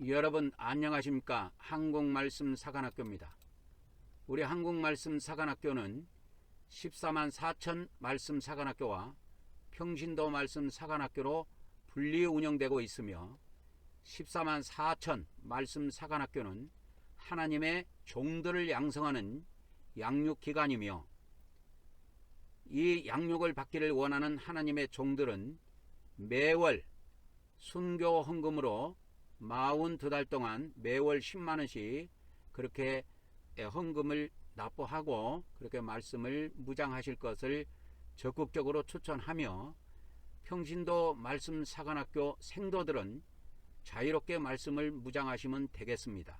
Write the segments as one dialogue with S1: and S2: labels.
S1: 여러분 안녕하십니까? 한국말씀 사관학교입니다. 우리 한국말씀 사관학교는 14만 4천 말씀 사관학교와 평신도 말씀 사관학교로 분리 운영되고 있으며 14만 4천 말씀 사관학교는 하나님의 종들을 양성하는 양육기관이며 이 양육을 받기를 원하는 하나님의 종들은 매월 순교 헌금으로 42달 동안 매월 10만원씩 그렇게 헌금을 납부하고 그렇게 말씀을 무장하실 것을 적극적으로 추천하며 평신도 말씀 사관학교 생도들은 자유롭게 말씀을 무장하시면 되겠습니다.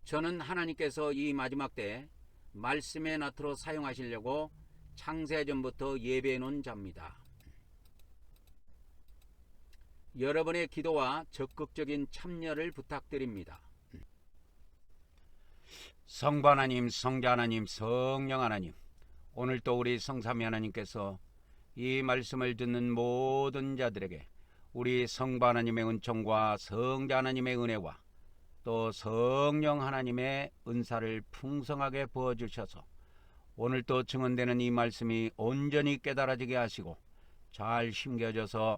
S1: 저는 하나님께서 이 마지막 때 말씀의 나트로 사용하시려고 창세전부터 예배해 놓은 자입니다. 여러분의 기도와 적극적인 참여를 부탁드립니다. 성부 하나님, 성자 하나님, 성령 하나님, 오늘 또 우리 성삼위 하나님께서 이 말씀을 듣는 모든 자들에게 우리 성부 하나님의 은총과 성자 하나님의 은혜와 또 성령 하나님의 은사를 풍성하게 부어주셔서 오늘 또 증언되는 이 말씀이 온전히 깨달아지게 하시고 잘 심겨져서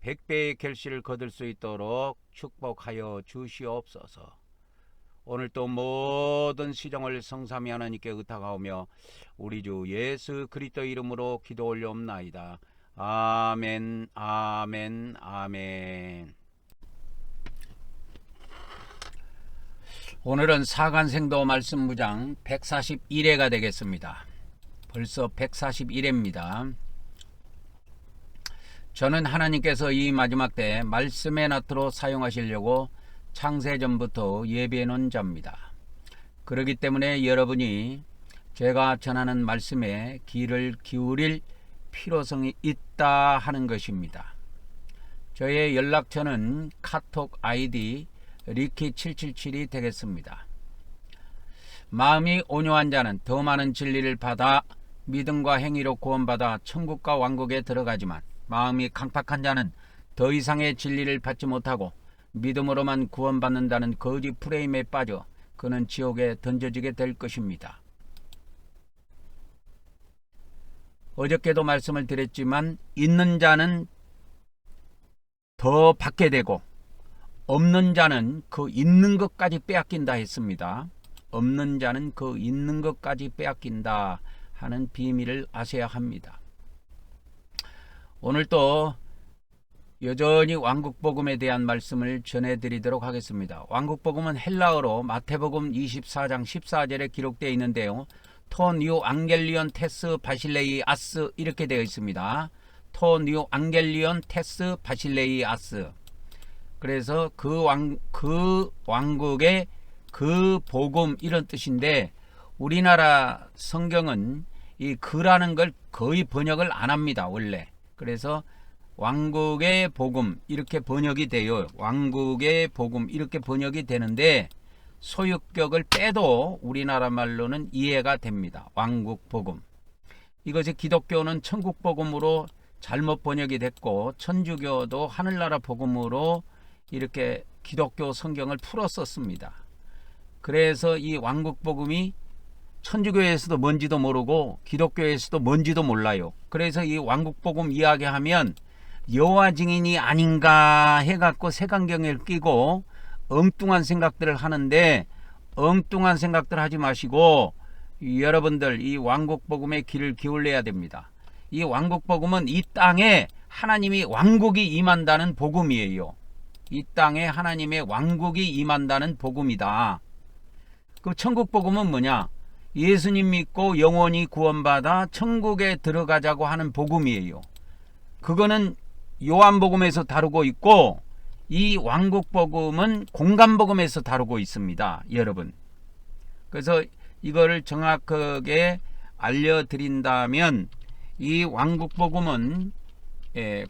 S1: 100배의 결실을 거둘 수 있도록 축복하여 주시옵소서. 오늘 또 모든 시정을 성삼위 하나님께 의탁하오며 우리 주 예수 그리스도 이름으로 기도 올려옵나이다. 아멘, 아멘, 아멘. 오늘은 사간생도 말씀 무장 141회가 되겠습니다. 벌써 141회입니다. 저는 하나님께서 이 마지막 때 말씀의 나트로 사용하시려고 창세전부터 예비해 놓은 자입니다. 그렇기 때문에 여러분이 제가 전하는 말씀에 귀를 기울일 필요성이 있다 하는 것입니다. 저의 연락처는 카톡 아이디 리키777이 되겠습니다. 마음이 온유한 자는 더 많은 진리를 받아 믿음과 행위로 구원받아 천국과 왕국에 들어가지만 마음이 강팍한 자는 더 이상의 진리를 받지 못하고 믿음으로만 구원받는다는 거짓 프레임에 빠져 그는 지옥에 던져지게 될 것입니다. 어저께도 말씀을 드렸지만 있는 자는 더 받게 되고 없는 자는 그 있는 것까지 빼앗긴다 했습니다. 없는 자는 그 있는 것까지 빼앗긴다 하는 비밀을 아셔야 합니다. 오늘 또 여전히 왕국복음에 대한 말씀을 전해드리도록 하겠습니다. 왕국복음은 헬라어로 마태복음 24장 14절에 기록되어 있는데요. 토 뉴 앙겔리온 테스 바실레이 아스 이렇게 되어 있습니다. 토 뉴 앙겔리온 테스 바실레이 아스. 그래서 그 왕국의 그 복음 이런 뜻인데 우리나라 성경은 이 그라는 걸 거의 번역을 안 합니다. 원래. 그래서 왕국의 복음 이렇게 번역이 돼요. 왕국의 복음 이렇게 번역이 되는데 소유격을 빼도 우리나라 말로는 이해가 됩니다. 왕국 복음. 이것이 기독교는 천국 복음으로 잘못 번역이 됐고 천주교도 하늘나라 복음으로 이렇게 기독교 성경을 풀어 썼습니다. 그래서 이 왕국 복음이 천주교에서도 뭔지도 모르고 기독교에서도 뭔지도 몰라요. 그래서 이 왕국 복음 이야기하면 여호와 증인이 아닌가 해갖고 색안경을 끼고 엉뚱한 생각들을 하는데 엉뚱한 생각들 하지 마시고 여러분들 이 왕국 복음에 귀를 기울여야 됩니다. 이 왕국 복음은 이 땅에 하나님이 왕국이 임한다는 복음이에요. 이 땅에 하나님의 왕국이 임한다는 복음이다. 그 천국 복음은 뭐냐? 예수님 믿고 영원히 구원받아 천국에 들어가자고 하는 복음이에요. 그거는 요한복음에서 다루고 있고 이 왕국 복음은 공간 복음에서 다루고 있습니다. 여러분. 그래서 이거를 정확하게 알려드린다면 이 왕국 복음은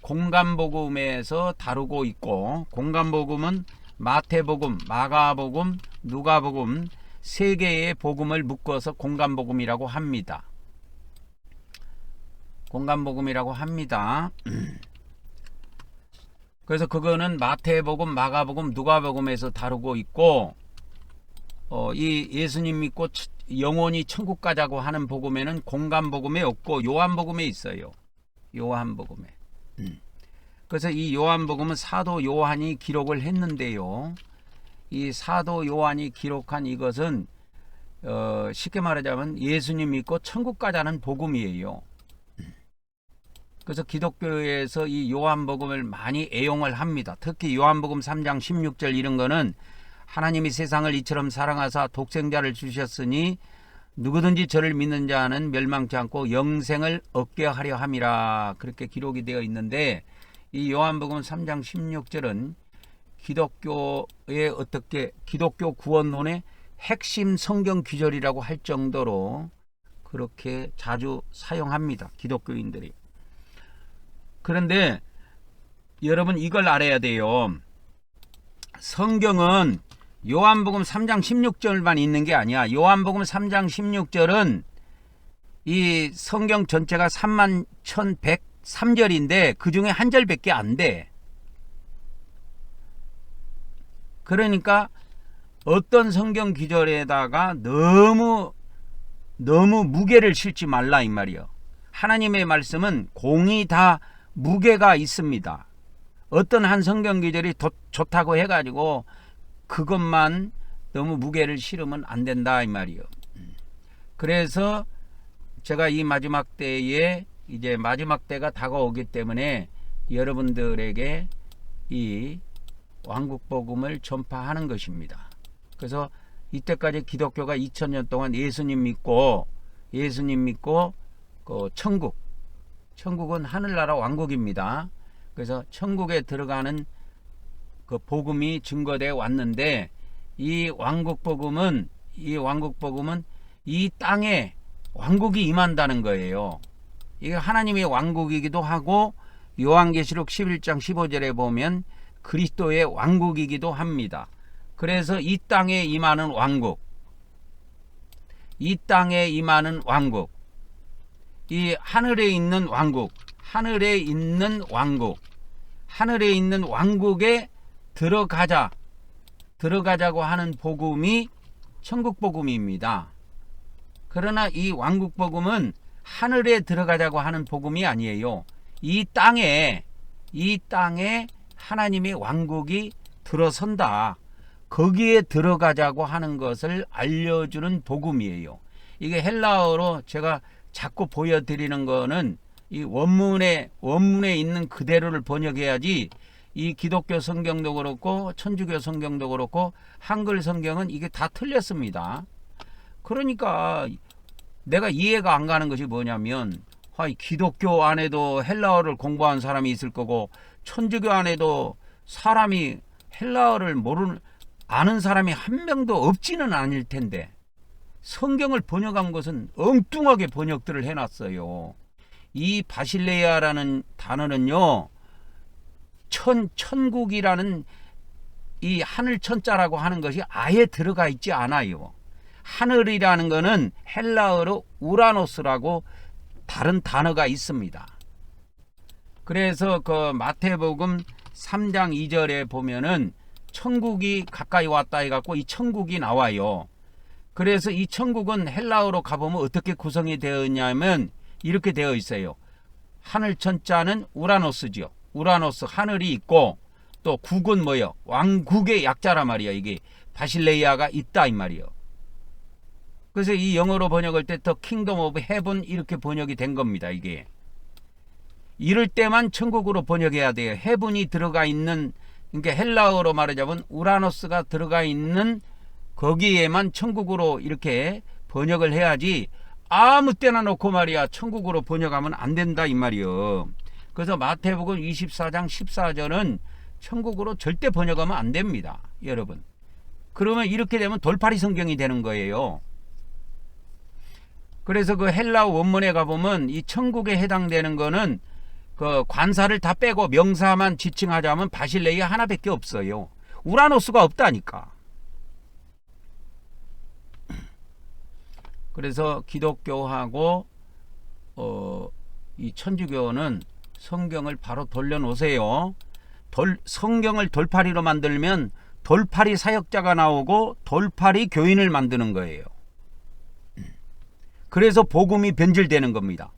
S1: 공간 복음에서 다루고 있고 공간 복음은 마태복음, 마가복음, 누가복음 세 개의 복음을 묶어서 공간 복음이라고 합니다. 공간 복음이라고 합니다. 그래서 그거는 마태복음, 마가복음, 누가복음에서 다루고 있고, 이 예수님 믿고 영원히 천국 가자고 하는 복음에는 공간복음에 없고 요한복음에 있어요. 요한복음에. 그래서 이 요한복음은 사도 요한이 기록을 했는데요. 이 사도 요한이 기록한 이것은 쉽게 말하자면 예수님 믿고 천국 가자는 복음이에요. 그래서 기독교에서 이 요한복음을 많이 애용을 합니다. 특히 요한복음 3장 16절 이런 거는 하나님이 세상을 이처럼 사랑하사 독생자를 주셨으니 누구든지 저를 믿는 자는 멸망치 않고 영생을 얻게 하려 함이라, 그렇게 기록이 되어 있는데, 이 요한복음 3장 16절은 기독교의 기독교 구원론의 핵심 성경 구절이라고 할 정도로 그렇게 자주 사용합니다, 기독교인들이. 그런데 여러분 이걸 알아야 돼요. 성경은 요한복음 3장 16절만 있는 게 아니야. 요한복음 3장 16절은 이 성경 전체가 31,103절인데 그 중에 한 절밖에 안 돼. 그러니까 어떤 성경 기절에다가 너무 무게를 실지 말라 이 말이요. 하나님의 말씀은 공이 다 무게가 있습니다. 어떤 한 성경 기절이 좋다고 해가지고 그것만 너무 무게를 실으면 안 된다 이 말이요. 그래서 제가 이 마지막 때에 이제 마지막 때가 다가오기 때문에 여러분들에게 이 왕국복음을 전파하는 것입니다. 그래서 이때까지 기독교가 2000년 동안 예수님 믿고 그 천국은 하늘나라 왕국입니다. 그래서 천국에 들어가는 그 복음이 증거되어 왔는데, 이 왕국복음은 이 땅에 왕국이 임한다는 거예요. 이게 하나님의 왕국이기도 하고, 요한계시록 11장 15절에 보면 그리스도의 왕국이기도 합니다. 그래서 이 땅에 임하는 왕국, 이 하늘에 있는 왕국에 들어가자고 하는 복음이 천국복음입니다. 그러나 이 왕국복음은 하늘에 들어가자고 하는 복음이 아니에요. 이 땅에 하나님의 왕국이 들어선다, 거기에 들어가자고 하는 것을 알려주는 복음이에요. 이게 헬라어로 제가 자꾸 보여드리는 거는 이 원문에 있는 그대로를 번역해야지, 이 기독교 성경도 그렇고 천주교 성경도 그렇고 한글 성경은 이게 다 틀렸습니다. 그러니까 내가 이해가 안 가는 것이 뭐냐면, 기독교 안에도 헬라어를 공부한 사람이 있을 거고 천주교 안에도 사람이 헬라어를 아는 사람이 한 명도 없지는 않을 텐데, 성경을 번역한 것은 엉뚱하게 번역들을 해놨어요. 이 바실레아라는 단어는요, 천국이라는 이 하늘 천자라고 하는 것이 아예 들어가 있지 않아요. 하늘이라는 것은 헬라어로 우라노스라고 다른 단어가 있습니다. 그래서 그 마태복음 3장 2절에 보면은 천국이 가까이 왔다 해갖고 이 천국이 나와요. 그래서 이 천국은 헬라어로 가보면 어떻게 구성이 되어 있냐면 이렇게 되어 있어요. 하늘 천자는 우라노스죠. 우라노스, 하늘이 있고, 또 국은 뭐요? 왕국의 약자란 말이야. 이게 바실레이아가 있다 이 말이요. 그래서 이 영어로 번역할 때 더 킹덤 오브 헤븐 이렇게 번역이 된 겁니다. 이게 이럴 때만 천국으로 번역해야 돼요. 헤븐이 들어가 있는, 그러니까 헬라어로 말하자면 우라노스가 들어가 있는 거기에만 천국으로 이렇게 번역을 해야지, 아무 때나 놓고 말이야 천국으로 번역하면 안 된다 이 말이요. 그래서 마태복음 24장 14절은 천국으로 절대 번역하면 안 됩니다, 여러분. 그러면 이렇게 되면 돌팔이 성경이 되는 거예요. 그래서 그 헬라어 원문에 가보면 이 천국에 해당되는 거는 그 관사를 다 빼고 명사만 지칭하자면 바실레이아 하나밖에 없어요. 우라노스가 없다니까. 그래서 기독교하고 이 천주교는 성경을 바로 돌려놓으세요. 성경을 돌팔이로 만들면 돌팔이 사역자가 나오고 돌팔이 교인을 만드는 거예요. 그래서 복음이 변질되는 겁니다.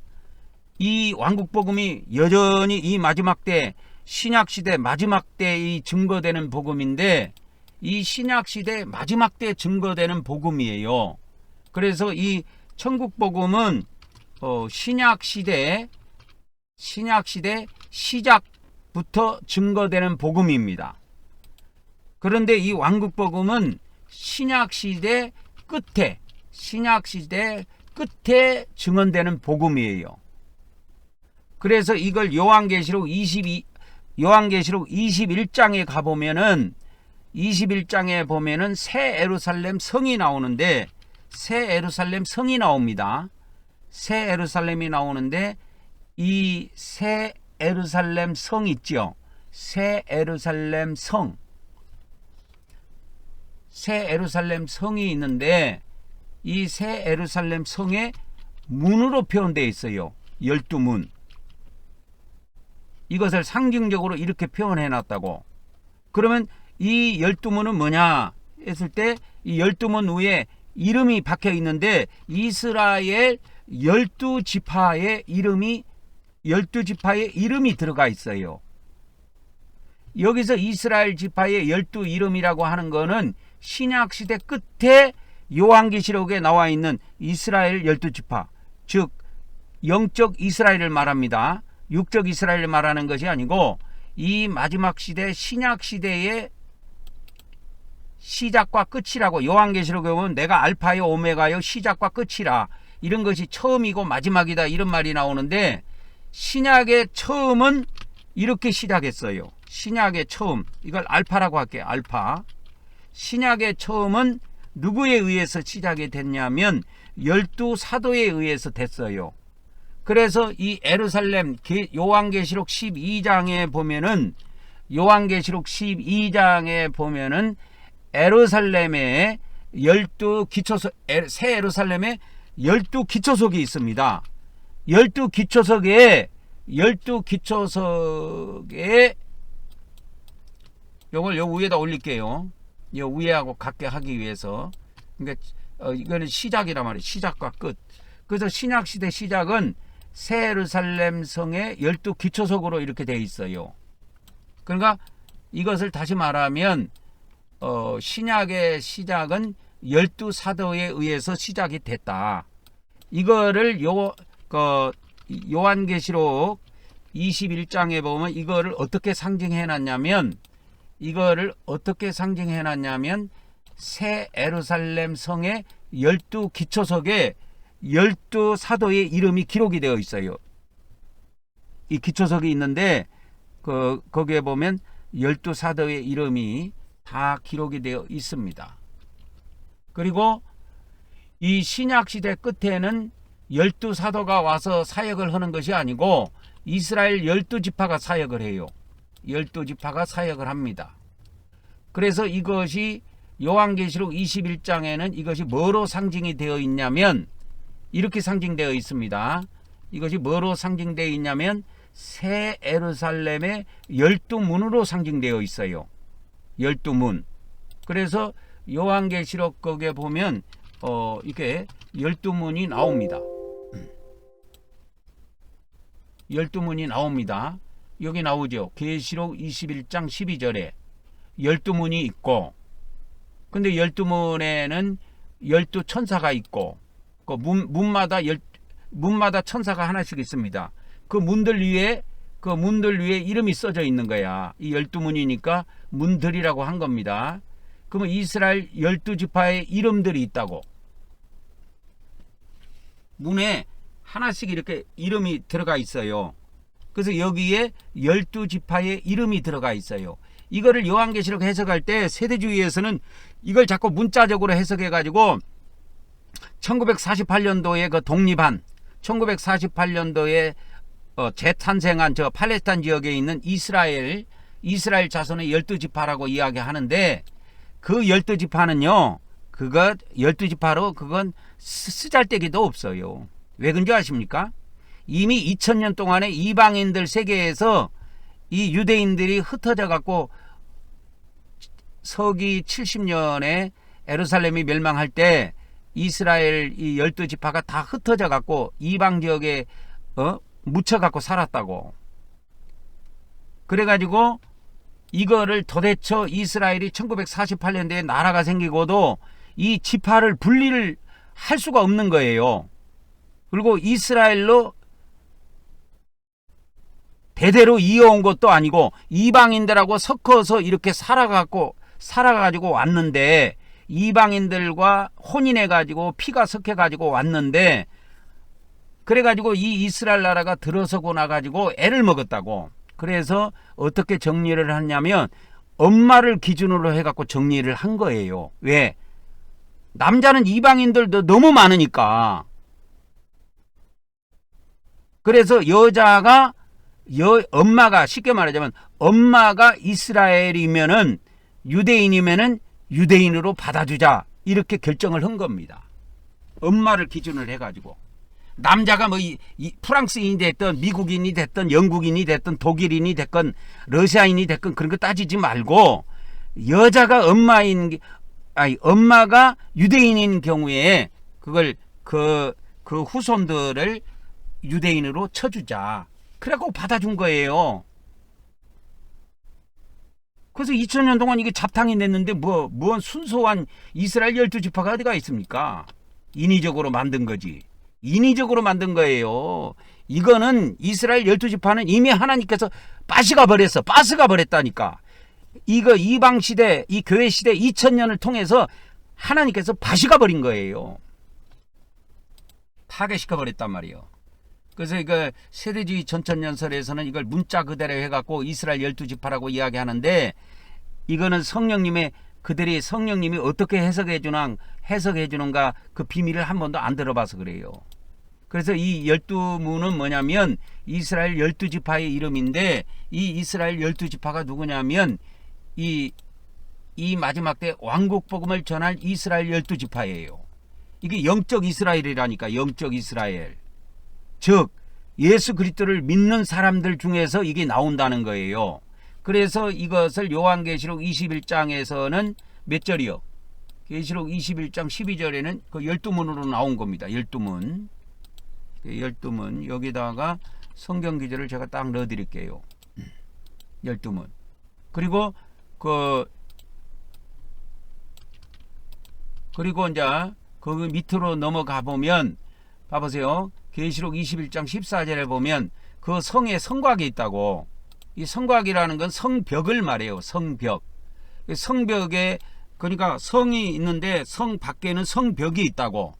S1: 이 왕국복음이 여전히 이 마지막 때 신약시대 마지막 때에 증거되는 복음인데 이 신약시대 마지막 때 증거되는 복음이에요. 그래서 이 천국복음은 신약시대 시작부터 증거되는 복음입니다. 그런데 이 왕국복음은 신약시대 끝에 증언되는 복음이에요. 그래서 이걸 요한계시록 21장에 가보면은 21장에 보면은 새 예루살렘 성이 나오는데 새 예루살렘 성이 나옵니다. 새 예루살렘이 나오는데 이 새 예루살렘 성 있죠. 새 예루살렘 성. 새 예루살렘 성이 있는데 이 새 예루살렘 성의 문으로 표현되어 있어요. 12문. 이것을 상징적으로 이렇게 표현해 놨다고. 그러면 이 12문은 뭐냐 했을 때 이 12문 위에 이름이 박혀 있는데 이스라엘 12지파의 이름이 들어가 있어요. 여기서 이스라엘 지파의 12이름이라고 하는 거는 신약시대 끝에 요한계시록에 나와 있는 이스라엘 12지파, 즉 영적 이스라엘을 말합니다. 육적 이스라엘을 말하는 것이 아니고 이 마지막 시대 신약시대의 시작과 끝이라고. 요한계시록에 보면 내가 알파요 오메가요 시작과 끝이라, 이런 것이 처음이고 마지막이다 이런 말이 나오는데 신약의 처음은 이렇게 시작했어요. 신약의 처음, 이걸 알파라고 할게요. 알파. 신약의 처음은 누구에 의해서 시작이 됐냐면 12사도에 의해서 됐어요. 그래서 이 예루살렘 요한계시록 12장에 보면은 예루살렘에 12기초석, 새 예루살렘에 12기초석이 있습니다. 12기초석에 요걸 요 위에다 올릴게요. 요 위에하고 같게 하기 위해서. 그러니까 이거는 시작이란 말이에요. 시작과 끝. 그래서 신약시대 시작은 새 예루살렘 성의 12기초석으로 이렇게 되어 있어요. 그러니까 이것을 다시 말하면 신약의 시작은 12사도에 의해서 시작이 됐다. 이거를 요한계시록 21장에 보면 이거를 어떻게 상징해 놨냐면 새 예루살렘 성의 12기초석에 12사도의 이름이 기록이 되어 있어요. 이 기초석이 있는데 거기에 보면 12사도의 이름이 다 기록이 되어 있습니다. 그리고 이 신약시대 끝에는 12사도가 와서 사역을 하는 것이 아니고 이스라엘 12지파가 사역을 해요. 12지파가 사역을 합니다. 그래서 이것이 요한계시록 21장에는 이것이 뭐로 상징이 되어 있냐면 이렇게 상징되어 있습니다. 이것이 뭐로 상징되어 있냐면 새 예루살렘의 12문으로 상징되어 있어요. 12문. 그래서 요한계시록 거기에 보면 이게 12문이 나옵니다. 12문이 나옵니다. 여기 나오죠. 계시록 21장 12절에 12문이 있고, 근데 12문에는 12천사가 있고, 그 문마다 천사가 하나씩 있습니다. 그 문들 위에 이름이 써져 있는 거야. 이 12문이니까 문들이라고 한 겁니다. 그러면 이스라엘 12지파의 이름들이 있다고. 문에 하나씩 이렇게 이름이 들어가 있어요. 그래서 여기에 12지파의 이름이 들어가 있어요. 이거를 요한계시록 해석할 때 세대주의에서는 이걸 자꾸 문자적으로 해석해 가지고 1948년도에 그 독립한 1948년도에 재탄생한 저 팔레스타인 지역에 있는 이스라엘 자손의 12지파라고 이야기하는데, 그 12지파는요, 그것 12지파로 그건 쓰잘데기도 없어요. 왜 그런지 아십니까? 이미 2000년 동안에 이방인들 세계에서 이 유대인들이 흩어져 갖고 서기 70년에 예루살렘이 멸망할 때 이스라엘 이 12지파가 다 흩어져 갖고 이방 지역에 묻혀 갖고 살았다고. 그래 가지고 이거를 도대체 이스라엘이 1948년도에 나라가 생기고도 이 지파를 분리를 할 수가 없는 거예요. 그리고 이스라엘로 대대로 이어온 것도 아니고 이방인들하고 섞어서 이렇게 살아가지고 왔는데, 이방인들과 혼인해가지고 피가 섞여가지고 왔는데, 그래가지고 이 이스라엘 나라가 들어서고 나가지고 애를 먹었다고. 그래서 어떻게 정리를 하냐면 엄마를 기준으로 해갖고 정리를 한 거예요. 왜? 남자는 이방인들도 너무 많으니까. 그래서 엄마가, 쉽게 말하자면 엄마가 이스라엘이면은 유대인이면은 유대인으로 받아주자, 이렇게 결정을 한 겁니다. 엄마를 기준으로 해가지고. 남자가 뭐 프랑스인이 됐든 미국인이 됐든 영국인이 됐든 독일인이 됐건 러시아인이 됐건 그런 거 따지지 말고, 여자가 엄마가 유대인인 경우에 그걸 그 후손들을 유대인으로 쳐주자. 그래갖고 받아준 거예요. 그래서 2000년 동안 이게 잡탕이 됐는데 뭔 순수한 이스라엘 12지파가 어디가 있습니까? 인위적으로 만든 거지. 인위적으로 만든 거예요. 이거는 이스라엘 12지파는 이미 하나님께서 빠스가 버렸다니까. 이거 이방 시대, 이 교회 시대 2000년을 통해서 하나님께서 빠스가 버린 거예요. 파괴시켜 버렸단 말이에요. 그래서 이거 세대주의 전천연설에서는 이걸 문자 그대로 해갖고 이스라엘 12지파라고 이야기하는데, 이거는 성령님이 어떻게 해석해 주는가 그 비밀을 한 번도 안 들어봐서 그래요. 그래서 이 12무는 뭐냐면 이스라엘 12지파의 이름인데, 이 이스라엘 12지파가 누구냐면 이 마지막 때 왕국 복음을 전할 이스라엘 12지파예요. 이게 영적 이스라엘이라니까. 영적 이스라엘. 즉 예수 그리스도를 믿는 사람들 중에서 이게 나온다는 거예요. 그래서 이것을 요한계시록 21장에서는 몇 절이요? 계시록 21장 12절에는 그 12문으로 나온 겁니다. 12문. 12문. 여기다가 성경 기절을 제가 딱 넣어 드릴게요. 12문. 그리고 이제 거기 밑으로 넘어가 보면 봐보세요. 계시록 21장 14절에 보면 그 성에 성곽이 있다고. 이 성곽이라는 건 성벽을 말해요. 성벽. 성벽에, 그러니까 성이 있는데 성 밖에는 성벽이 있다고.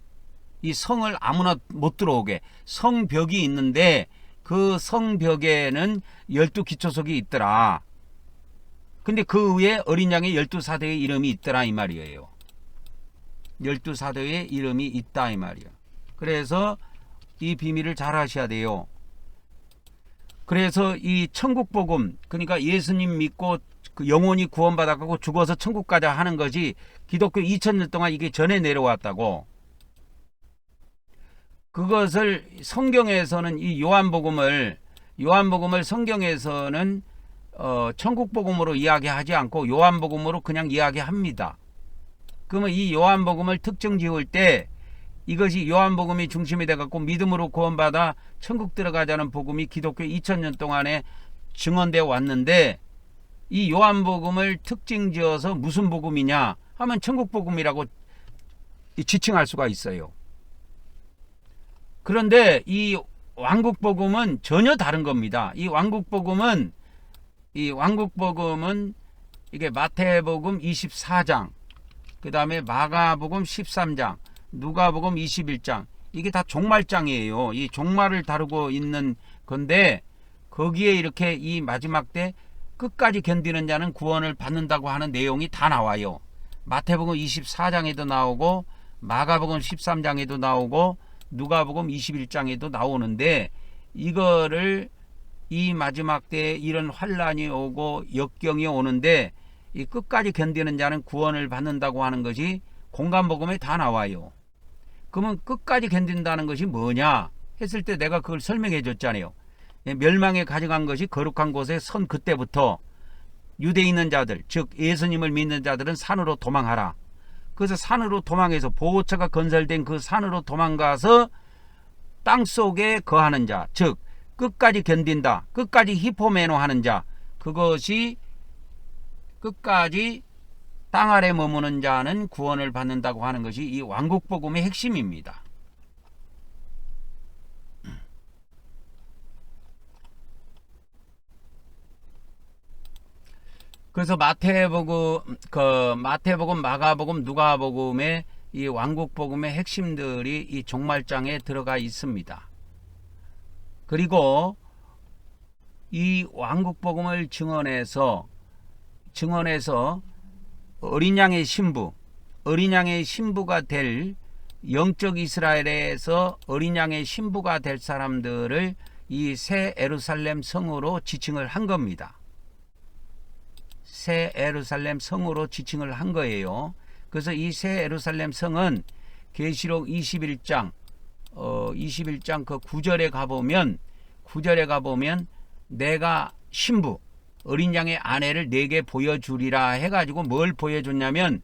S1: 이 성을 아무나 못 들어오게 성벽이 있는데 그 성벽에는 12기초석이 있더라. 근데 그 위에 어린 양의 12사도의 이름이 있더라 이 말이에요. 12사도의 이름이 있다 이 말이에요. 그래서 이 비밀을 잘 하셔야 돼요. 그래서 이 천국복음, 그러니까 예수님 믿고 그 영혼이 구원받아가고 죽어서 천국 가자 하는 것이 기독교 2000년 동안 이게 전해 내려왔다고. 그것을 성경에서는 이 요한복음을 성경에서는 천국복음으로 이야기하지 않고 요한복음으로 그냥 이야기합니다. 그러면 이 요한복음을 특정 지을 때 이것이 요한복음이 중심이 돼갖고 믿음으로 구원받아 천국 들어가자는 복음이 기독교 2000년 동안에 증언되어 왔는데, 이 요한복음을 특징 지어서 무슨 복음이냐 하면 천국복음이라고 지칭할 수가 있어요. 그런데 이 왕국복음은 전혀 다른 겁니다. 이 왕국복음은 이게 마태복음 24장, 그 다음에 마가복음 13장, 누가복음 21장, 이게 다 종말장이에요. 이 종말을 다루고 있는 건데, 거기에 이렇게 이 마지막 때 끝까지 견디는 자는 구원을 받는다고 하는 내용이 다 나와요. 마태복음 24장에도 나오고 마가복음 13장에도 나오고 누가복음 21장에도 나오는데, 이거를 이 마지막 때 이런 환란이 오고 역경이 오는데 이 끝까지 견디는 자는 구원을 받는다고 하는 것이 공간복음에 다 나와요. 그러면 끝까지 견딘다는 것이 뭐냐 했을 때 내가 그걸 설명해 줬잖아요. 멸망에 가져간 것이 거룩한 곳에 선 그때부터 유대에 있는 자들, 즉 예수님을 믿는 자들은 산으로 도망하라. 그래서 산으로 도망해서 보호처가 건설된 그 산으로 도망가서 땅속에 거하는 자, 즉 끝까지 견딘다, 끝까지 히포메노 하는 자, 그것이 끝까지 땅 아래 머무는 자는 구원을 받는다고 하는 것이 이 왕국복음의 핵심입니다. 그래서 마태복음, 마가복음, 누가복음의 이 왕국복음의 핵심들이 이 종말장에 들어가 있습니다. 그리고 이 왕국복음을 증언해서 어린 양의 신부가 될 영적 이스라엘에서 어린 양의 신부가 될 사람들을 이 새 예루살렘 성으로 지칭을 한 겁니다. 새 예루살렘 성으로 지칭을 한 거예요. 그래서 이 새 예루살렘 성은 계시록 21장 그 9절에 가보면 내가 신부 어린 양의 아내를 내게 보여주리라 해가지고 뭘 보여줬냐면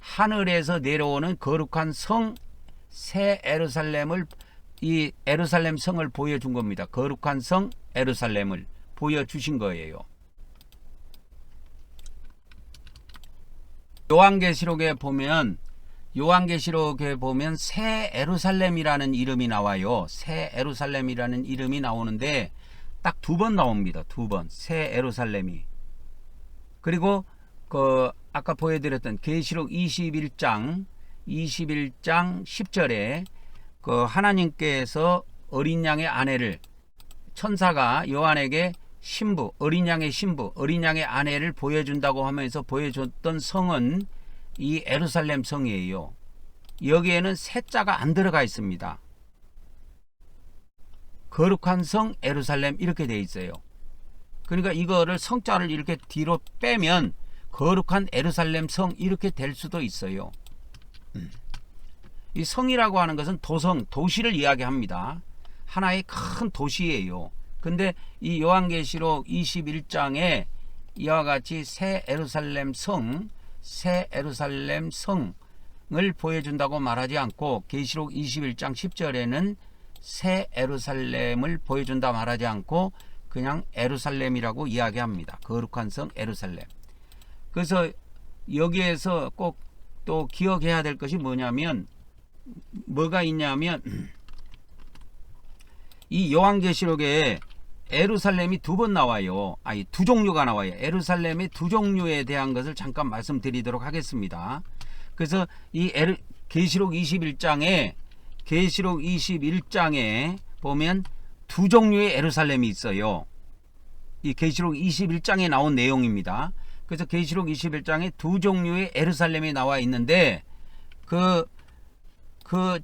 S1: 하늘에서 내려오는 거룩한 성 새 예루살렘을, 이 예루살렘 성을 보여준 겁니다. 거룩한 성 예루살렘을 보여주신 거예요. 요한계시록에 보면 새 예루살렘이라는 이름이 나와요. 새 예루살렘이라는 이름이 나오는데 딱 2번 나옵니다. 2번 새 예루살렘이. 그리고 그 아까 보여드렸던 계시록 21장 10절에 그 하나님께서 어린 양의 아내를, 천사가 요한에게 신부, 어린 양의 신부, 어린 양의 아내를 보여준다고 하면서 보여줬던 성은 이 예루살렘 성이에요. 여기에는 셋자가 안 들어가 있습니다. 거룩한 성 예루살렘 이렇게 돼 있어요. 그러니까 이거를 성자를 이렇게 뒤로 빼면 거룩한 예루살렘 성 이렇게 될 수도 있어요. 이 성이라고 하는 것은 도시를 이야기합니다. 하나의 큰 도시예요. 근데 이 요한계시록 21장에 이와 같이 새 예루살렘 성을 보여준다고 말하지 않고, 계시록 21장 10절에는 새 예루살렘을 보여준다 말하지 않고 그냥 예루살렘이라고 이야기합니다. 거룩한 성 예루살렘. 그래서 여기에서 꼭 또 기억해야 될 것이 뭐가 있냐면 이 요한계시록에 예루살렘이 2번 나와요. 아니 2종류가 나와요. 예루살렘의 2종류에 대한 것을 잠깐 말씀드리도록 하겠습니다. 그래서 이 계시록 21장에 보면 2종류의 예루살렘이 있어요. 이 계시록 21장에 나온 내용입니다. 그래서 계시록 21장에 2종류의 예루살렘이 나와 있는데 그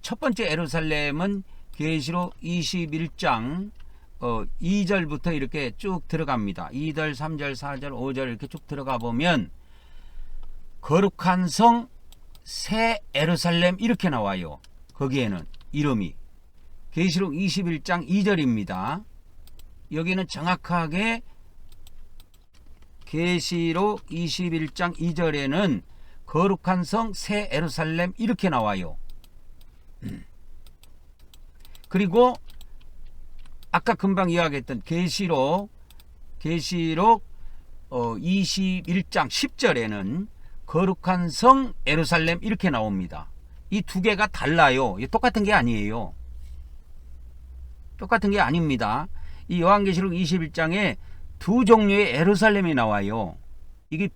S1: 첫 번째 예루살렘은 계시록 21장 2절부터 이렇게 쭉 들어갑니다. 2절, 3절, 4절, 5절 이렇게 쭉 들어가 보면 거룩한 성 새 예루살렘 이렇게 나와요. 거기에는 이름이 계시록 21장 2절입니다. 여기는 정확하게 계시록 21장 2절에는 거룩한 성 새 예루살렘 이렇게 나와요. 그리고 아까 금방 이야기했던 계시록 21장 10절에는 거룩한 성 예루살렘 이렇게 나옵니다. 이 두 개가 달라요. 똑같은 게 아니에요. 똑같은 게 아닙니다. 이 요한계시록 21장에 2종류의 예루살렘이 나와요. 이게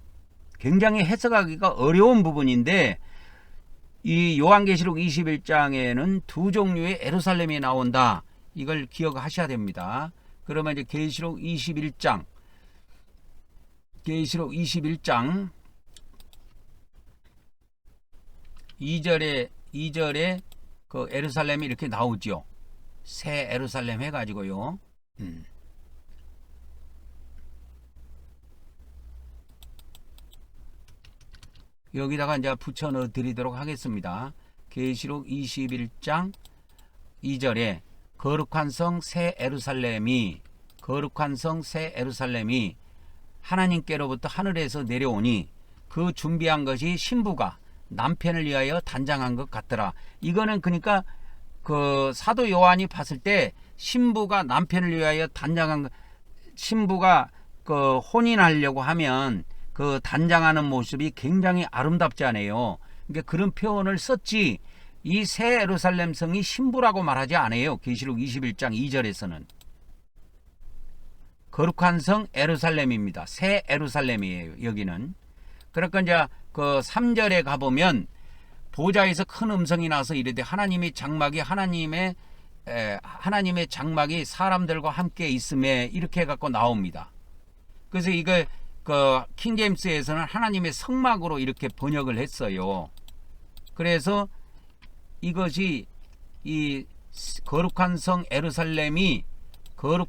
S1: 굉장히 해석하기가 어려운 부분인데 이 요한계시록 21장에는 2종류의 예루살렘이 나온다. 이걸 기억하셔야 됩니다. 그러면 이제 계시록 21장 2절에 그 예루살렘이 이렇게 나오죠. 새 예루살렘 해가지고요. 여기다가 이제 붙여 넣어 드리도록 하겠습니다. 계시록 21장 2절에 거룩한 성 새 예루살렘이 거룩한 성 새 예루살렘이 하나님께로부터 하늘에서 내려오니 그 준비한 것이 신부가 남편을 위하여 단장한 것 같더라. 이거는 그러니까 그 사도 요한이 봤을 때 신부가 남편을 위하여 단장한 것, 신부가 그 혼인하려고 하면 그 단장하는 모습이 굉장히 아름답지 않아요. 그러니까 그런 표현을 썼지, 이 새 예루살렘 성이 신부라고 말하지 않아요. 계시록 21장 2절에서는 거룩한 성 예루살렘입니다. 새 예루살렘이에요. 여기는. 그러니까 이제 그 3절에 가보면 보좌에서 큰 음성이 나서 이르되 하나님의 장막이 하나님의 장막이 사람들과 함께 있음에, 이렇게 해갖고 나옵니다. 그래서 이걸 그 킹제임스에서는 하나님의 성막으로 이렇게 번역을 했어요. 그래서 이것이 이 거룩한 성 예루살렘이 그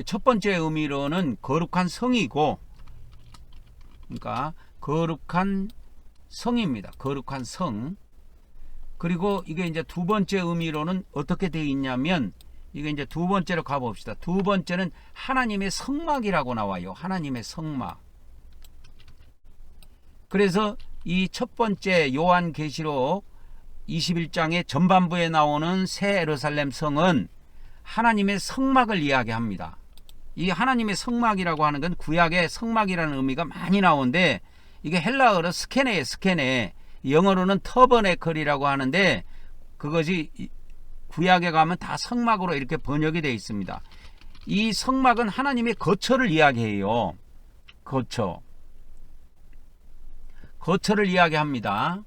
S1: 첫 번째 의미로는 거룩한 성이고, 그러니까 거룩한 성입니다. 거룩한 성. 그리고 이게 이제 두 번째 의미로는 어떻게 되어 있냐면, 이게 이제 두 번째로 가봅시다. 두 번째는 하나님의 성막이라고 나와요. 하나님의 성막. 그래서 이 첫 번째 요한계시록 21장의 전반부에 나오는 새 예루살렘 성은 하나님의 성막을 이야기합니다. 이 하나님의 성막이라고 하는 건 구약의 성막이라는 의미가 많이 나오는데, 이게 헬라어로 스케네예요. 스케네. 영어로는 터버네클이라고 하는데, 그것이 구약에 가면 다 성막으로 이렇게 번역이 되어 있습니다. 이 성막은 하나님의 거처를 이야기해요. 거처를 이야기합니다.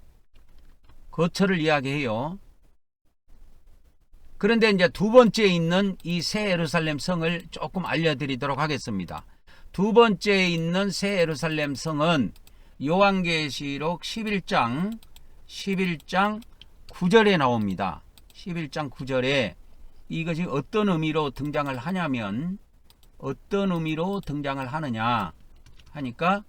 S1: 거처를 이야기해요. 그런데 이제 두 번째 있는 이 새 예루살렘 성을 조금 알려드리도록 하겠습니다. 두 번째 있는 새 예루살렘 성은 요한계시록 11장 9절에 나옵니다. 11장 9절에 이것이 어떤 의미로 등장을 하냐면, 어떤 의미로 등장을 하느냐 하니까,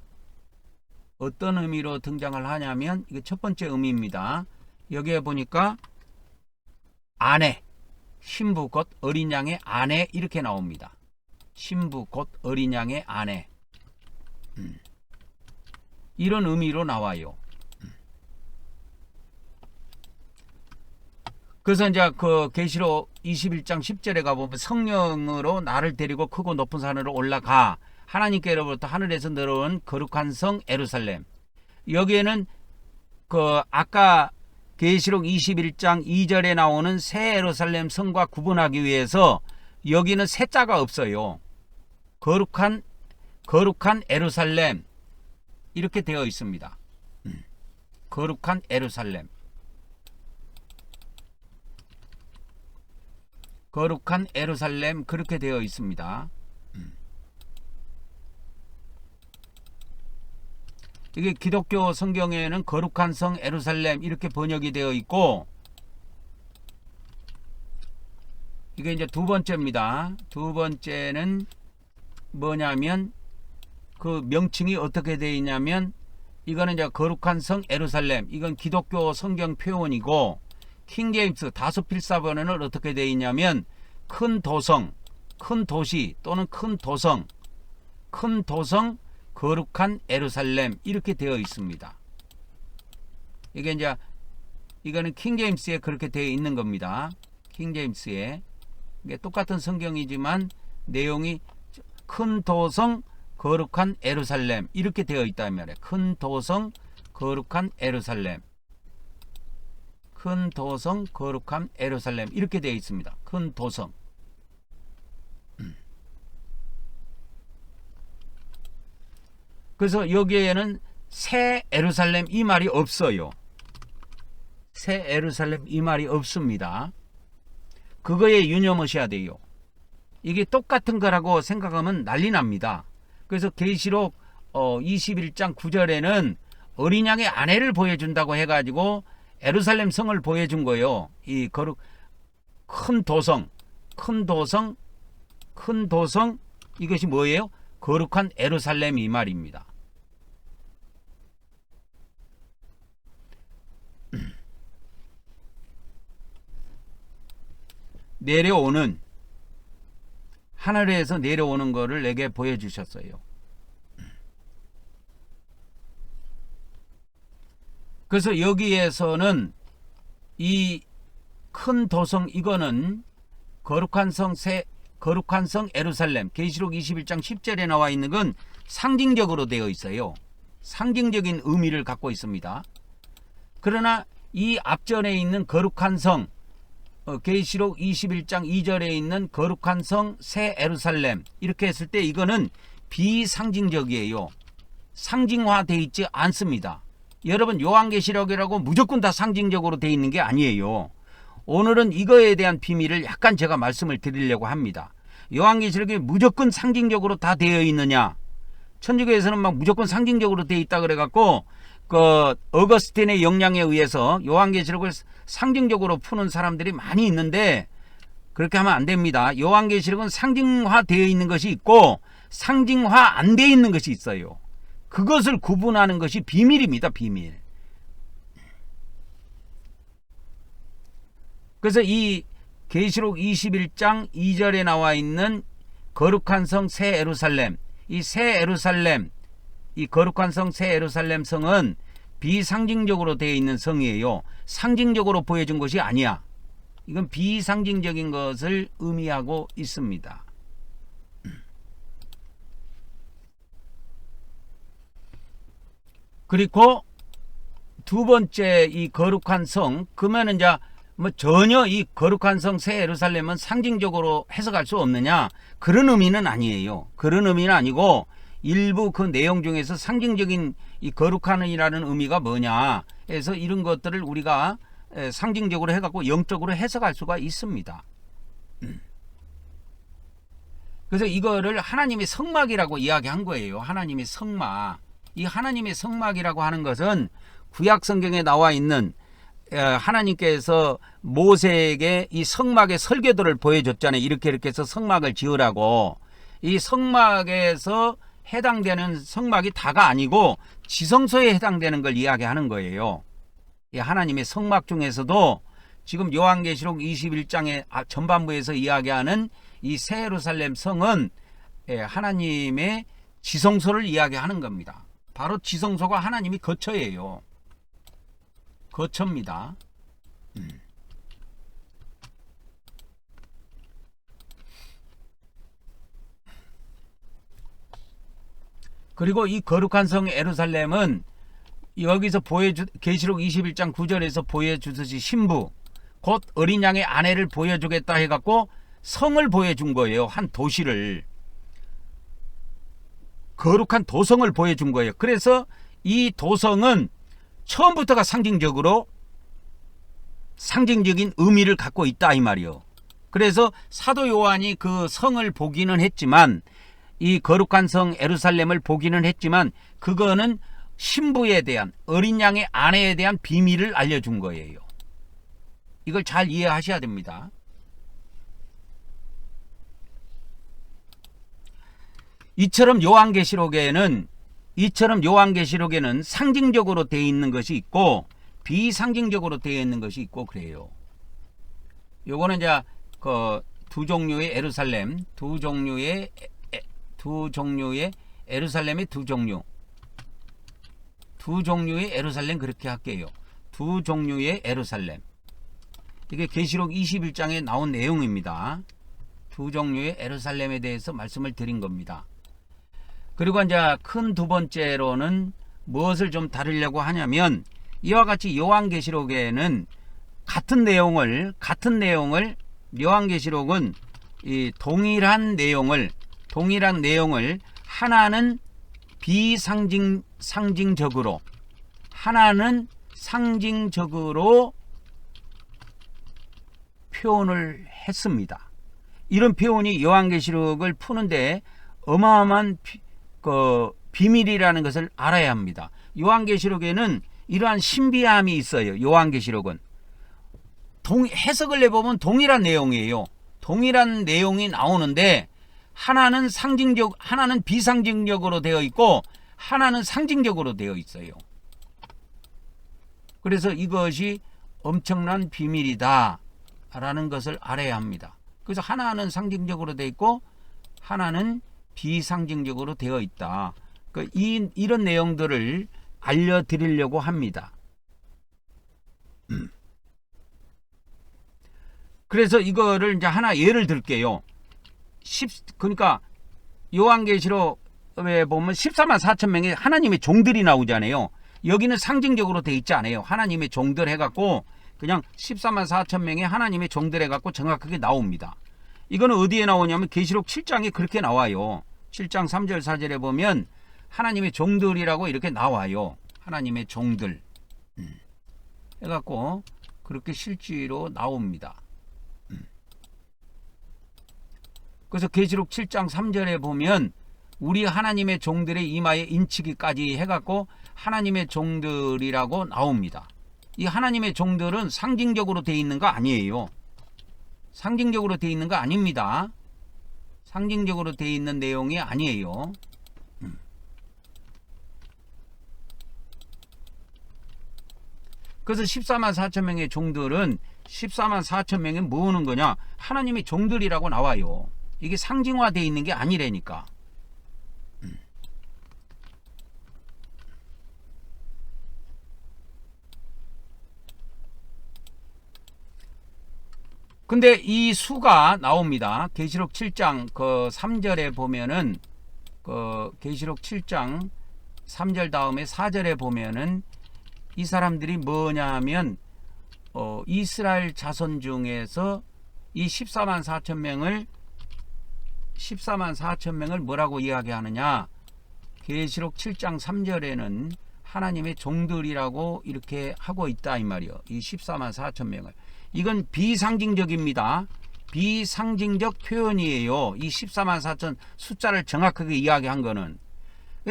S1: 어떤 의미로 등장을 하냐면, 이게 첫 번째 의미입니다. 여기에 보니까 아내, 신부 곧 어린 양의 아내, 이렇게 나옵니다. 신부 곧 어린 양의 아내. 이런 의미로 나와요. 그래서 이제 그 계시록 21장 10절에 가보면 성령으로 나를 데리고 크고 높은 산으로 올라가 하나님께로부터 하늘에서 내려온 거룩한 성 예루살렘. 여기에는 그 아까 계시록 21장 2절에 나오는 새 예루살렘 성과 구분하기 위해서 여기는 새 자가 없어요. 거룩한 예루살렘, 이렇게 되어 있습니다. 거룩한 예루살렘. 거룩한 예루살렘, 그렇게 되어 있습니다. 이게 기독교 성경에는 거룩한 성 예루살렘 이렇게 번역이 되어 있고, 이게 이제 두 번째입니다. 두 번째는 뭐냐면, 그 명칭이 어떻게 되어 있냐면, 이거는 이제 거룩한 성 예루살렘, 이건 기독교 성경 표현이고, 킹제임스 다섯 필사본에는 어떻게 되어 있냐면, 큰 도성, 큰 도시 또는 큰 도성, 거룩한 예루살렘, 이렇게 되어 있습니다. 이게 이제 이거는 킹제임스에 그렇게 되어 있는 겁니다. 킹제임스에. 이게 똑같은 성경이지만 내용이 큰 도성 거룩한 예루살렘, 이렇게 되어 있단 말이에요. 큰 도성 거룩한 예루살렘, 큰 도성 거룩한 예루살렘, 이렇게 되어 있습니다. 큰 도성. 그래서 여기에는 새 예루살렘 이 말이 없어요. 새 예루살렘 이 말이 없습니다. 그거에 유념하셔야 돼요. 이게 똑같은 거라고 생각하면 난리 납니다. 그래서 계시록 21장 9절에는 어린 양의 아내를 보여준다고 해가지고 예루살렘 성을 보여준 거예요. 이 거룩 큰 도성, 이것이 뭐예요? 거룩한 예루살렘 이 말입니다. 내려오는, 하늘에서 내려오는 거를 내게 보여주셨어요. 그래서 여기에서는 이 큰 도성, 이거는 거룩한 성 예루살렘, 계시록 21장 10절에 나와 있는 건 상징적으로 되어 있어요. 상징적인 의미를 갖고 있습니다. 그러나 이 앞전에 있는 거룩한 성, 계시록 21장 2절에 있는 거룩한 성 새 예루살렘, 이렇게 했을 때 이거는 비상징적이에요. 상징화되어 있지 않습니다. 여러분, 요한계시록이라고 무조건 다 상징적으로 되어 있는 게 아니에요. 오늘은 이거에 대한 비밀을 약간 제가 말씀을 드리려고 합니다. 요한계시록이 무조건 상징적으로 다 되어 있느냐? 천주교에서는 막 무조건 상징적으로 되어 있다 그래갖고 어거스틴의 영향에 의해서 요한계시록을 상징적으로 푸는 사람들이 많이 있는데, 그렇게 하면 안 됩니다. 요한계시록은 상징화되어 있는 것이 있고 상징화 안 되어 있는 것이 있어요. 그것을 구분하는 것이 비밀입니다. 비밀. 그래서 이 계시록 21장 2절에 나와 있는 거룩한 성 새 예루살렘, 이 새 예루살렘, 이 거룩한 성 새 예루살렘 성은 비상징적으로 되어 있는 성이에요. 상징적으로 보여준 것이 아니야. 이건 비상징적인 것을 의미하고 있습니다. 그리고 두 번째 이 거룩한 성, 그러면 이제 뭐 전혀 이 거룩한 성 새 예루살렘은 상징적으로 해석할 수 없느냐, 그런 의미는 아니에요. 그런 의미는 아니고 일부 그 내용 중에서 상징적인 이 거룩한이라는 의미가 뭐냐 해서 이런 것들을 우리가 상징적으로 해갖고 영적으로 해석할 수가 있습니다. 그래서 이거를 하나님의 성막이라고 이야기한 거예요. 하나님의 성막. 이 하나님의 성막이라고 하는 것은 구약 성경에 나와 있는 하나님께서 모세에게 이 성막의 설계도를 보여줬잖아요. 이렇게 해서 성막을 지으라고. 이 성막에서 해당되는 성막이 다가 아니고 지성소에 해당되는 걸 이야기하는 거예요. 이 하나님의 성막 중에서도 지금 요한계시록 21장의 전반부에서 이야기하는 이 새 예루살렘 성은 하나님의 지성소를 이야기하는 겁니다. 바로 지성소가 하나님이 거처예요. 거처입니다. 그리고 이 거룩한 성 예루살렘은 여기서 계시록 21장 9절에서 보여주듯이 신부, 곧 어린 양의 아내를 보여주겠다 해갖고 성을 보여준 거예요. 한 도시를, 거룩한 도성을 보여준 거예요. 그래서 이 도성은 처음부터가 상징적인 의미를 갖고 있다 이 말이요. 그래서 사도 요한이 그 성을 보기는 했지만, 이 거룩한 성 예루살렘을 보기는 했지만, 그거는 신부에 대한, 어린 양의 아내에 대한 비밀을 알려준 거예요. 이걸 잘 이해하셔야 됩니다. 이처럼 요한계시록에는 상징적으로 되어 있는 것이 있고 비상징적으로 되어 있는 것이 있고 그래요. 요거는 이제 그 두 종류의 예루살렘, 두 종류의 예루살렘의 두 종류의 예루살렘, 그렇게 할게요. 두 종류의 예루살렘. 이게 계시록 21장에 나온 내용입니다. 두 종류의 예루살렘에 대해서 말씀을 드린 겁니다. 그리고 이제 큰 두 번째로는 무엇을 좀 다루려고 하냐면, 이와 같이 요한계시록에는 같은 내용을 요한계시록은 이 동일한 내용을 하나는 상징적으로, 하나는 상징적으로 표현을 했습니다. 이런 표현이 요한계시록을 푸는데 어마어마한 비밀이라는 것을 알아야 합니다. 요한계시록에는 이러한 신비함이 있어요. 요한계시록은 해석을 해보면 동일한 내용이에요. 동일한 내용이 나오는데 하나는 비상징적으로 되어 있고 하나는 상징적으로 되어 있어요. 그래서 이것이 엄청난 비밀이다 라는 것을 알아야 합니다. 그래서 하나는 상징적으로 되어 있고 하나는 비상징적으로 되어 있다. 이런 내용들을 알려드리려고 합니다. 그래서 이거를 이제 하나 예를 들게요. 그러니까 요한계시록에 보면 14만 4천 명의 하나님의 종들이 나오잖아요. 여기는 상징적으로 돼 있지 않아요. 하나님의 종들 해갖고 그냥 14만 4천 명의 하나님의 종들 해갖고 정확하게 나옵니다. 이거는 어디에 나오냐면 계시록 7장에 그렇게 나와요. 7장 3절 4절에 보면 하나님의 종들이라고 이렇게 나와요. 하나님의 종들 해갖고 그렇게 실제로 나옵니다. 그래서 계시록 7장 3절에 보면 우리 하나님의 종들의 이마에 인치기까지 해갖고 하나님의 종들이라고 나옵니다. 이 하나님의 종들은 상징적으로 되어 있는 거 아니에요. 상징적으로 되어 있는 거 아닙니다. 상징적으로 되어 있는 내용이 아니에요. 그래서 14만 4천 명의 종들은 14만 4천 명이 뭐하는 거냐? 하나님의 종들이라고 나와요. 이게 상징화되어 있는 게 아니라니까. 근데 이 수가 나옵니다. 계시록 7장 그 3절에 보면은 계시록 7장 3절 다음에 4절에 보면은 이 사람들이 뭐냐면 이스라엘 자손 중에서 이 14만 4천 명을 뭐라고 이야기하느냐? 계시록 7장 3절에는 하나님의 종들이라고 이렇게 하고 있다 이 말이요. 이 14만 4천 명을. 이건 비상징적입니다. 비상징적 표현이에요. 이 14만 4천 숫자를 정확하게 이야기한 거는.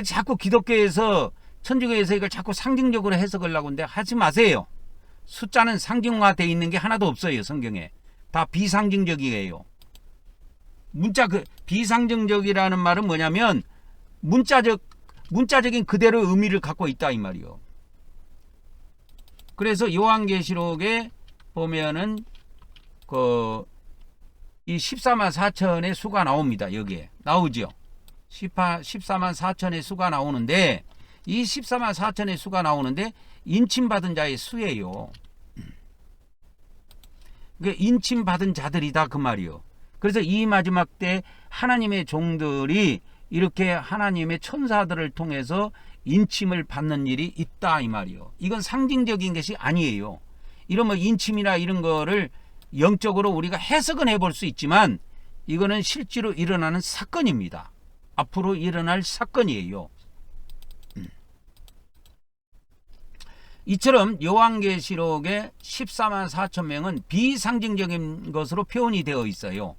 S1: 자꾸 기독교에서 천주교에서 이걸 자꾸 상징적으로 해석하려고 하는데 하지 마세요. 숫자는 상징화되어 있는 게 하나도 없어요. 성경에. 다 비상징적이에요. 비상징적이라는 말은 뭐냐면 문자적인 그대로의 의미를 갖고 있다 이 말이요. 그래서 요한계시록에 보면은 이 14만 4천의 수가 나옵니다. 여기에 나오죠. 14만 4천의 수가 나오는데 이 14만 4천의 수가 나오는데 인침받은 자의 수예요. 그러니까 인침받은 자들이다 그 말이요. 그래서 이 마지막 때 하나님의 종들이 이렇게 하나님의 천사들을 통해서 인침을 받는 일이 있다 이 말이요. 이건 상징적인 것이 아니에요. 이런 뭐 인침이나 이런 거를 영적으로 우리가 해석은 해볼 수 있지만 이거는 실제로 일어나는 사건입니다. 앞으로 일어날 사건이에요. 이처럼 요한계시록의 14만 4천 명은 비상징적인 것으로 표현이 되어 있어요.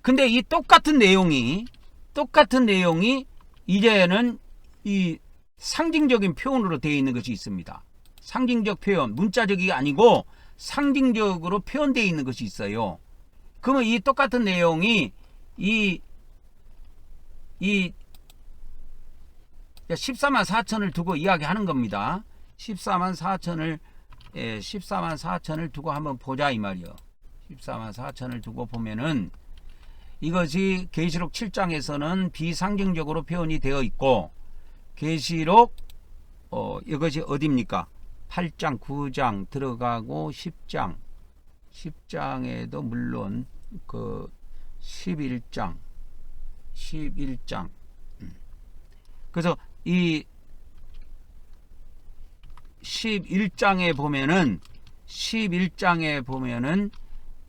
S1: 근데 이 똑같은 내용이 이제는 이 상징적인 표현으로 되어 있는 것이 있습니다. 상징적 표현, 문자적이 아니고 상징적으로 표현되어 있는 것이 있어요. 그러면 이 똑같은 내용이 이 14만 4천을 두고 이야기하는 겁니다. 14만 4천을 두고 한번 보자 이 말이요. 14만 4천을 두고 보면은 이것이 계시록 7장에서는 비상징적으로 표현이 되어 있고 계시록 이것이 어디입니까? 8장, 9장 들어가고 10장에도 물론 그 11장 그래서 이 11장에 보면은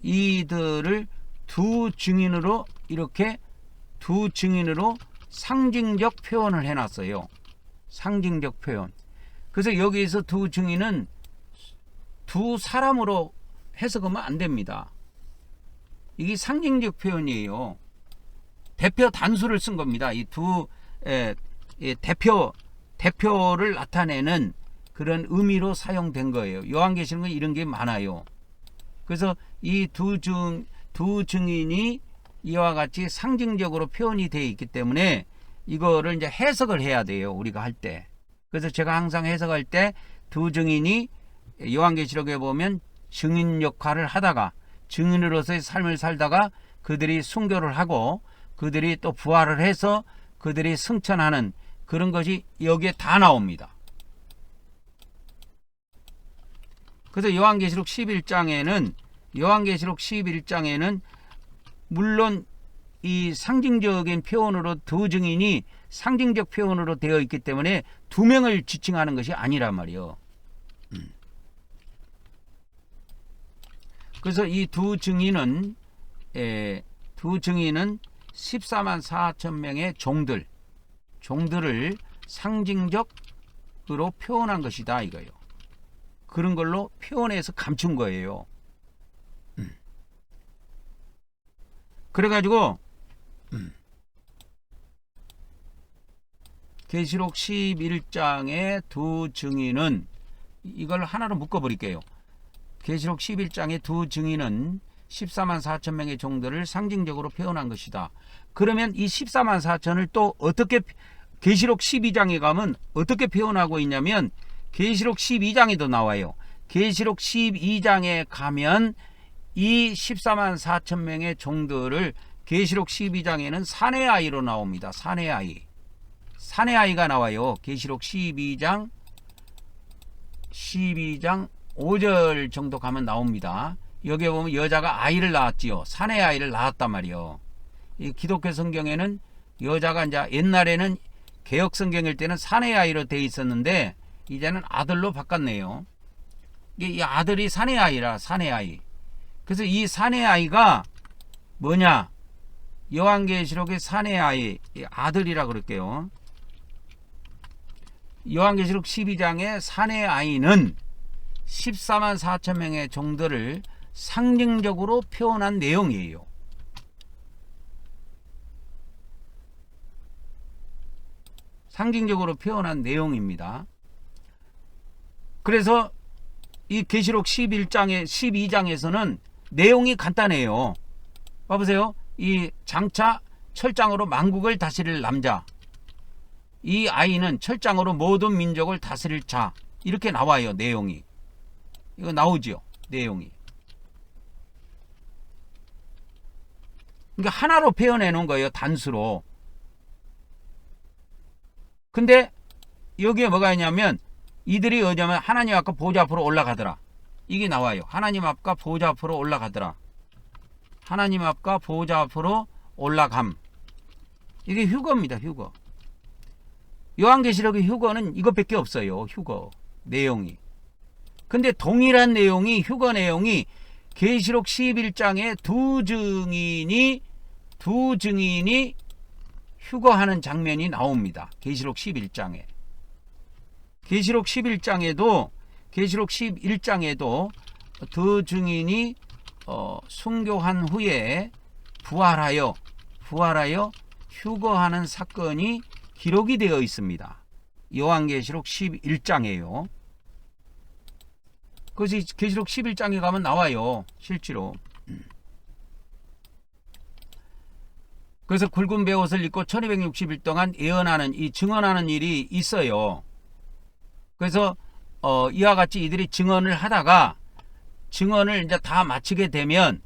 S1: 이들을 두 증인으로 상징적 표현을 해놨어요. 상징적 표현. 그래서 여기에서 두 증인은 두 사람으로 해석하면 안 됩니다. 이게 상징적 표현이에요. 대표 단수를 쓴 겁니다. 이 두 대표를 나타내는 그런 의미로 사용된 거예요. 요한계시록은 이런 게 많아요. 그래서 이 두 증인이 이와 같이 상징적으로 표현이 되어 있기 때문에 이거를 이제 해석을 해야 돼요. 우리가 할 때. 그래서 제가 항상 해석할 때 두 증인이 요한계시록에 보면 증인 역할을 하다가 증인으로서의 삶을 살다가 그들이 순교를 하고 그들이 또 부활을 해서 그들이 승천하는 그런 것이 여기에 다 나옵니다. 그래서 요한계시록 11장에는 물론 이 상징적인 표현으로 두 증인이 상징적 표현으로 되어 있기 때문에 두 명을 지칭하는 것이 아니란 말이에요. 그래서 이 두 증인은 14만 4천 명의 종들을 상징적으로 표현한 것이다 이거예요. 그런 걸로 표현해서 감춘 거예요. 그래가지고 계시록 11장의 두 증인은 이걸 하나로 묶어버릴게요. 계시록 11장의 두 증인은 14만 4천 명의 종들을 상징적으로 표현한 것이다. 그러면 이 14만 4천을 또 어떻게 계시록 12장에 가면 어떻게 표현하고 있냐면 계시록 12장에도 나와요. 계시록 12장에 가면 이 14만 4천 명의 종들을 계시록 12장에는 사내 아이로 나옵니다. 사내 아이가 나와요. 계시록 12장 5절 정도 가면 나옵니다. 여기에 보면 여자가 아이를 낳았지요. 사내 아이를 낳았단 말이요. 이 기독교 성경에는 여자가 이제 옛날에는 개혁 성경일 때는 사내 아이로 되어 있었는데 이제는 아들로 바꿨네요. 이 아들이 사내 아이라 사내 아이. 그래서 이 사내 아이가 뭐냐? 요한계시록의 사내 아이 아들이라 그럴게요. 요한계시록 12장의 사내 아이는 14만 4천 명의 종들을 상징적으로 표현한 내용이에요. 상징적으로 표현한 내용입니다. 그래서 이 계시록 12장에서는 내용이 간단해요. 봐보세요. 이 장차 철장으로 만국을 다스릴 남자, 이 아이는 철장으로 모든 민족을 다스릴 자, 이렇게 나와요. 내용이 이거 나오죠. 내용이. 그러니까 하나로 표현해 놓은 거예요. 단수로. 근데 여기에 뭐가 있냐면 이들이 어쩌면 하나님 앞과 보좌 앞으로 올라가더라. 이게 나와요. 하나님 앞과 보좌 앞으로 올라가더라. 하나님 앞과 보좌 앞으로 올라감. 이게 휴거입니다. 휴거. 요한계시록의 휴거는 이것밖에 없어요. 휴거 내용이. 근데 동일한 내용이 휴거 내용이 계시록 11장에 두 증인이 휴거하는 장면이 나옵니다. 계시록 11장에. 계시록 11장에도 두 증인이 순교한 후에 부활하여 휴거하는 사건이 기록이 되어 있습니다. 요한계시록 11장에요. 그래서 계시록 11장에 가면 나와요. 실제로. 그래서 굵은 베옷을 입고 1260일 동안 예언하는 이 증언하는 일이 있어요. 그래서 이와 같이 이들이 증언을 하다가 증언을 이제 다 마치게 되면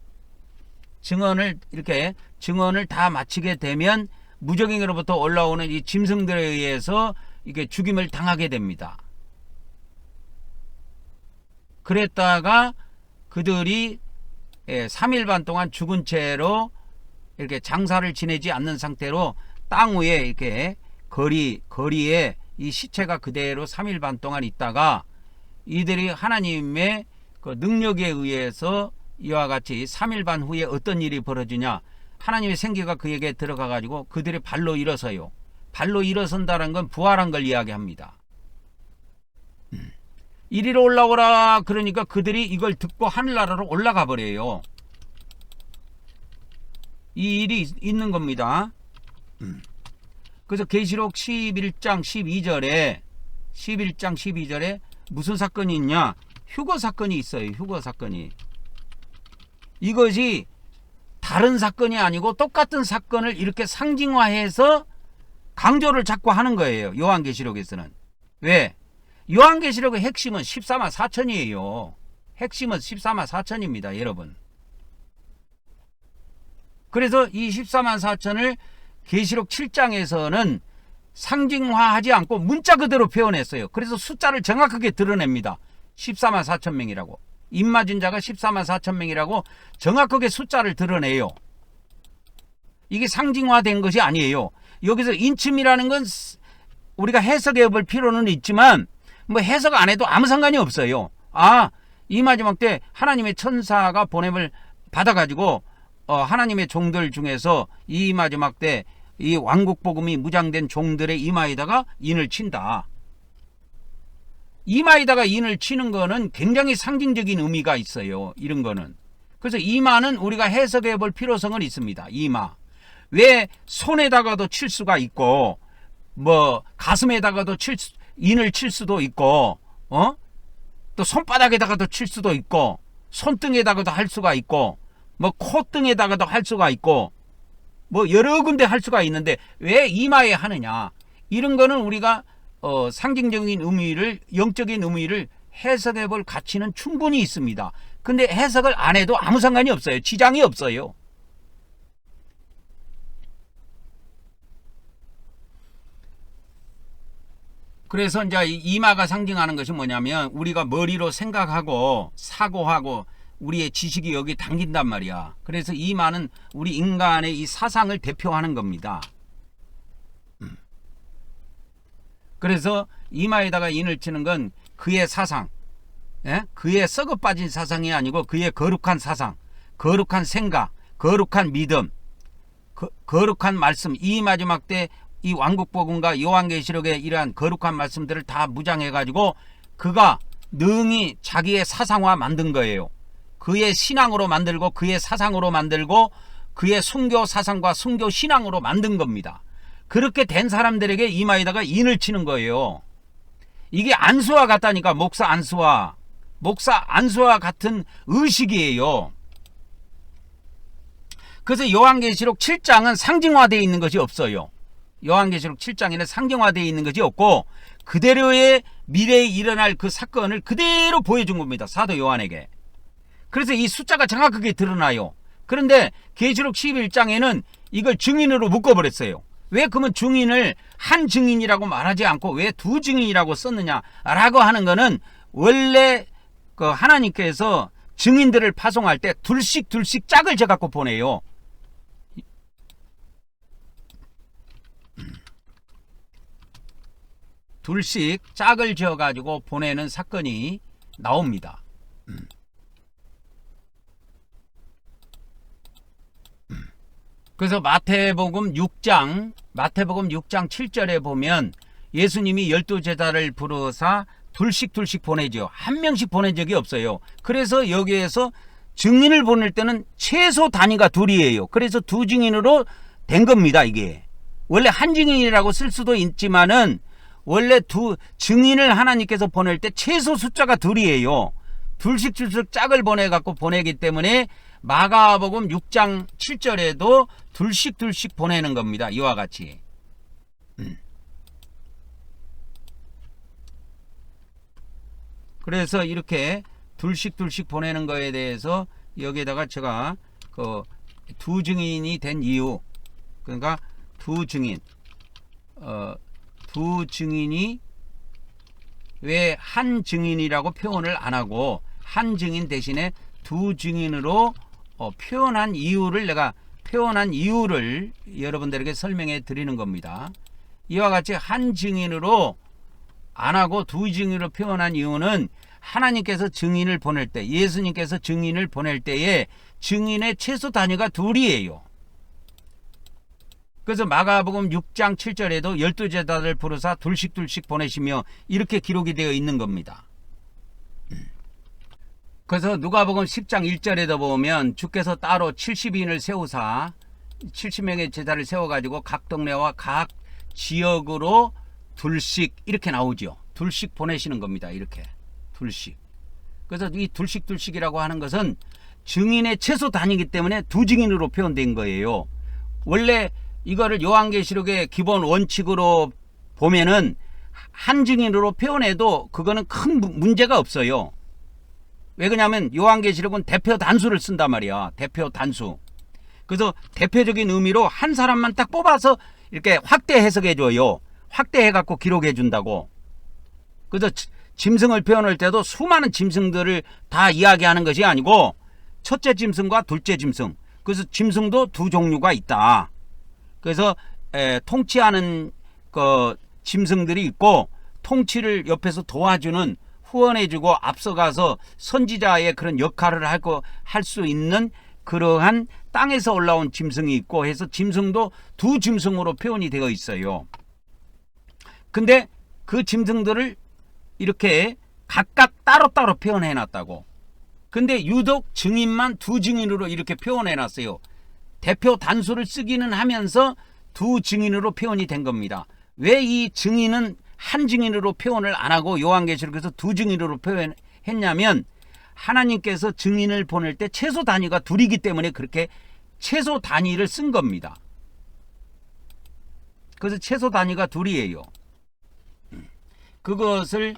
S1: 증언을 다 마치게 되면 무적행으로부터 올라오는 이 짐승들에 의해서 이게 죽임을 당하게 됩니다. 그랬다가 그들이 3일 반 동안 죽은 채로 이렇게 장사를 지내지 않는 상태로 땅 위에 이렇게 거리에 이 시체가 그대로 3일 반 동안 있다가 이들이 하나님의 그 능력에 의해서 이와 같이 3일 반 후에 어떤 일이 벌어지냐, 하나님의 생기가 그에게 들어가 가지고 그들의 발로 일어서요. 발로 일어선다는 건 부활한 걸 이야기합니다. 이리로 올라오라 그러니까 그들이 이걸 듣고 하늘나라로 올라가 버려요. 이 일이 있는 겁니다. 그래서 계시록 11장 12절에 무슨 사건이 있냐? 휴거 사건이 있어요. 휴거 사건이. 이것이 다른 사건이 아니고 똑같은 사건을 이렇게 상징화해서 강조를 자꾸 하는 거예요. 요한계시록에서는. 왜? 요한계시록의 핵심은 14만 4천이에요. 핵심은 14만 4천입니다. 여러분. 그래서 이 14만 4천을 계시록 7장에서는 상징화하지 않고 문자 그대로 표현했어요. 그래서 숫자를 정확하게 드러냅니다. 14만 4천 명이라고. 입맞은 자가 14만 4천 명이라고 정확하게 숫자를 드러내요. 이게 상징화된 것이 아니에요. 여기서 인침이라는 건 우리가 해석해 볼 필요는 있지만 뭐 해석 안 해도 아무 상관이 없어요. 이 마지막 때 하나님의 천사가 보냄을 받아가지고 하나님의 종들 중에서 이 마지막 때 이 왕국 복음이 무장된 종들의 이마에다가 인을 친다. 이마에다가 인을 치는 거는 굉장히 상징적인 의미가 있어요. 이런 거는. 그래서 이마는 우리가 해석해 볼 필요성은 있습니다. 이마. 왜 손에다가도 칠 수가 있고 뭐 가슴에다가도 인을 칠 수도 있고 또 손바닥에다가도 칠 수도 있고 손등에다가도 할 수가 있고 뭐 콧등에다가도 할 수가 있고 뭐 여러 군데 할 수가 있는데 왜 이마에 하느냐. 이런 거는 우리가 상징적인 의미를, 영적인 의미를 해석해 볼 가치는 충분히 있습니다. 근데 해석을 안 해도 아무 상관이 없어요. 지장이 없어요. 그래서 이제 이마가 상징하는 것이 뭐냐면 우리가 머리로 생각하고 사고하고 우리의 지식이 여기 담긴단 말이야. 그래서 이마는 우리 인간의 이 사상을 대표하는 겁니다. 그래서 이마에다가 인을 치는 건 그의 사상, 그의 썩어 빠진 사상이 아니고 그의 거룩한 사상, 거룩한 생각, 거룩한 믿음, 거룩한 말씀, 이 마지막 때 이 왕국복음과 요한계시록의 이러한 거룩한 말씀들을 다 무장해가지고 그가 능히 자기의 사상화 만든 거예요. 그의 신앙으로 만들고 그의 사상으로 만들고 그의 순교 사상과 순교 신앙으로 만든 겁니다. 그렇게 된 사람들에게 이마에다가 인을 치는 거예요. 이게 안수와 같다니까. 목사 안수와 같은 의식이에요. 그래서 요한계시록 7장은 상징화되어 있는 것이 없어요. 요한계시록 7장에는 상징화되어 있는 것이 없고 그대로의 미래에 일어날 그 사건을 그대로 보여준 겁니다. 사도 요한에게. 그래서 이 숫자가 정확하게 드러나요. 그런데 계시록 11장에는 이걸 증인으로 묶어버렸어요. 왜 그러면 증인을 한 증인이라고 말하지 않고 왜 두 증인이라고 썼느냐라고 하는 거는 원래 그 하나님께서 증인들을 파송할 때 둘씩 짝을 져갖고 보내요. 둘씩 짝을 지어가지고 보내는 사건이 나옵니다. 그래서 마태복음 6장 7절에 보면 예수님이 12제자를 부르사 둘씩 보내죠. 한 명씩 보낸 적이 없어요. 그래서 여기에서 증인을 보낼 때는 최소 단위가 둘이에요. 그래서 두 증인으로 된 겁니다. 이게 원래 한 증인이라고 쓸 수도 있지만은 원래 두 증인을 하나님께서 보낼 때 최소 숫자가 둘이에요. 둘씩 짝을 보내갖고 보내기 때문에 마가복음 6장 7절에도 둘씩 보내는 겁니다. 이와 같이. 그래서 이렇게 둘씩 보내는 거에 대해서 여기에다가 제가 그 두 증인이 된 이유, 그러니까 두 증인이 왜 한 증인이라고 표현을 안 하고 한 증인 대신에 두 증인으로 표현한 이유를 여러분들에게 설명해 드리는 겁니다. 이와 같이 한 증인으로 안 하고 두 증인으로 표현한 이유는 하나님께서 증인을 보낼 때, 예수님께서 증인을 보낼 때에 증인의 최소 단위가 둘이에요. 그래서 마가복음 6장 7절에도 12제자를 부르사 둘씩 보내시며 이렇게 기록이 되어 있는 겁니다. 그래서 누가복음 10장 1절에도 보면 주께서 따로 70인을 세우사 70명의 제자를 세워가지고 각 동네와 각 지역으로 둘씩 이렇게 나오죠. 둘씩 보내시는 겁니다. 이렇게 둘씩. 그래서 이 둘씩이라고 하는 것은 증인의 최소 단위이기 때문에 두 증인으로 표현된 거예요. 원래 이거를 요한계시록의 기본 원칙으로 보면은 한 증인으로 표현해도 그거는 큰 문제가 없어요. 왜 그러냐면 요한계시록은 대표 단수를 쓴단 말이야. 대표 단수. 그래서 대표적인 의미로 한 사람만 딱 뽑아서 이렇게 확대 해석해 줘요. 확대해 갖고 기록해 준다고. 그래서 짐승을 표현할 때도 수많은 짐승들을 다 이야기하는 것이 아니고 첫째 짐승과 둘째 짐승. 그래서 짐승도 두 종류가 있다. 그래서 통치하는 그 짐승들이 있고 통치를 옆에서 도와주는 후원해주고 앞서가서 선지자의 그런 역할을 할 수 있는 그러한 땅에서 올라온 짐승이 있고 해서 짐승도 두 짐승으로 표현이 되어 있어요. 근데 그 짐승들을 이렇게 각각 따로따로 표현해 놨다고. 근데 유독 증인만 두 증인으로 이렇게 표현해 놨어요. 대표 단수를 쓰기는 하면서 두 증인으로 표현이 된 겁니다. 왜 이 증인은 한 증인으로 표현을 안 하고 요한계시록에서 두 증인으로 표현했냐면 하나님께서 증인을 보낼 때 최소 단위가 둘이기 때문에 그렇게 최소 단위를 쓴 겁니다. 그래서 최소 단위가 둘이에요. 그것을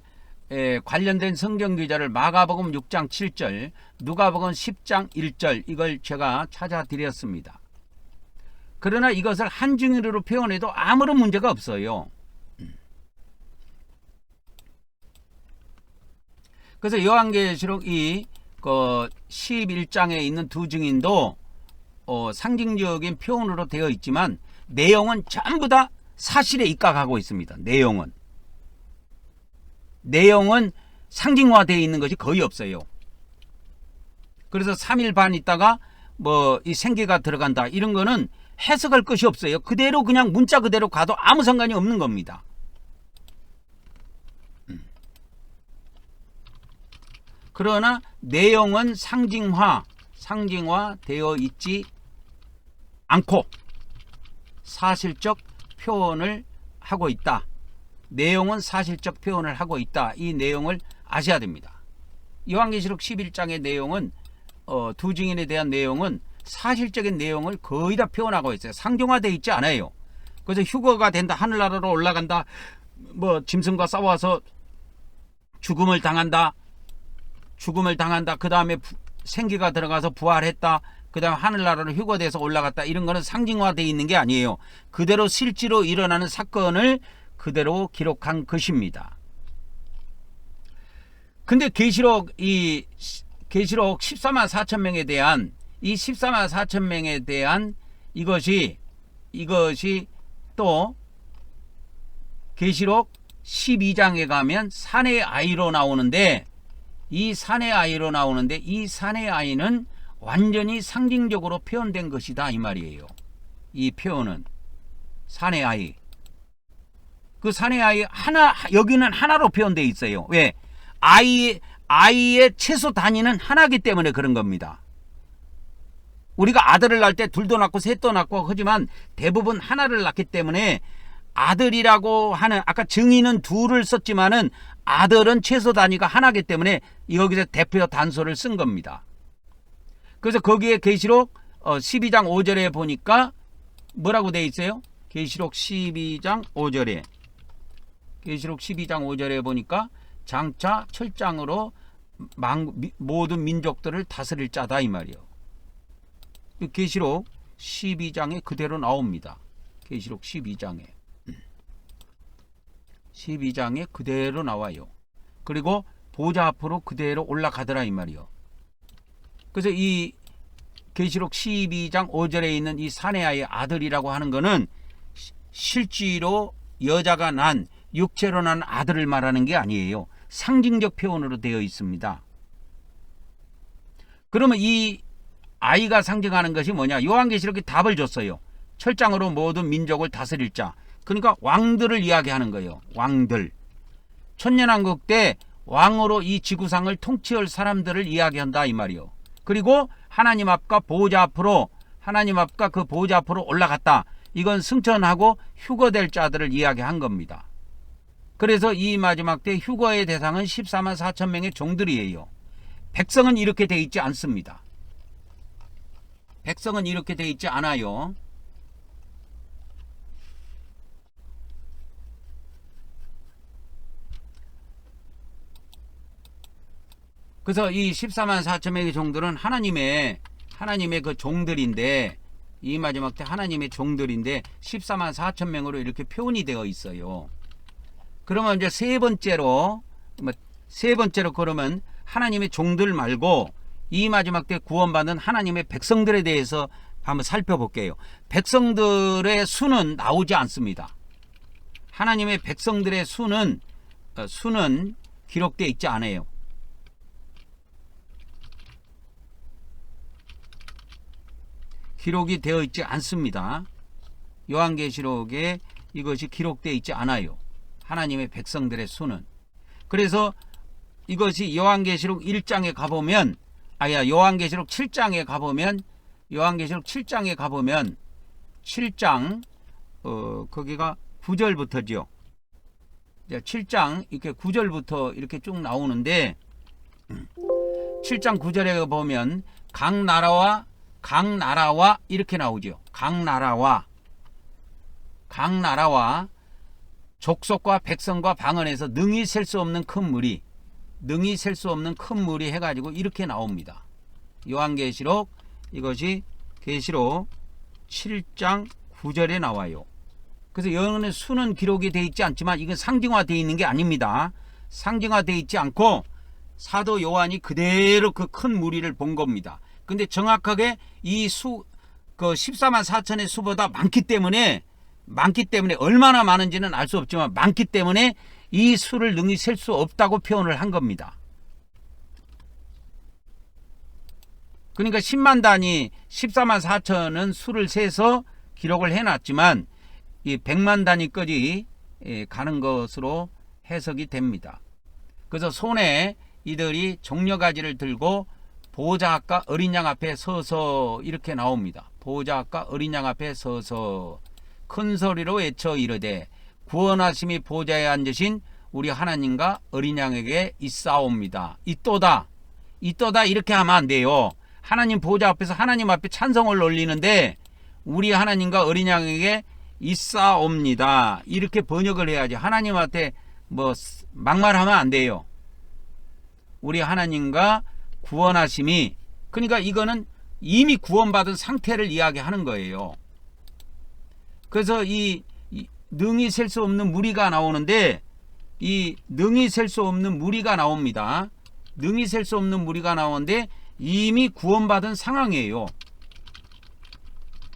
S1: 관련된 성경 기자를 마가복음 6장 7절, 누가복음 10장 1절 이걸 제가 찾아드렸습니다. 그러나 이것을 한 증인으로 표현해도 아무런 문제가 없어요. 그래서 요한계시록 이 11장에 있는 두 증인도 상징적인 표현으로 되어 있지만 내용은 전부 다 사실에 입각하고 있습니다. 내용은 상징화되어 있는 것이 거의 없어요. 그래서 3일 반 있다가 뭐 이 생계가 들어간다 이런 거는 해석할 것이 없어요. 그대로 그냥 문자 그대로 가도 아무 상관이 없는 겁니다. 그러나 내용은 상징화되어 있지 않고 사실적 표현을 하고 있다. 내용은 사실적 표현을 하고 있다. 이 내용을 아셔야 됩니다. 요한계시록 11장의 내용은 두 증인에 대한 내용은 사실적인 내용을 거의 다 표현하고 있어요. 상징화되어 있지 않아요. 그래서 휴거가 된다. 하늘나라로 올라간다. 뭐 짐승과 싸워서 죽음을 당한다. 그 다음에 생기가 들어가서 부활했다. 그 다음에 하늘나라로 휴거돼서 올라갔다. 이런 거는 상징화되어 있는 게 아니에요. 그대로 실제로 일어나는 사건을 그대로 기록한 것입니다. 근데 계시록 14만 4천 명에 대한 이 14만 4천 명에 대한 이것이 또 계시록 12장에 가면 산의 아이로 나오는데 이 산의 아이는 완전히 상징적으로 표현된 것이다 이 말이에요. 이 표현은 산의 아이. 그 산의 아이 여기는 하나로 표현되어 있어요. 왜? 아이의 최소 단위는 하나이기 때문에 그런 겁니다. 우리가 아들을 낳을 때 둘도 낳고 셋도 낳고 하지만 대부분 하나를 낳기 때문에 아들이라고 하는 아까 증인은 둘을 썼지만은 아들은 최소 단위가 하나이기 때문에 여기서 대표 단서를 쓴 겁니다. 그래서 거기에 계시록 12장 5절에 보니까 뭐라고 돼 있어요? 계시록 12장 5절에 보니까 장차 철장으로 모든 민족들을 다스릴 자다 이 말이에요. 계시록 12장에 그대로 나옵니다. 계시록 12장에 그대로 나와요. 그리고 보좌 앞으로 그대로 올라가더라 이 말이요. 그래서 이 계시록 12장 5절에 있는 이 사내아의 아들이라고 하는 거는 실제로 여자가 난 육체로 난 아들을 말하는 게 아니에요. 상징적 표현으로 되어 있습니다. 그러면 이 아이가 상징하는 것이 뭐냐? 요한계시록이 답을 줬어요. 철장으로 모든 민족을 다스릴 자. 그러니까 왕들을 이야기하는 거예요. 왕들. 천년왕국 때 왕으로 이 지구상을 통치할 사람들을 이야기한다 이 말이요. 그리고 하나님 앞과 그 보호자 앞으로 올라갔다. 이건 승천하고 휴거될 자들을 이야기한 겁니다. 그래서 이 마지막 때 휴거의 대상은 14만 4천 명의 종들이에요. 백성은 이렇게 돼 있지 않습니다. 백성은 이렇게 돼 있지 않아요. 그래서 이 14만 4천 명의 종들은 하나님의 그 종들인데, 이 마지막 때 하나님의 종들인데 14만 4천 명으로 이렇게 표현이 되어 있어요. 그러면 이제 세 번째로 그러면 하나님의 종들 말고 이 마지막 때 구원받은 하나님의 백성들에 대해서 한번 살펴볼게요. 백성들의 수는 나오지 않습니다. 하나님의 백성들의 수는 기록되어 있지 않아요. 기록이 되어 있지 않습니다. 요한계시록에 이것이 기록되어 있지 않아요. 하나님의 백성들의 수는. 그래서 이것이 요한계시록 1장에 가보면, 요한계시록 7장에 가보면, 7장 거기가 9절부터죠. 7장 이렇게 9절부터 이렇게 쭉 나오는데, 7장 9절에 보면 각 나라와 이렇게 나오죠. 각 나라와 족속과 백성과 방언에서 능히 셀 수 없는 큰 물이 해가지고 이렇게 나옵니다. 요한계시록, 이것이 계시록 7장 9절에 나와요. 그래서 여러분의 수는 기록이 되어 있지 않지만 이건 상징화되어 있는 게 아닙니다. 상징화되어 있지 않고 사도 요한이 그대로 그 큰 무리를 본 겁니다. 근데 정확하게 이 그 14만 4천의 수보다 많기 때문에 얼마나 많은지는 알 수 없지만 많기 때문에 이 수를 능히 셀 수 없다고 표현을 한 겁니다. 그러니까 10만 단위 14만 4천은 수를 세서 기록을 해놨지만 이 100만 단위까지 가는 것으로 해석이 됩니다. 그래서 손에 이들이 종려가지를 들고 보호자 앞과 어린 양 앞에 서서 이렇게 나옵니다. 보호자 앞과 어린 양 앞에 서서 큰 소리로 외쳐 이르되 구원하심이 보호자에 앉으신 우리 하나님과 어린 양에게 있사옵니다. 이또다 이렇게 하면 안 돼요. 하나님 보호자 앞에서 하나님 앞에 찬송을 올리는데 우리 하나님과 어린 양에게 있사옵니다. 이렇게 번역을 해야지. 하나님한테 뭐 막말하면 안 돼요. 우리 하나님과 구원하심이, 그러니까 이거는 이미 구원받은 상태를 이야기하는 거예요. 그래서 이 능히 셀 수 없는 무리가 나오는데, 이 능히 셀 수 없는 무리가 나옵니다. 능히 셀 수 없는 무리가 나오는데 이미 구원받은 상황이에요.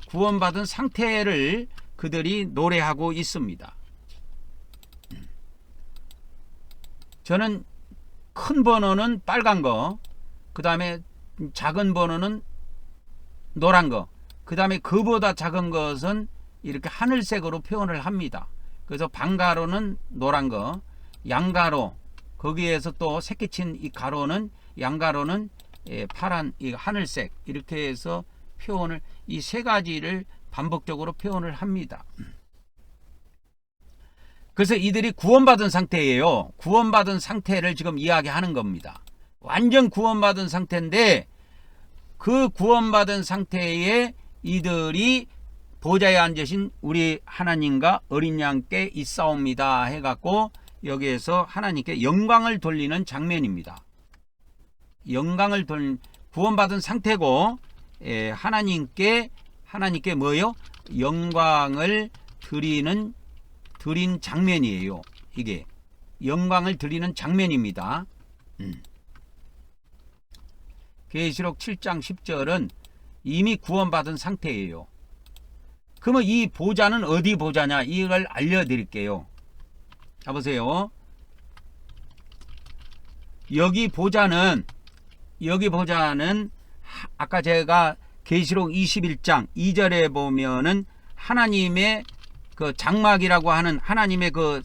S1: 구원받은 상태를 그들이 노래하고 있습니다. 저는 큰 번호는 빨간 거, 그 다음에 작은 번호는 노란 거, 그 다음에 그보다 작은 것은 이렇게 하늘색으로 표현을 합니다. 그래서 방가로는 노란 거, 양가로, 거기에서 또 새끼친 이 가로는, 양가로는 파란 이 하늘색, 이렇게 해서 표현을, 이 세 가지를 반복적으로 표현을 합니다. 그래서 이들이 구원받은 상태예요. 구원받은 상태를 지금 이야기하는 겁니다. 완전 구원받은 상태인데 그 구원받은 상태에 이들이 보좌에 앉으신 우리 하나님과 어린 양께 있사옵니다 해갖고 여기에서 하나님께 영광을 돌리는 장면입니다. 영광을 구원받은 상태고 하나님께 뭐요? 영광을 드린 장면이에요. 이게 영광을 드리는 장면입니다. 계시록 7장 10절은 이미 구원받은 상태예요. 그러면 이 보좌는 어디 보좌냐? 이걸 알려드릴게요. 자 보세요. 여기 보좌는 아까 제가 계시록 21장 2절에 보면은 하나님의 그 장막이라고 하는, 하나님의 그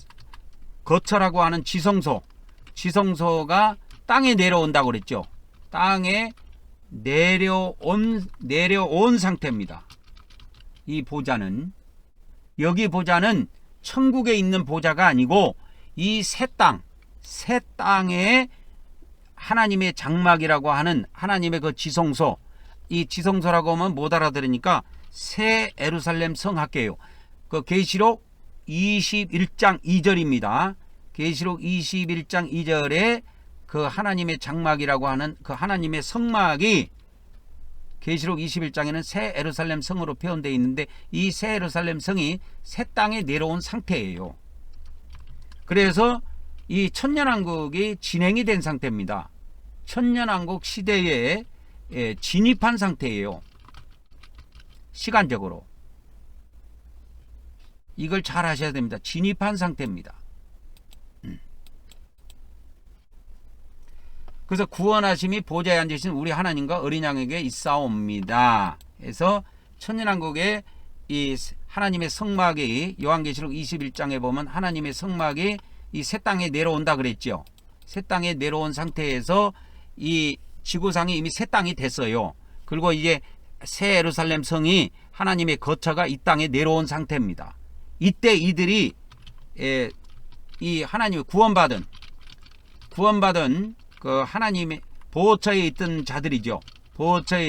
S1: 거처라고 하는 지성소가 땅에 내려온다고 그랬죠. 땅에 내려온 상태입니다. 이 보좌는, 여기 보좌는 천국에 있는 보좌가 아니고 이 새 땅에 하나님의 장막이라고 하는 하나님의 그 지성소, 이 지성소라고 하면 못 알아들으니까 새 예루살렘 성 할게요. 그 계시록 21장 2절입니다. 계시록 21장 2절에 그 하나님의 장막이라고 하는 그 하나님의 성막이 계시록 21장에는 새 예루살렘 성으로 표현되어 있는데 이 새 예루살렘 성이 새 땅에 내려온 상태예요. 그래서 이 천년왕국이 진행이 된 상태입니다. 천년왕국 시대에 진입한 상태예요. 시간적으로. 이걸 잘 하셔야 됩니다. 진입한 상태입니다. 그래서 구원하심이 보좌에 앉으신 우리 하나님과 어린 양에게 있사옵니다. 그래서 천년왕국의 이 하나님의 성막이 요한계시록 21장에 보면 하나님의 성막이 이 새 땅에 내려온다 그랬죠. 새 땅에 내려온 상태에서 이 지구상이 이미 새 땅이 됐어요. 그리고 이제 새 예루살렘 성이 하나님의 거처가 이 땅에 내려온 상태입니다. 이때 이들이 이 하나님의 구원받은 그 하나님의 보호처에 있던 자들이죠. 보호처에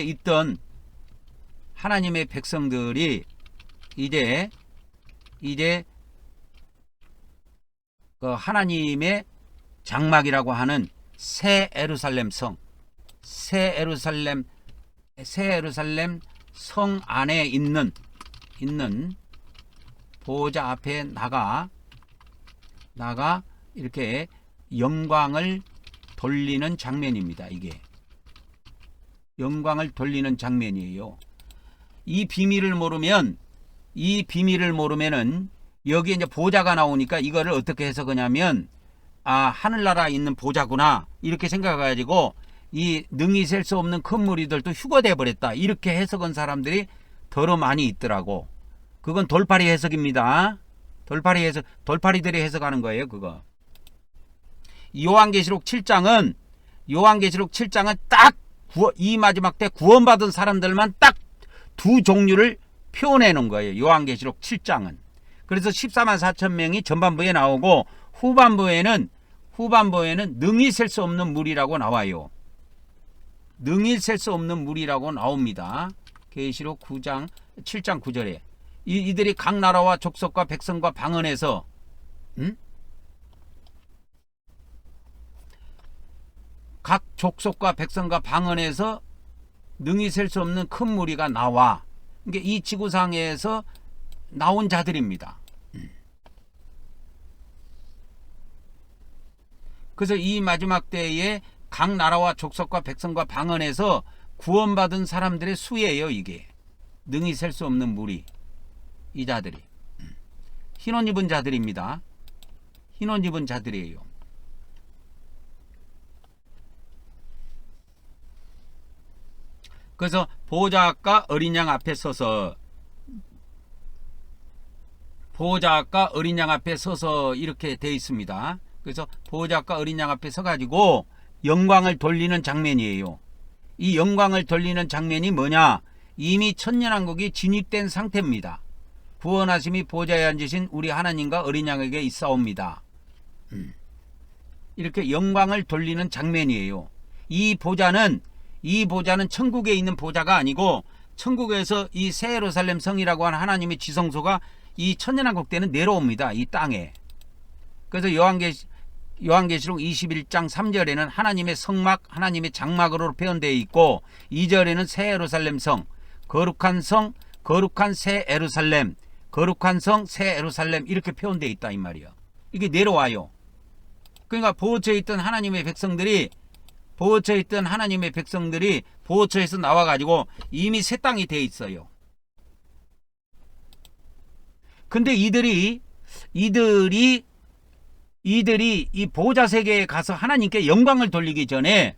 S1: 있던 하나님의 백성들이 이제 그 하나님의 장막이라고 하는 새 예루살렘 성 안에 있는 보호자 앞에 나가 이렇게 영광을 돌리는 장면입니다. 이게 영광을 돌리는 장면이에요. 이 비밀을 모르면은 여기 이제 보좌가 나오니까 이거를 어떻게 해석하냐면 하늘나라에 있는 보좌구나 이렇게 생각해가지고 이 능히 셀 수 없는 큰 무리들도 휴거돼 버렸다 이렇게 해석한 사람들이 더러 많이 있더라고. 그건 돌팔이 해석입니다. 돌팔이들이 해석하는 거예요. 그거. 요한계시록 7장은 딱 이 마지막 때 구원받은 사람들만 딱 두 종류를 표현해 놓은 거예요. 요한계시록 7장은. 그래서 14만 4천 명이 전반부에 나오고 후반부에는 능히 셀 수 없는 무리라고 나와요. 능히 셀 수 없는 무리라고 나옵니다. 계시록 7장 9절에 이들이 각 나라와 족속과 백성과 방언에서 각 족속과 백성과 방언에서 능히 셀 수 없는 큰 무리가 나와. 그러니까 이 지구상에서 나온 자들입니다. 그래서 이 마지막 때에 각 나라와 족속과 백성과 방언에서 구원받은 사람들의 수예요. 이게 능히 셀 수 없는 무리. 이 자들이 흰옷 입은 자들입니다. 흰옷 입은 자들이에요. 그래서 보호자가 어린 양 앞에 서서 이렇게 되어 있습니다. 그래서 보호자가 어린 양 앞에 서가지고 영광을 돌리는 장면이에요. 이 영광을 돌리는 장면이 뭐냐? 이미 천년왕국이 진입된 상태입니다. 구원하심이 보좌에 앉으신 우리 하나님과 어린 양에게 있사옵니다. 이렇게 영광을 돌리는 장면이에요. 이 보좌는 천국에 있는 보좌가 아니고 천국에서 이 새 예루살렘 성이라고 하는 하나님의 지성소가 이 천년왕국 때는 내려옵니다. 이 땅에. 그래서 요한계시록 21장 3절에는 하나님의 성막, 하나님의 장막으로 표현되어 있고 2절에는 새 예루살렘 성, 거룩한 성, 거룩한 새 예루살렘, 거룩한 성, 새 예루살렘 이렇게 표현되어 있다 이 말이에요. 이게 내려와요. 그러니까 보호처에 있던 하나님의 백성들이 보호처에서 나와가지고 이미 새 땅이 돼 있어요. 근데 이들이 이 보호자 세계에 가서 하나님께 영광을 돌리기 전에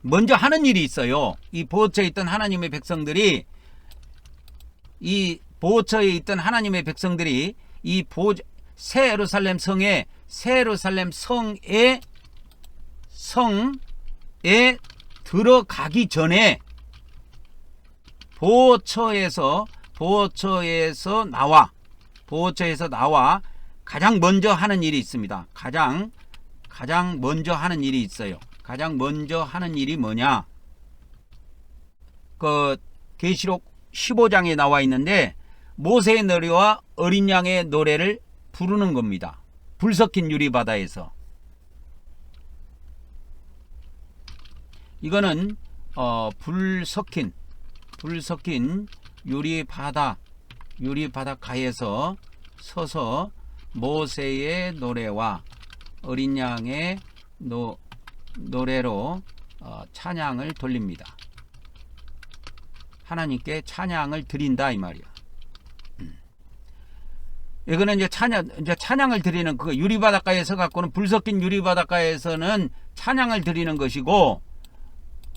S1: 먼저 하는 일이 있어요. 이 보호처에 있던 하나님의 백성들이 이 새 예루살렘 성에 들어가기 전에 보호처에서 나와 가장 먼저 하는 일이 있습니다. 가장 먼저 하는 일이 있어요. 가장 먼저 하는 일이 뭐냐? 그 계시록 15장에 나와 있는데 모세의 노래와 어린 양의 노래를 부르는 겁니다. 불 섞인 유리바다에서. 이거는 불 섞인 유리바닷가에서 서서 모세의 노래와 어린 양의 노래로 찬양을 돌립니다. 하나님께 찬양을 드린다 이 말이야. 이거는 이제 찬양을 드리는 그 유리바닷가에서 갖고는 불 섞인 유리바닷가에서는 찬양을 드리는 것이고,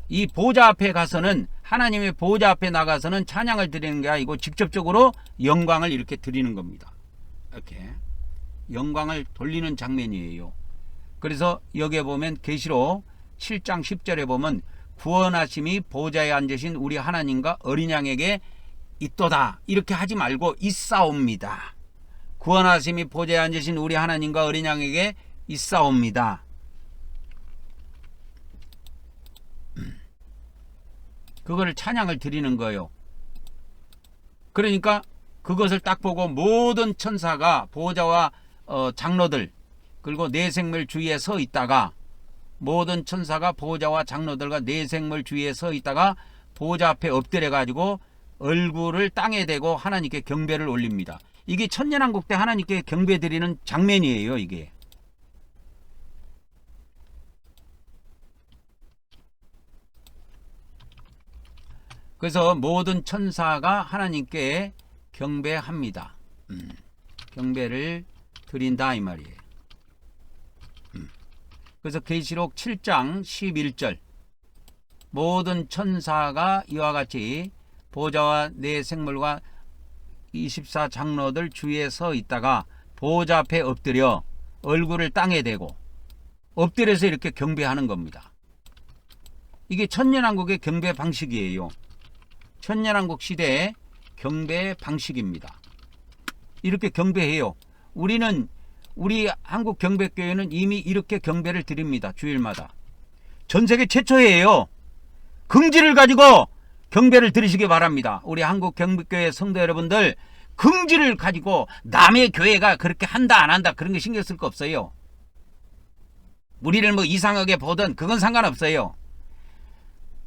S1: 이 보좌 앞에 가서는 하나님의 보좌 앞에 나가서는 찬양을 드리는 게 아니고 직접적으로 영광을 이렇게 드리는 겁니다. 이렇게 영광을 돌리는 장면이에요. 그래서 여기에 보면 계시록 7장 10절에 보면 구원하심이 보좌에 앉으신 우리 하나님과 어린 양에게 있도다 이렇게 하지 말고 있사옵니다. 구원하심이 보좌에 앉으신 우리 하나님과 어린 양에게 있사옵니다. 그거를 찬양을 드리는 거예요. 그러니까 그것을 딱 보고 모든 천사가 보좌와 장로들 그리고 네 생물 주위에 서 있다가, 모든 천사가 보좌와 장로들과 네 생물 주위에 서 있다가 보좌 앞에 엎드려 가지고 얼굴을 땅에 대고 하나님께 경배를 올립니다. 이게 천년왕국 때 하나님께 경배 드리는 장면이에요. 이게 그래서 모든 천사가 하나님께 경배합니다. 경배를 드린다 이 말이에요. 그래서 계시록 7장 11절 모든 천사가 이와 같이 보좌와 네 생물과 24 장로들 주위에 서 있다가 보좌 앞에 엎드려 얼굴을 땅에 대고 엎드려서 이렇게 경배하는 겁니다. 이게 천년왕국의 경배 방식이에요. 천년왕국 시대의 경배 방식입니다. 이렇게 경배해요. 우리 한국 경배교회는 이미 이렇게 경배를 드립니다. 주일마다. 전 세계 최초예요. 긍지를 가지고 경배를 드리시기 바랍니다. 우리 한국 경배교회 성도 여러분들, 긍지를 가지고 남의 교회가 그렇게 한다 안 한다 그런 게 신경 쓸 거 없어요. 우리를 뭐 이상하게 보든 그건 상관없어요.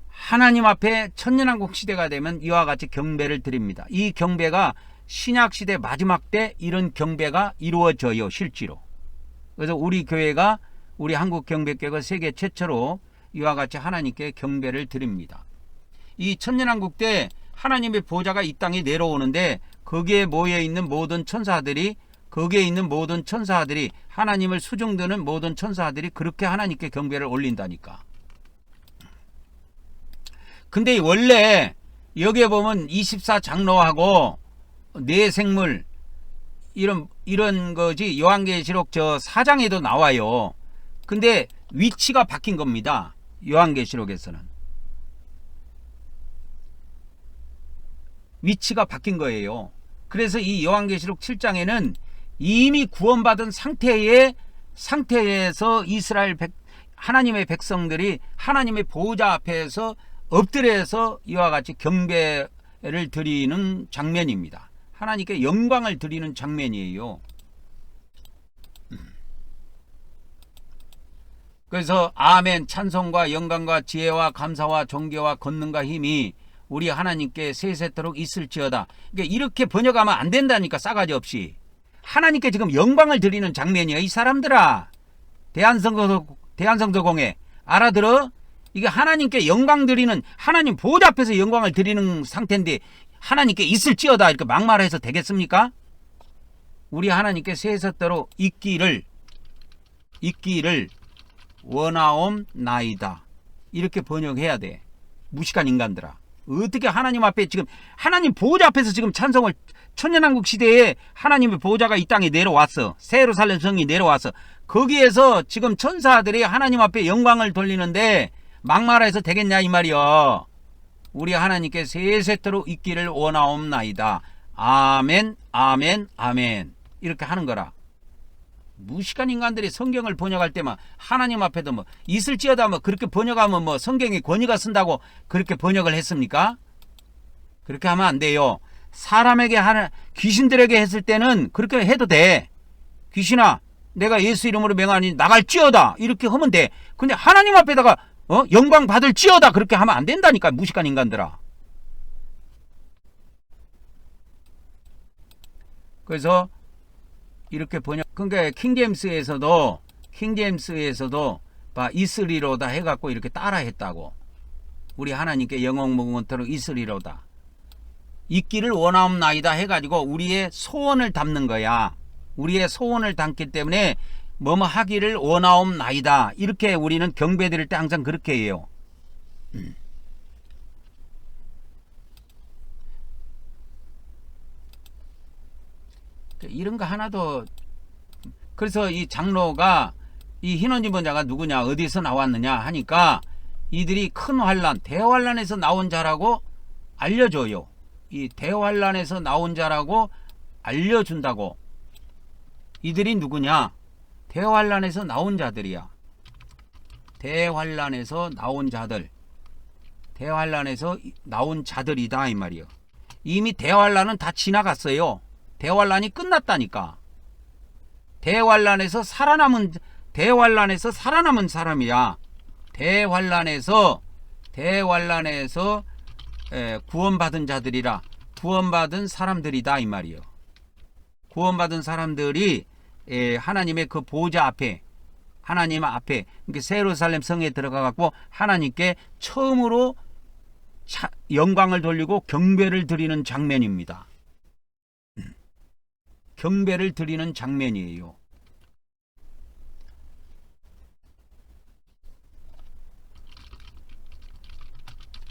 S1: 하나님 앞에 천년왕국 시대가 되면 이와 같이 경배를 드립니다. 이 경배가 신약시대 마지막 때 이런 경배가 이루어져요. 실제로. 그래서 우리 교회가, 우리 한국 경배교회가 세계 최초로 이와 같이 하나님께 경배를 드립니다. 이 천년왕국 때 하나님의 보좌가 이 땅에 내려오는데 거기에 모여있는 모든 천사들이 하나님을 수종드는 모든 천사들이 그렇게 하나님께 경배를 올린다니까. 근데 원래 여기에 보면 24 장로하고 네 생물 이런 거지 요한계시록 저 4장에도 나와요. 근데 위치가 바뀐 겁니다. 요한계시록에서는 위치가 바뀐 거예요. 그래서 이 요한계시록 7장에는 이미 구원받은 상태에서 이스라엘 하나님의 백성들이 하나님의 보호자 앞에서 엎드려서 이와 같이 경배를 드리는 장면입니다. 하나님께 영광을 드리는 장면이에요. 그래서 아멘, 찬송과 영광과 지혜와 감사와 존귀와 권능과 힘이 우리 하나님께 세세토록 있을지어다. 그러니까 이렇게 번역하면 안 된다니까, 싸가지 없이. 하나님께 지금 영광을 드리는 장면이야. 이 사람들아, 대한성서공회 알아들어? 이게 하나님께 영광 드리는, 하나님 보좌 앞에서 영광을 드리는 상태인데 하나님께 있을지어다 이렇게 막말해서 되겠습니까? 우리 하나님께 세세토록 있기를 원하옵나이다 이렇게 번역해야 돼. 무식한 인간들아, 어떻게 하나님 앞에 지금 하나님 보좌 앞에서 지금 찬송을, 천년왕국 시대에 하나님의 보좌가 이 땅에 내려왔어. 새 예루살렘 성이 내려왔어. 거기에서 지금 천사들이 하나님 앞에 영광을 돌리는데 막말해서 되겠냐 이 말이여. 우리 하나님께 세세토록 있기를 원하옵나이다. 아멘, 아멘, 아멘 이렇게 하는 거라. 무식한 인간들이 성경을 번역할 때만 하나님 앞에도 뭐 있을지어다 뭐 그렇게 번역하면 뭐 성경에 권위가 쓴다고 그렇게 번역을 했습니까? 그렇게 하면 안 돼요. 사람에게 하는 귀신들에게 했을 때는 그렇게 해도 돼. 귀신아, 내가 예수 이름으로 명하니 나갈지어다 이렇게 하면 돼. 근데 하나님 앞에다가 영광 받을지어다 그렇게 하면 안 된다니까, 무식한 인간들아. 그래서 이렇게 번역, 그러니까 킹제임스에서도 있으리로다 해갖고 이렇게 따라했다고. 우리 하나님께 영원 무궁토록 있으리로다, 있기를 원하옵나이다 해가지고 우리의 소원을 담는 거야. 우리의 소원을 담기 때문에 뭐뭐 하기를 원하옵나이다, 이렇게 우리는 경배 드릴 때 항상 그렇게 해요. 이런 거 하나도. 그래서 이 장로가, 이 hin원지번자가 누구냐, 어디서 나왔느냐 하니까 이들이 큰 환란, 대환란에서 나온 자라고 알려줘요. 이 대환란에서 나온 자라고 알려준다고. 이들이 누구냐? 대환란에서 나온 자들이야. 대환란에서 나온 자들, 대환란에서 나온 자들이다 이 말이요. 이미 대환란은 다 지나갔어요. 대환란이 끝났다니까. 대환란에서 살아남은 사람이야. 대환란에서 구원받은 자들이라, 구원받은 사람들이다 이 말이요. 구원받은 사람들이 하나님의 그 보좌 앞에, 하나님 앞에, 그러니까 예루살렘 성에 들어가 갖고 하나님께 처음으로 영광을 돌리고 경배를 드리는 장면입니다. 경배를 드리는 장면이에요.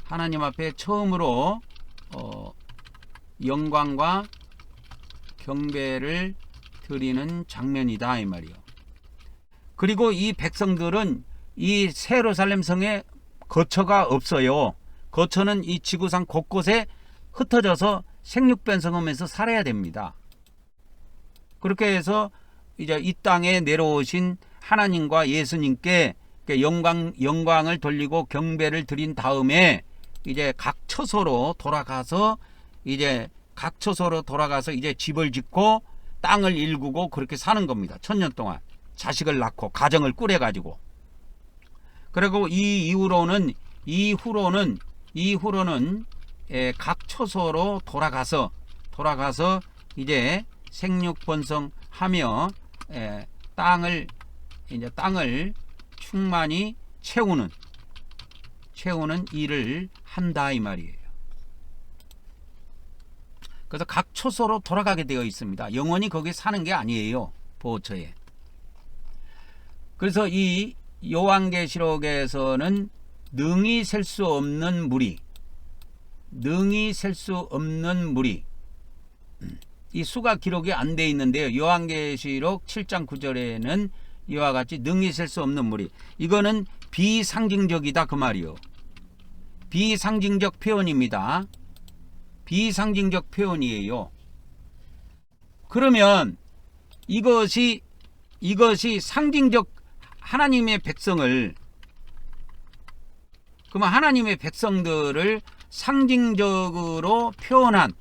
S1: 하나님 앞에 처음으로 영광과 경배를 드리는 장면이다 이 말이요. 그리고 이 백성들은 이 예루살렘 성에 거처가 없어요. 거처는 이 지구상 곳곳에 흩어져서 생육변성하면서 살아야 됩니다. 그렇게 해서 이제 이 땅에 내려오신 하나님과 예수님께 영광을 돌리고 경배를 드린 다음에 이제 각 처소로 돌아가서 이제 집을 짓고 땅을 일구고 그렇게 사는 겁니다. 1000년 동안 자식을 낳고 가정을 꾸려가지고. 그리고 이후로는 각 처소로 돌아가서 이제 생육번성하며 땅을 충만히 채우는 일을 한다 이 말이에요. 그래서 각 초소로 돌아가게 되어 있습니다. 영원히 거기 사는 게 아니에요, 보호처에. 그래서 이 요한계시록에서는 능히 셀 수 없는 무리, 이 수가 기록이 안 돼 있는데요. 요한계시록 7장 9절에는 이와 같이 능히 셀 수 없는 무리, 이거는 비상징적이다 그 말이요. 비상징적 표현입니다. 비상징적 표현이에요. 그러면 이것이 상징적 하나님의 백성을, 그러면 하나님의 백성들을 상징적으로 표현한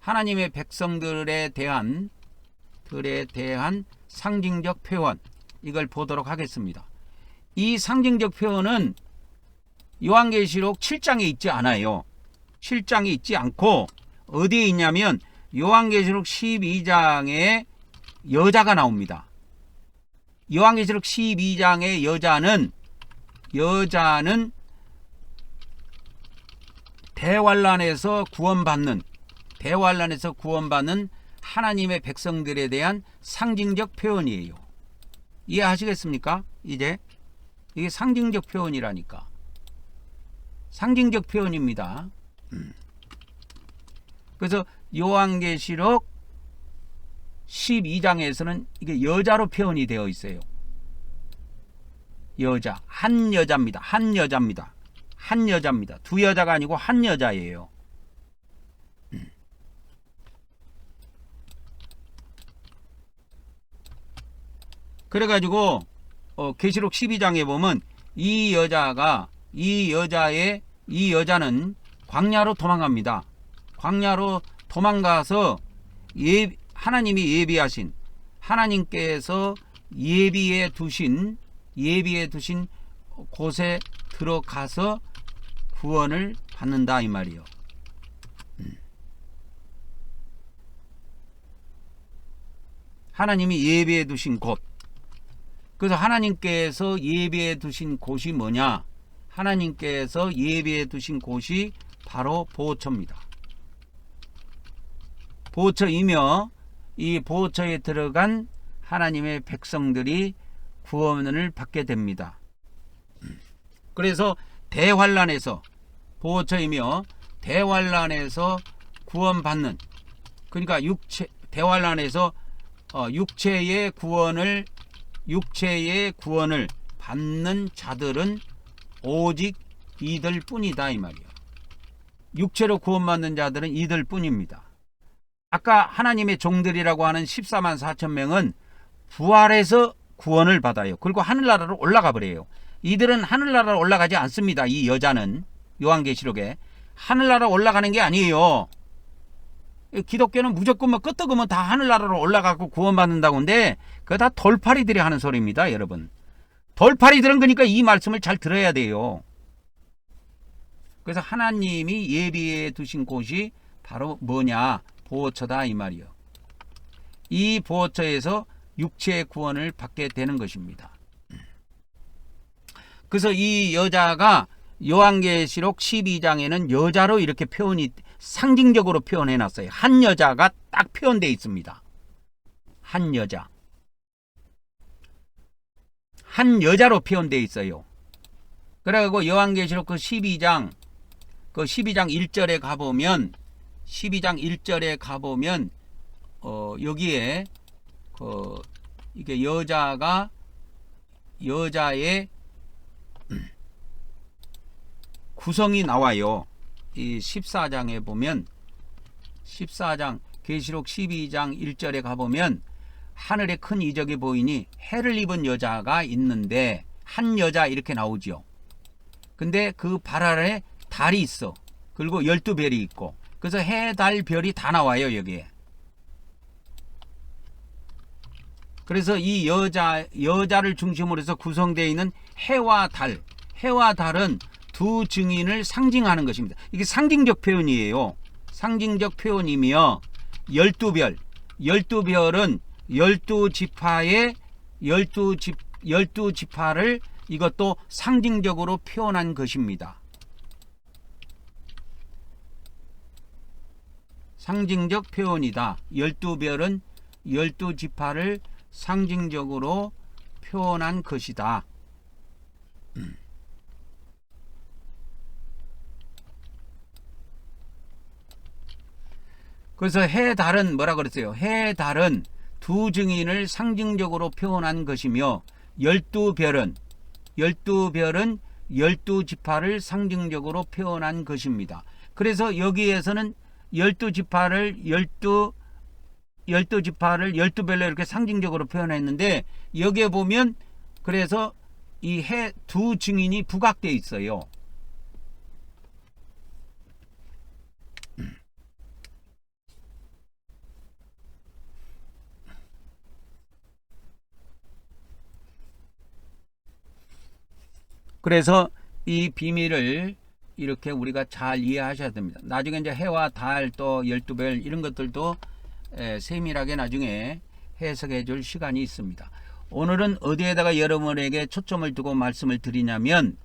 S1: 하나님의 백성들에 대한 상징적 표현, 이걸 보도록 하겠습니다. 이 상징적 표현은 요한계시록 7장에 있지 않아요. 7장에 있지 않고 어디에 있냐면 요한계시록 12장에 여자가 나옵니다. 요한계시록 12장의 여자는 대환란에서 구원받는 하나님의 백성들에 대한 상징적 표현이에요. 이해하시겠습니까? 이제 이게 상징적 표현이라니까. 상징적 표현입니다. 그래서 요한계시록 12장에서는 이게 여자로 표현이 되어 있어요. 여자, 한 여자입니다. 두 여자가 아니고 한 여자예요. 그래가지고 계시록 12장에 보면 이 여자가 이 여자는 광야로 도망갑니다. 광야로 도망가서 하나님이 예비하신, 하나님께서 예비해 두신 곳에 들어가서 구원을 받는다 이 말이요. 하나님이 예비해 두신 곳. 그래서 하나님께서 예비해 두신 곳이 뭐냐? 하나님께서 예비해 두신 곳이 바로 보호처입니다. 보호처이며 이 보호처에 들어간 하나님의 백성들이 구원을 받게 됩니다. 그래서 대환란에서, 보호처이며 대환란에서 구원받는, 그러니까 대환란에서 육체의 구원을 받는 자들은 오직 이들 뿐이다 이 말이에요. 육체로 구원받는 자들은 이들 뿐입니다. 아까 하나님의 종들이라고 하는 14만 4천 명은 부활해서 구원을 받아요. 그리고 하늘나라로 올라가 버려요. 이들은 하늘나라로 올라가지 않습니다. 이 여자는 요한계시록에 하늘나라 올라가는 게 아니에요. 기독교는 무조건 끄떡으면 다 하늘나라로 올라가고 구원받는다고 하는데 그거 다 돌팔이들이 하는 소리입니다. 여러분, 돌팔이들은 그러니까 이 말씀을 잘 들어야 돼요. 그래서 하나님이 예비해 두신 곳이 바로 뭐냐? 보호처다 이 말이요. 이 보호처에서 육체의 구원을 받게 되는 것입니다. 그래서 이 여자가 요한계시록 12장에는 여자로 이렇게 상징적으로 표현해 놨어요. 한 여자가 딱 표현되어 있습니다. 한 여자로 표현되어 있어요. 그래가지고 요한계시록 그 12장 1절에 가보면, 12장 1절에 가보면 여기에 이게 여자의 구성이 나와요. 이 14장에 보면, 14장 계시록 12장 1절에 가보면 하늘에 큰 이적이 보이니 해를 입은 여자가 있는데, 한 여자 이렇게 나오죠. 근데 그 발 아래 달이 있어. 그리고 12별이 있고, 그래서 해, 달, 별이 다 나와요 여기에. 그래서 이 여자를 중심으로 해서 구성되어 있는 해와 달은 두 증인을 상징하는 것입니다. 이게 상징적 표현이에요. 상징적 표현이며, 12별은 12지파의 12지파를 이것도 상징적으로 표현한 것입니다. 상징적 표현이다. 12별은 12지파를 상징적으로 표현한 것이다. 그래서 해, 달은 뭐라 그랬어요? 해, 달은 두 증인을 상징적으로 표현한 것이며, 12별은 12지파를 상징적으로 표현한 것입니다. 그래서 여기에서는 12지파를 12별로 이렇게 상징적으로 표현했는데, 여기에 보면 그래서 이 해 두 증인이 부각되어 있어요. 그래서 이 비밀을 이렇게 우리가 잘 이해하셔야 됩니다. 나중에 이제 해와 달, 또 12별 이런 것들도 세밀하게 나중에 해석해 줄 시간이 있습니다. 오늘은 어디에다가 여러분에게 초점을 두고 말씀을 드리냐면,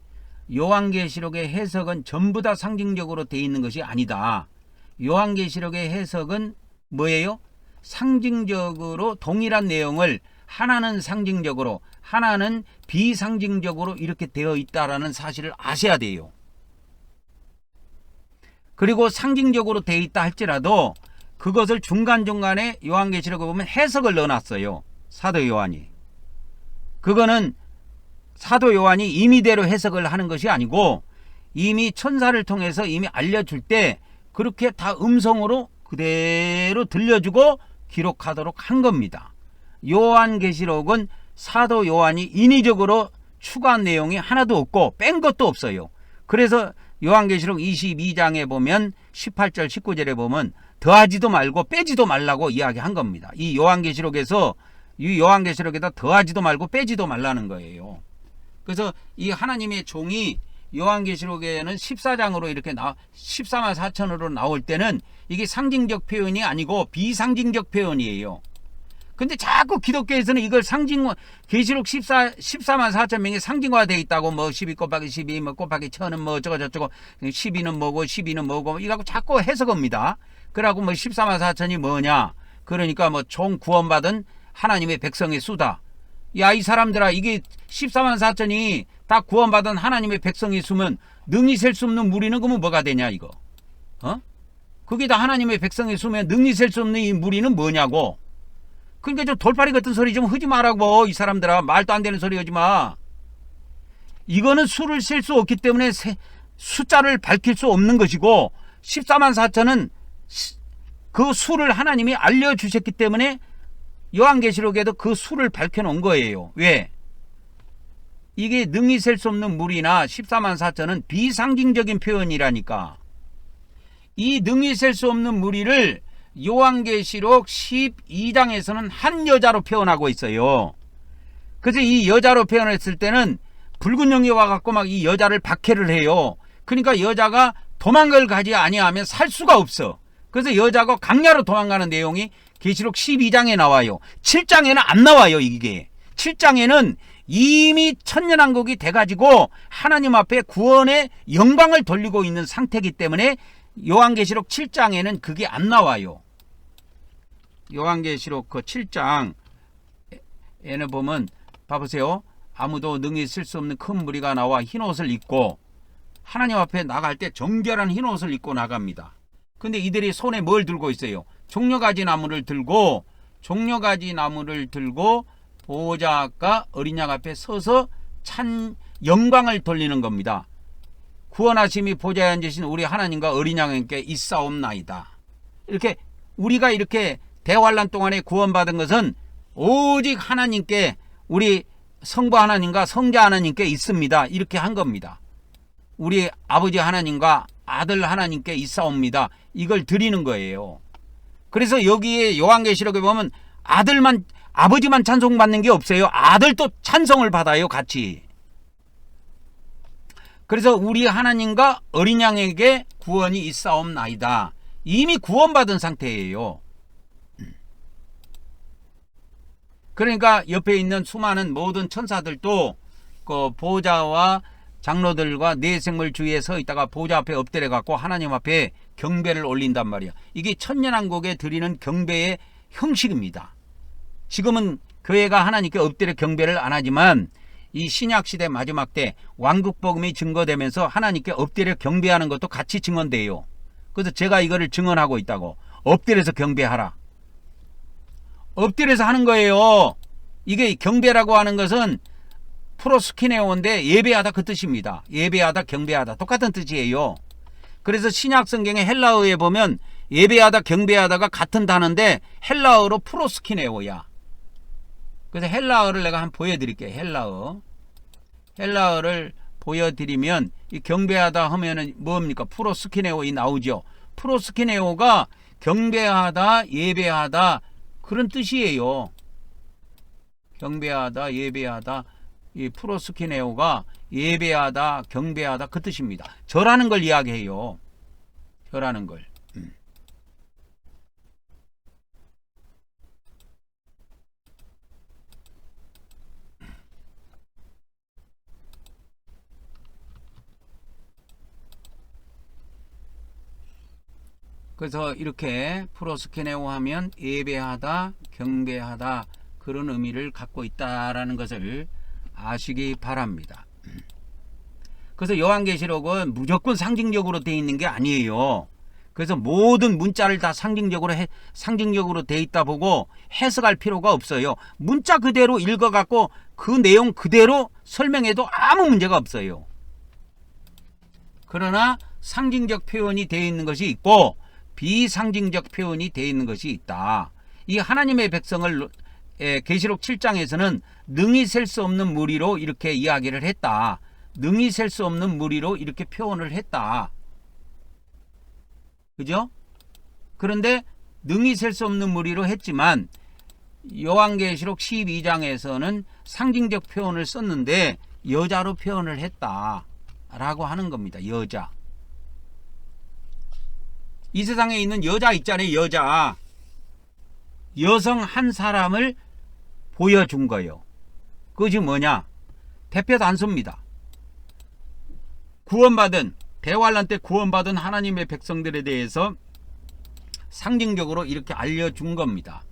S1: 요한계시록의 해석은 전부 다 상징적으로 되어 있는 것이 아니다. 요한계시록의 해석은 뭐예요? 상징적으로 동일한 내용을 하나는 상징적으로, 하나는 비상징적으로 이렇게 되어 있다라는 사실을 아셔야 돼요. 그리고 상징적으로 되어 있다 할지라도 그것을 중간중간에 요한계시록에 보면 해석을 넣어놨어요. 사도 요한이. 그거는 사도 요한이 임의대로 해석을 하는 것이 아니고, 이미 천사를 통해서 이미 알려줄 때 그렇게 다 음성으로 그대로 들려주고 기록하도록 한 겁니다. 요한계시록은 사도 요한이 인위적으로 추가한 내용이 하나도 없고 뺀 것도 없어요. 그래서 요한계시록 22장에 보면 18절 19절에 보면 더하지도 말고 빼지도 말라고 이야기한 겁니다. 이 요한계시록에다 더하지도 말고 빼지도 말라는 거예요. 그래서 이 하나님의 종이 요한계시록에는 14장으로 이렇게 14만 4천으로 나올 때는 이게 상징적 표현이 아니고 비상징적 표현이에요. 근데 자꾸 기독교에서는 이걸 계시록 14만 4천 명이 상징화되어 있다고, 뭐 12 곱하기 12, 뭐 곱하기 1000은 뭐 어쩌고 저쩌고, 12는 뭐고 12는 뭐고, 이거 자꾸 해석합니다. 그러고 뭐 14만 4천이 뭐냐? 그러니까 뭐 총 구원받은 하나님의 백성의 수다. 야, 이 사람들아, 이게 14만 4천이 다 구원받은 하나님의 백성의 수면 능히 셀 수 없는 무리는 그러면 뭐가 되냐, 이거? 그게 다 하나님의 백성의 수면 능히 셀 수 없는 이 무리는 뭐냐고. 그러니까 좀 돌팔이 같은 소리 좀 하지 말라고, 이 사람들아. 말도 안 되는 소리 하지 마. 이거는 수를 셀 수 없기 때문에 숫자를 밝힐 수 없는 것이고, 14만 4천은 그 수를 하나님이 알려주셨기 때문에 요한계시록에도 그 수를 밝혀놓은 거예요. 왜? 이게 능히 셀 수 없는 무리나 14만 4천은 비상징적인 표현이라니까. 이 능히 셀 수 없는 무리를 요한계시록 12장에서는 한 여자로 표현하고 있어요. 그래서 이 여자로 표현했을 때는 붉은 영이 와갖고 막 이 여자를 박해를 해요. 그러니까 여자가 도망을 가지 아니하면 살 수가 없어. 그래서 여자가 강야로 도망가는 내용이 계시록 12장에 나와요. 7장에는 안 나와요. 이게 7장에는 이미 천년왕국이 돼가지고 하나님 앞에 구원의 영광을 돌리고 있는 상태이기 때문에 요한계시록 7장에는 그게 안 나와요. 요한계시록 그 7장에는 보면 봐보세요. 아무도 능히 쓸 수 없는 큰 무리가 나와 흰옷을 입고 하나님 앞에 나갈 때 정결한 흰옷을 입고 나갑니다. 근데 이들이 손에 뭘 들고 있어요? 종려가지 나무를 들고 보호자 앞과 어린 양 앞에 서서 영광을 돌리는 겁니다. 구원하심이 보좌에 앉으신 우리 하나님과 어린 양에게 있사옵나이다. 이렇게 우리가 이렇게 대환란 동안에 구원받은 것은 오직 하나님께, 우리 성부 하나님과 성자 하나님께 있습니다. 이렇게 한 겁니다. 우리 아버지 하나님과 아들 하나님께 있사옵니다. 이걸 드리는 거예요. 그래서 여기에 요한계시록에 보면 아버지만 찬송받는 게 없어요. 아들도 찬송을 받아요, 같이. 그래서 우리 하나님과 어린 양에게 구원이 있사옵나이다. 이미 구원받은 상태예요. 그러니까 옆에 있는 수많은 모든 천사들도 그 보호자와 장로들과 네 생물 주위에 서 있다가 보호자 앞에 엎드려 갖고 하나님 앞에 경배를 올린단 말이야. 이게 천년왕국에 드리는 경배의 형식입니다. 지금은 교회가 하나님께 엎드려 경배를 안 하지만 이 신약시대 마지막 때 왕국복음이 증거되면서 하나님께 엎드려 경배하는 것도 같이 증언돼요. 그래서 제가 이거를 증언하고 있다고. 엎드려서 경배하라. 엎드려서 하는 거예요. 이게 경배라고 하는 것은 프로스키네오인데 예배하다 그 뜻입니다. 예배하다, 경배하다 똑같은 뜻이에요. 그래서 신약 성경의 헬라어에 보면 예배하다, 경배하다가 같은 단어인데 헬라어로 프로스키네오야. 그래서 헬라어를 내가 한번 보여드릴게요. 헬라어를 보여드리면 이 경배하다 하면은 뭡니까? 프로스키네오이 나오죠. 프로스키네오가 경배하다, 예배하다 그런 뜻이에요. 경배하다, 예배하다, 이 프로스키네오가 예배하다, 경배하다 그 뜻입니다. 절하는 걸 이야기해요. 절하는 걸. 그래서 이렇게 프로스키네오 하면 예배하다, 경배하다 그런 의미를 갖고 있다라는 것을 아시기 바랍니다. 그래서 요한계시록은 무조건 상징적으로 되어 있는 게 아니에요. 그래서 모든 문자를 다 상징적으로 되어 있다 보고 해석할 필요가 없어요. 문자 그대로 읽어갖고 그 내용 그대로 설명해도 아무 문제가 없어요. 그러나 상징적 표현이 되어 있는 것이 있고 비상징적 표현이 되어 있는 것이 있다. 이 하나님의 백성을 계시록 7장에서는 능히 셀 수 없는 무리로 이렇게 이야기를 했다. 능히 셀 수 없는 무리로 이렇게 표현을 했다. 그죠? 그런데 능히 셀 수 없는 무리로 했지만 요한계시록 12장에서는 상징적 표현을 썼는데 여자로 표현을 했다라고 하는 겁니다. 여자. 이 세상에 있는 여자 있잖아요. 여자. 여성 한 사람을 보여준 거예요. 그것이 뭐냐? 대표 단서입니다. 구원받은, 대환란 때 구원받은 하나님의 백성들에 대해서 상징적으로 이렇게 알려준 겁니다.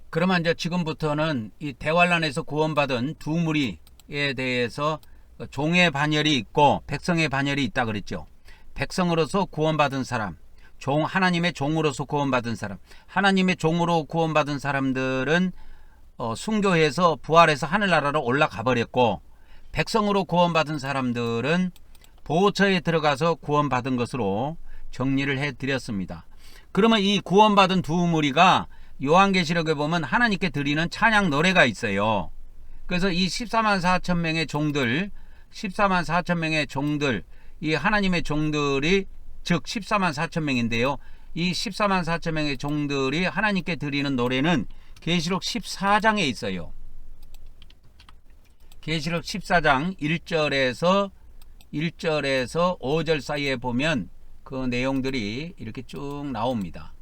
S1: 그러면 이제 지금부터는 이 대환란에서 구원받은 두 무리에 대해서 종의 반열이 있고 백성의 반열이 있다 그랬죠. 백성으로서 구원받은 사람, 하나님의 종으로서 구원받은 사람. 하나님의 종으로 구원받은 사람들은 순교해서 부활해서 하늘나라로 올라가 버렸고, 백성으로 구원받은 사람들은 보호처에 들어가서 구원받은 것으로 정리를 해드렸습니다. 그러면 이 구원받은 두 무리가 요한계시록에 보면 하나님께 드리는 찬양 노래가 있어요. 그래서 이 14만 4천 명의 종들, 14만 4천 명의 종들, 이 하나님의 종들이 즉 14만 4천 명인데요. 이 14만 4천 명의 종들이 하나님께 드리는 노래는 계시록 14장에 있어요. 계시록 14장 1절에서 5절 사이에 보면 그 내용들이 이렇게 쭉 나옵니다.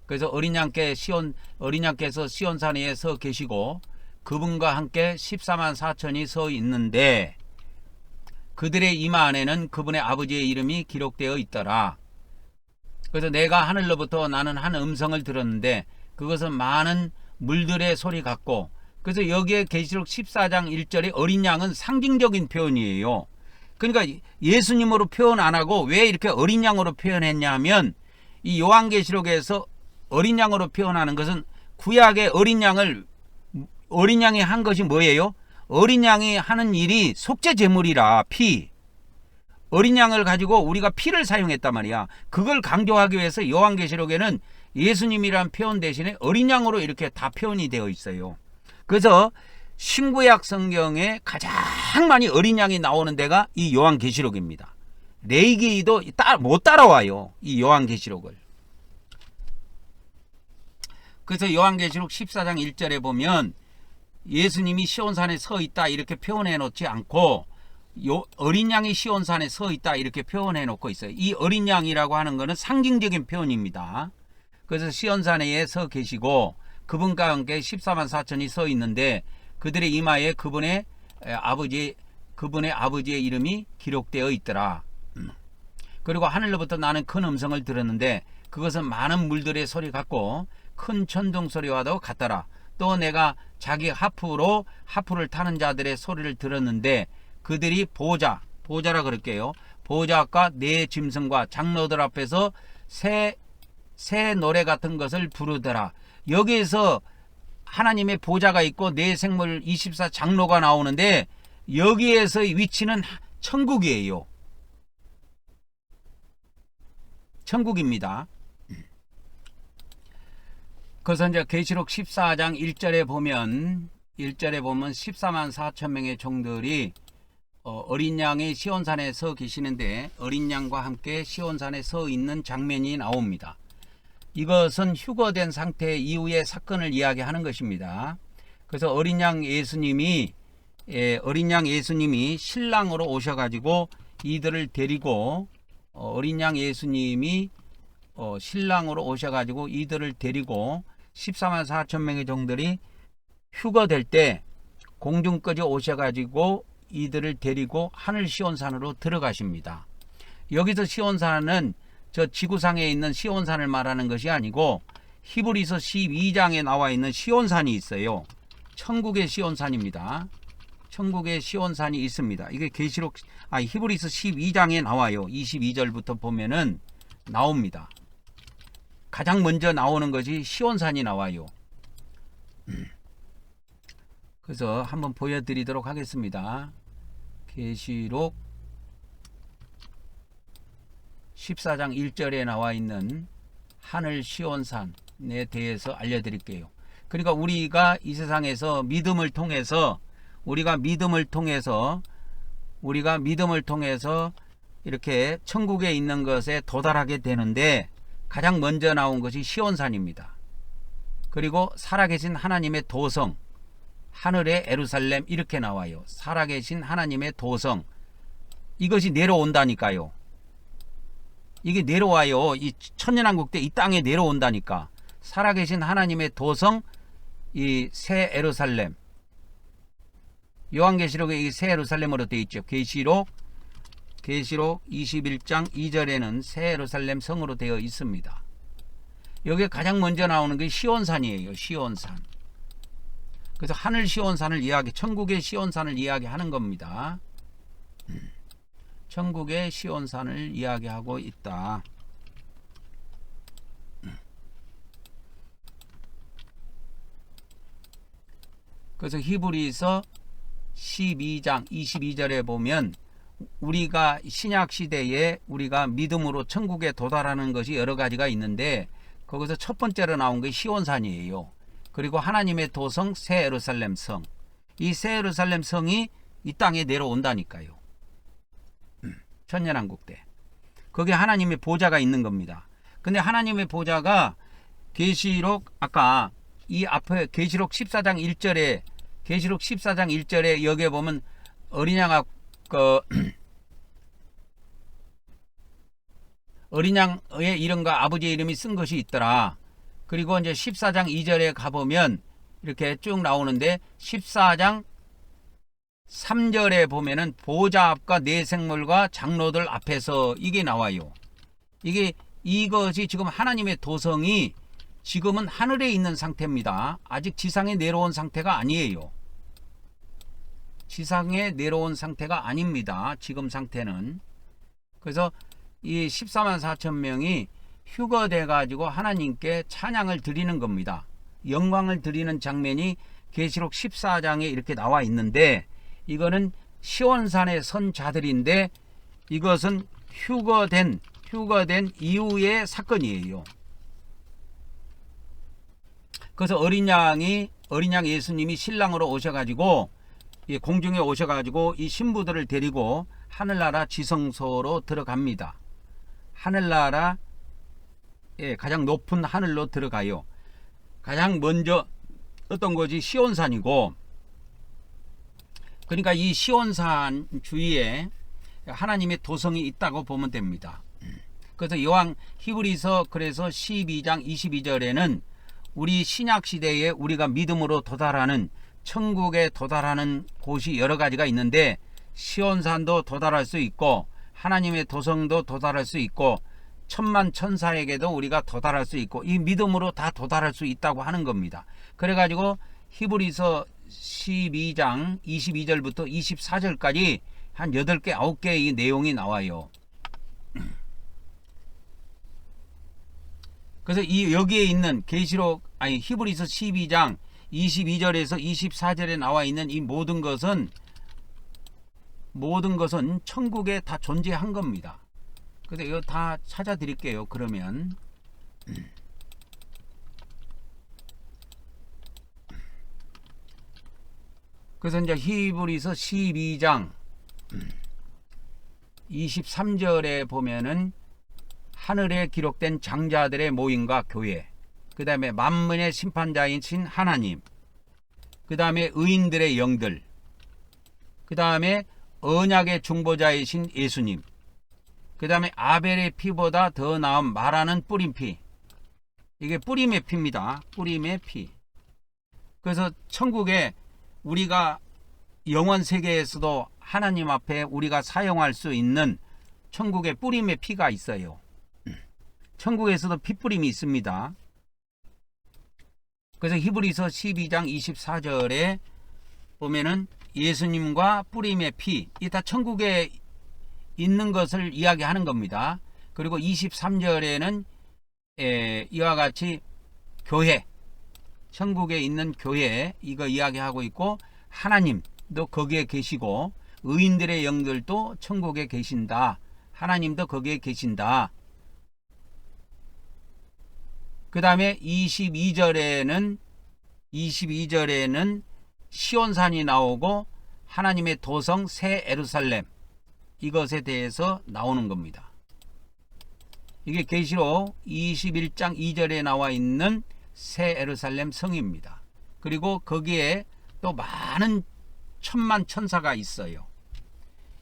S1: 그래서 어린 양께서 시온산에 서 계시고 그분과 함께 14만 4천이 서 있는데 그들의 이마 안에는 그분의 아버지의 이름이 기록되어 있더라. 그래서 내가 하늘로부터 나는 한 음성을 들었는데 그것은 많은 물들의 소리 같고, 그래서 여기에 계시록 14장 1절에 어린 양은 상징적인 표현이에요. 그러니까 예수님으로 표현 안 하고 왜 이렇게 어린 양으로 표현했냐면, 이 요한계시록에서 어린 양으로 표현하는 것은 구약의 어린 양이 한 것이 뭐예요? 어린 양이 하는 일이 속죄 제물이라, 피. 어린 양을 가지고 우리가 피를 사용했단 말이야. 그걸 강조하기 위해서 요한계시록에는 예수님이란 표현 대신에 어린 양으로 이렇게 다 표현이 되어 있어요. 그래서 신구약 성경에 가장 많이 어린 양이 나오는 데가 이 요한계시록입니다. 레위기도 못 따라와요, 이 요한계시록을. 그래서 요한계시록 14장 1절에 보면 예수님이 시온산에 서 있다 이렇게 표현해 놓지 않고 어린 양이 시온산에 서 있다 이렇게 표현해 놓고 있어요. 이 어린 양이라고 하는 것은 상징적인 표현입니다. 그래서 시온산에 서 계시고 그분과 함께 14만 4천이 서 있는데 그들의 이마에 그분의 아버지의 이름이 기록되어 있더라. 그리고 하늘로부터 나는 큰 음성을 들었는데 그것은 많은 물들의 소리 같고 큰 천둥 소리와도 같더라. 또 내가 자기 하프를 타는 자들의 소리를 들었는데 그들이 보좌라 그럴게요. 보좌과 네 짐승과 장로들 앞에서 새 노래 같은 것을 부르더라. 여기에서 하나님의 보좌가 있고 네 생물 24 장로가 나오는데 여기에서의 위치는 천국이에요. 천국입니다. 그래서 이제 계시록 14장 1절에 보면 14만 4천 명의 종들이 어린 양이 시온산에 서 계시는데 어린 양과 함께 시온산에 서 있는 장면이 나옵니다. 이것은 휴거된 상태 이후의 사건을 이야기하는 것입니다. 그래서 어린 양 예수님이 신랑으로 오셔가지고 이들을 데리고 신랑으로 오셔가지고 이들을 데리고 14만 4천 명의 종들이 휴거될 때 공중까지 오셔가지고 이들을 데리고 하늘 시온산으로 들어가십니다. 여기서 시온산은 저 지구상에 있는 시온산을 말하는 것이 아니고 히브리서 12장에 나와 있는 시온산이 있어요. 천국의 시온산입니다. 천국의 시온산이 있습니다. 이게 히브리서 12장에 나와요. 22절부터 보면은 나옵니다. 가장 먼저 나오는 것이 시온산이 나와요. 그래서 한번 보여드리도록 하겠습니다. 계시록 14장 1절에 나와 있는 하늘 시온산에 대해서 알려드릴게요. 그러니까 우리가 이 세상에서 믿음을 통해서 우리가 믿음을 통해서 이렇게 천국에 있는 것에 도달하게 되는데 가장 먼저 나온 것이 시온산입니다. 그리고 살아계신 하나님의 도성, 하늘의 예루살렘 이렇게 나와요. 살아계신 하나님의 도성, 이것이 내려온다니까요. 이게 내려와요. 이 천년왕국 때 이 땅에 내려온다니까. 살아계신 하나님의 도성, 이 새 예루살렘. 요한계시록에 이 새 예루살렘으로 되어 있죠. 계시록 21장 2절에는 새 예루살렘 성으로 되어 있습니다. 여기에 가장 먼저 나오는 게 시온산이에요. 시온산. 그래서 하늘 시온산을 천국의 시온산을 이야기하는 겁니다. 천국의 시온산을 이야기하고 있다. 그래서 히브리서 12장 22절에 보면 우리가 신약시대에 우리가 믿음으로 천국에 도달하는 것이 여러 가지가 있는데 거기서 첫 번째로 나온 게 시온산이에요. 그리고 하나님의 도성 새 예루살렘 성. 이 새 예루살렘 성이 이 땅에 내려온다니까요. 천년왕국 때. 거기에 하나님의 보좌가 있는 겁니다. 근데 하나님의 보좌가 계시록 아까 이 앞에 계시록 14장 1절에 여기에 보면 어린 양의 이름과 아버지의 이름이 쓴 것이 있더라. 그리고 이제 14장 2절에 가보면 이렇게 쭉 나오는데 14장 3절에 보면은 보좌 앞과 네 생물과 장로들 앞에서 이게 나와요. 이것이 지금 하나님의 도성이 지금은 하늘에 있는 상태입니다. 아직 지상에 내려온 상태가 아니에요. 지상에 내려온 상태가 아닙니다. 지금 상태는. 그래서 이 14만 4천 명이 휴거돼 가지고 하나님께 찬양을 드리는 겁니다. 영광을 드리는 장면이 계시록 14장에 이렇게 나와 있는데 이거는 시온산에 선 자들인데 이것은 휴거된 이후의 사건이에요. 그래서 어린 양 예수님이 신랑으로 오셔가지고 공중에 오셔가지고 이 신부들을 데리고 하늘나라 지성소로 들어갑니다. 하늘나라 가장 높은 하늘로 들어가요. 가장 먼저 어떤 거지? 시온산이고, 그러니까 이 시온산 주위에 하나님의 도성이 있다고 보면 됩니다. 그래서 히브리서 그래서 12장 22절에는 우리 신약 시대에 우리가 믿음으로 도달하는 천국에 도달하는 곳이 여러 가지가 있는데 시온산도 도달할 수 있고 하나님의 도성도 도달할 수 있고 천만 천사에게도 우리가 도달할 수 있고 이 믿음으로 다 도달할 수 있다고 하는 겁니다. 그래가지고 히브리서 12장 22절부터 24절까지 한 8개 9개의 내용이 나와요. 그래서 여기에 있는 히브리서 12장 22절에서 24절에 나와 있는 이 모든 것은 천국에 다 존재한 겁니다. 그래서 이거 다 찾아 드릴게요. 그러면 그래서 이제 히브리서 12장 23절에 보면은 하늘에 기록된 장자들의 모임과 교회, 그 다음에 만민의 심판자이신 하나님, 그 다음에 의인들의 영들, 그 다음에 언약의 중보자이신 예수님, 그 다음에 아벨의 피보다 더 나은 말하는 뿌린 피. 이게 뿌림의 피입니다. 뿌림의 피. 그래서 천국에 우리가 영원 세계에서도 하나님 앞에 우리가 사용할 수 있는 천국의 뿌림의 피가 있어요. 천국에서도 피뿌림이 있습니다. 그래서 히브리서 12장 24절에 보면은 예수님과 뿌림의 피, 이 다 천국에 있는 것을 이야기하는 겁니다. 그리고 23절에는 이와 같이 교회, 천국에 있는 교회 이거 이야기하고 있고 하나님도 거기에 계시고 의인들의 영들도 천국에 계신다. 하나님도 거기에 계신다. 그 다음에 22절에는 시온산이 나오고 하나님의 도성 새 예루살렘 이것에 대해서 나오는 겁니다. 이게 계시록 21장 2절에 나와 있는 새 예루살렘 성입니다. 그리고 거기에 또 많은 천만 천사가 있어요.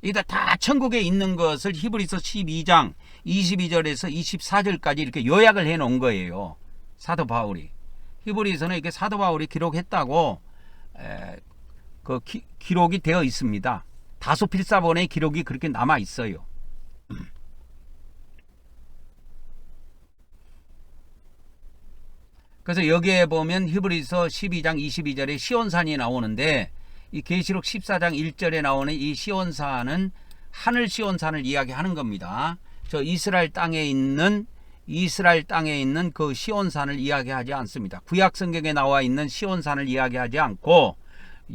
S1: 이다 다 천국에 있는 것을 히브리서 12장 22절에서 24절까지 이렇게 요약을 해 놓은 거예요. 사도 바울이. 히브리서는 이렇게 사도 바울이 기록했다고 기록이 되어 있습니다. 다소 필사본의 기록이 그렇게 남아 있어요. 그래서 여기에 보면 히브리서 12장 22절에 시온산이 나오는데 이 계시록 14장 1절에 나오는 이 시온산은 하늘 시온산을 이야기하는 겁니다. 저 이스라엘 땅에 있는 그 시온산을 이야기하지 않습니다. 구약 성경에 나와 있는 시온산을 이야기하지 않고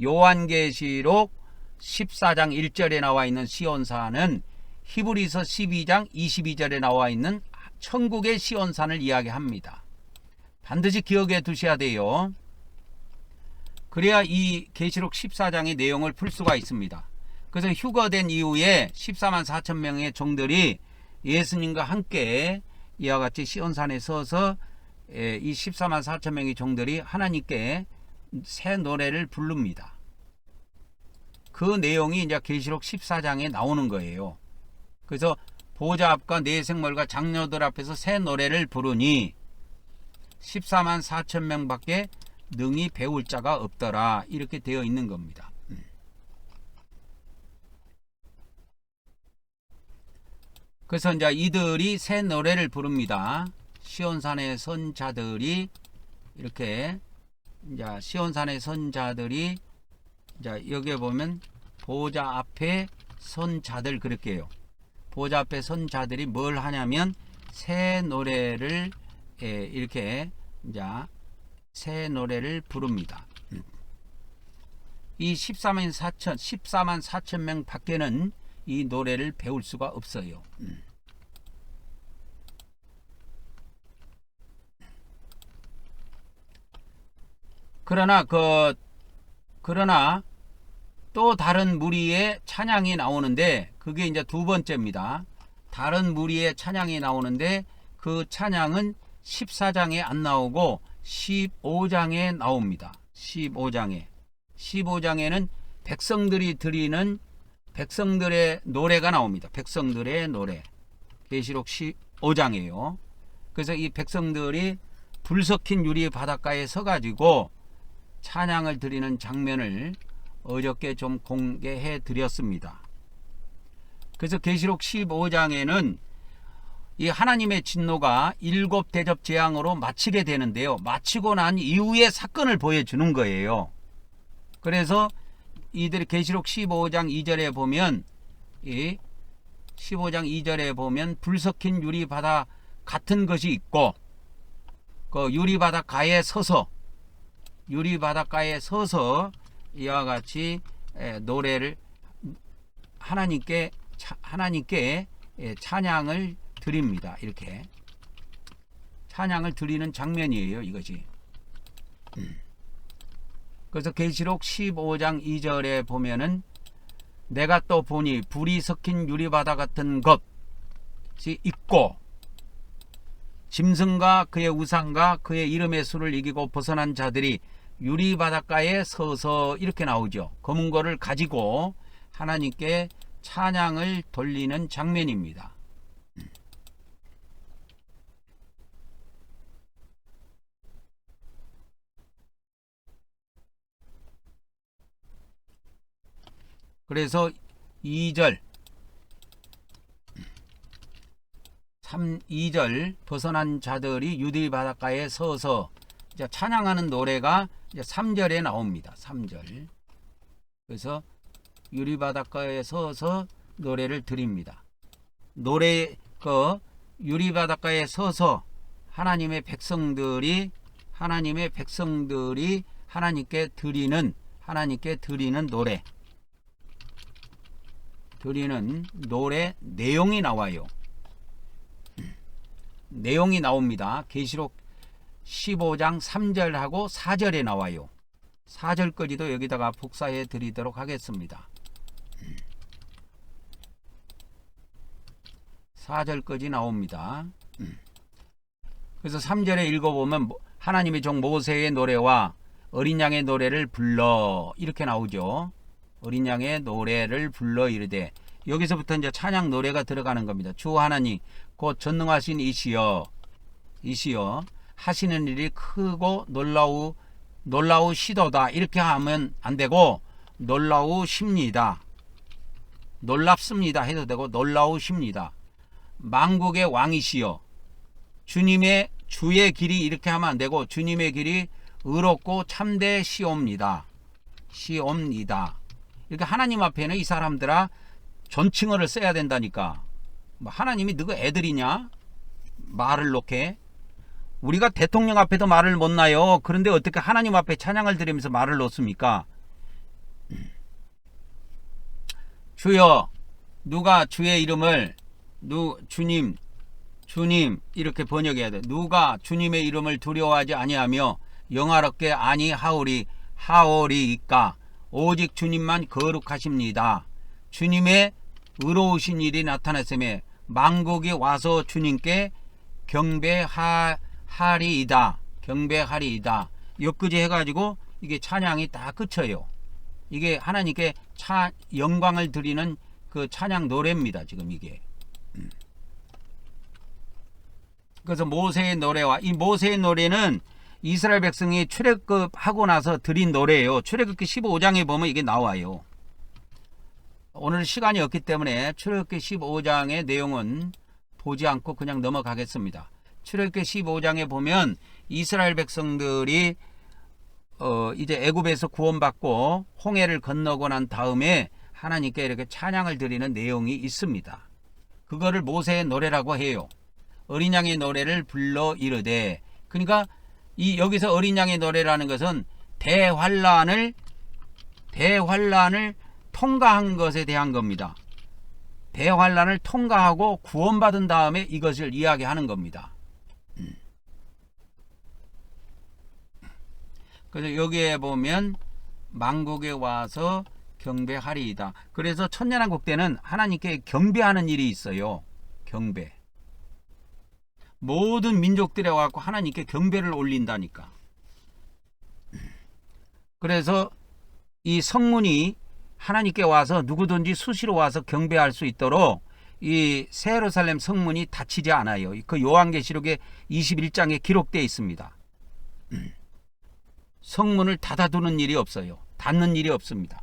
S1: 요한계시록 14장 1절에 나와 있는 시온산은 히브리서 12장 22절에 나와 있는 천국의 시온산을 이야기합니다. 반드시 기억해 두셔야 돼요. 그래야 이 계시록 14장의 내용을 풀 수가 있습니다. 그래서 휴거된 이후에 14만 4천 명의 종들이 예수님과 함께 이와 같이 시온산에 서서 이 14만 4천 명의 종들이 하나님께 새 노래를 부릅니다. 그 내용이 이제 계시록 14장에 나오는 거예요. 그래서 보좌 앞과 네 생물과 장녀들 앞에서 새 노래를 부르니 14만 4천 명밖에 능히 배울 자가 없더라 이렇게 되어 있는 겁니다. 그래서 이제 이들이 새 노래를 부릅니다. 시온산의 선자들이 이렇게 이제 시온산의 선자들이 이제 여기에 보면 보좌 앞에 선자들 그렇게 해요. 보좌 앞에 선자들이 뭘 하냐면 새 노래를 이렇게 이제 새 노래를 부릅니다. 이 14만 4천 명 밖에는 이 노래를 배울 수가 없어요. 그러나 또 다른 무리의 찬양이 나오는데 그게 이제 두 번째입니다. 다른 무리의 찬양이 나오는데 그 찬양은 14장에 안 나오고 15장에 나옵니다. 15장에는 백성들이 드리는 백성들의 노래가 나옵니다. 백성들의 노래. 계시록 15장이에요. 그래서 이 백성들이 불 섞인 유리 바닷가에 서가지고 찬양을 드리는 장면을 어저께 좀 공개해 드렸습니다. 그래서 계시록 15장에는 이 하나님의 진노가 7 대접 재앙으로 마치게 되는데요. 마치고 난 이후의 사건을 보여주는 거예요. 그래서 이들이 계시록 15장 2절에 보면 이 15장 2절에 보면 불 섞인 유리 바다 같은 것이 있고 그 유리 바닷가에 서서 이와 같이 노래를 하나님께 찬양을 드립니다. 이렇게 찬양을 드리는 장면이에요. 이것이. 그래서 계시록 15장 2절에 보면은 내가 또 보니 불이 섞인 유리바다 같은 것이 있고 짐승과 그의 우상과 그의 이름의 수를 이기고 벗어난 자들이 유리바닷가에 서서 이렇게 나오죠. 검은 거를 가지고 하나님께 찬양을 돌리는 장면입니다. 그래서 2절 벗어난 자들이 유리 바닷가에 서서 이제 찬양하는 노래가 이제 3절에 나옵니다. 3절. 그래서 유리 바닷가에 서서 노래를 드립니다. 유리 바닷가에 서서 하나님의 백성들이 하나님께 드리는 노래 내용이 나와요. 내용이 나옵니다. 계시록 15장 3절하고 4절에 나와요. 4절까지도 여기다가 복사해 드리도록 하겠습니다. 4절까지 나옵니다. 그래서 3절에 읽어보면 하나님의 종 모세의 노래와 어린 양의 노래를 불러 이렇게 나오죠. 어린 양의 노래를 불러 이르되, 여기서부터 이제 찬양 노래가 들어가는 겁니다. 주 하나님 곧 전능하신 이시여 하시는 일이 크고 놀라우시도다 이렇게 하면 안 되고 놀라우십니다. 놀랍습니다 해도 되고 놀라우십니다. 만국의 왕이시여 주의 길이 이렇게 하면 안 되고 주님의 길이 의롭고 참되시옵니다. 이렇게 하나님 앞에는 이 사람들아 존칭어를 써야 된다니까. 하나님이 너가 애들이냐? 말을 놓게. 우리가 대통령 앞에도 말을 못 놔요. 그런데 어떻게 하나님 앞에 찬양을 드리면서 말을 놓습니까? 주여, 누가 주의 이름을 주님 이렇게 번역해야 돼. 누가 주님의 이름을 두려워하지 아니하며 영화롭게 하오리이까 오직 주님만 거룩하십니다. 주님의 의로우신 일이 나타났음에 만국이 와서 주님께 경배하리이다. 엮으지 해가지고 이게 찬양이 다 그쳐요. 이게 하나님께 영광을 드리는 그 찬양 노래입니다. 지금 이게. 그래서 모세의 노래와, 이 모세의 노래는 이스라엘 백성이 출애굽하고 나서 드린 노래예요. 출애굽기 15장에 보면 이게 나와요. 오늘 시간이 없기 때문에 출애굽기 15장의 내용은 보지 않고 그냥 넘어가겠습니다. 출애굽기 15장에 보면 이스라엘 백성들이 이제 애굽에서 구원받고 홍해를 건너고 난 다음에 하나님께 이렇게 찬양을 드리는 내용이 있습니다. 그거를 모세의 노래라고 해요. 어린 양의 노래를 불러 이르되, 그러니까 여기서 어린 양의 노래라는 것은 대환란을 통과한 것에 대한 겁니다. 대환란을 통과하고 구원받은 다음에 이것을 이야기하는 겁니다. 그래서 여기에 보면 만국에 와서 경배하리이다. 그래서 천년왕국 때는 하나님께 경배하는 일이 있어요. 경배. 모든 민족들에 와서 하나님께 경배를 올린다니까. 그래서 이 성문이 하나님께 와서 누구든지 수시로 와서 경배할 수 있도록 이 새 예루살렘 성문이 닫히지 않아요. 그 요한계시록의 21장에 기록되어 있습니다. 성문을 닫아두는 일이 없어요. 닫는 일이 없습니다.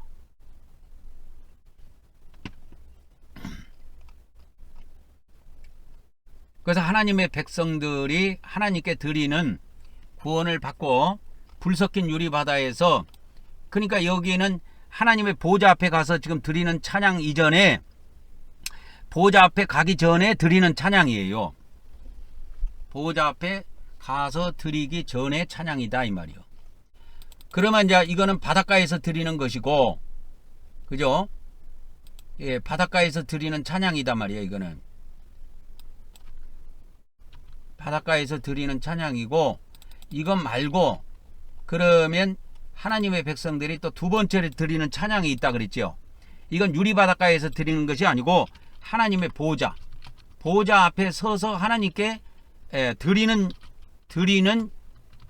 S1: 그래서 하나님의 백성들이 하나님께 드리는 구원을 받고 불 섞인 유리바다에서, 그러니까 여기에는 하나님의 보좌 앞에 가서 지금 드리는 찬양 이전에, 보좌 앞에 가기 전에 드리는 찬양이에요. 보좌 앞에 가서 드리기 전에 찬양이다 이 말이요. 그러면 이제 이거는 바닷가에서 드리는 것이고, 그죠? 예, 바닷가에서 드리는 찬양이다 말이에요. 이거는 바닷가에서 드리는 찬양이고, 이것 말고 그러면 하나님의 백성들이 또 두 번째로 드리는 찬양이 있다 그랬죠. 이건 유리바닷가에서 드리는 것이 아니고 하나님의 보좌 앞에 서서 하나님께 드리는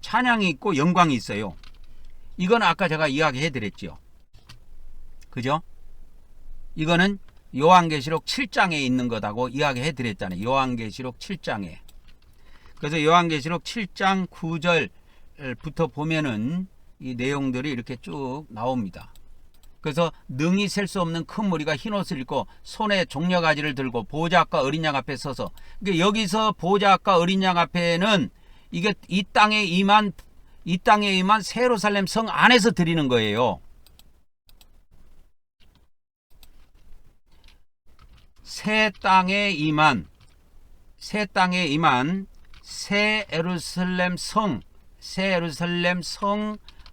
S1: 찬양이 있고 영광이 있어요. 이건 아까 제가 이야기해 드렸죠. 그죠? 이거는 요한계시록 7장에 있는 거다고 이야기해 드렸잖아요. 요한계시록 7장에. 그래서 요한계시록 7장 9절부터 보면은 이 내용들이 이렇게 쭉 나옵니다. 그래서 능히 셀 수 없는 큰 무리가 흰옷을 입고 손에 종려가지를 들고 보좌 앞과 어린 양 앞에 서서, 그러니까 여기서 보좌 앞과 어린 양 앞에는 이게 이 땅에 임한 새 예루살렘 성 안에서 드리는 거예요. 새 땅에 임한 새 예루살렘 성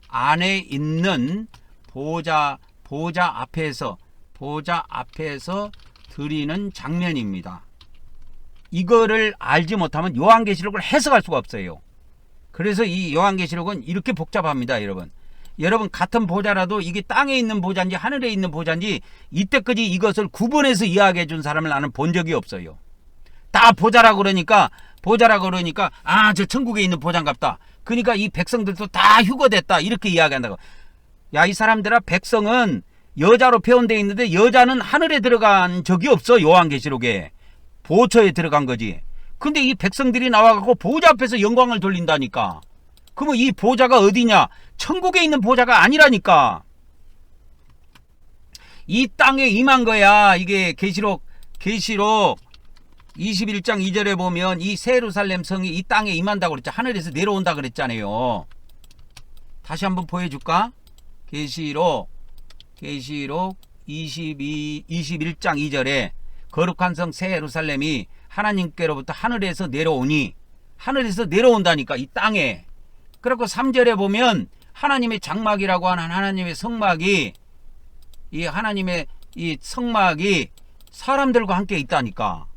S1: 안에 있는 보좌 앞에서 드리는 장면입니다. 이거를 알지 못하면 요한계시록을 해석할 수가 없어요. 그래서 이 요한계시록은 이렇게 복잡합니다, 여러분. 여러분 같은 보좌라도 이게 땅에 있는 보좌인지 하늘에 있는 보좌인지 이때까지 이것을 구분해서 이야기해 준 사람을 나는 본 적이 없어요. 다 보좌라 그러니까 아, 저 천국에 있는 보좌인갑다. 그러니까 이 백성들도 다 휴거됐다 이렇게 이야기한다고. 야, 이 사람들아, 백성은 여자로 표현되어 있는데 여자는 하늘에 들어간 적이 없어. 요한계시록에 보초에 들어간 거지. 근데 이 백성들이 나와갖고 보좌 앞에서 영광을 돌린다니까. 그러면 이 보좌가 어디냐? 천국에 있는 보좌가 아니라니까. 이 땅에 임한 거야. 이게 계시록 21장 2절에 보면 이 새 예루살렘 성이 이 땅에 임한다고 그랬죠. 하늘에서 내려온다 그랬잖아요. 다시 한번 보여줄까? 계시록 21장 2절에 거룩한 성 새 예루살렘이 하나님께로부터 하늘에서 내려오니, 하늘에서 내려온다니까 이 땅에. 그리고 3절에 보면 하나님의 장막이라고 하는 하나님의 성막이, 이 하나님의 이 성막이 사람들과 함께 있다니까.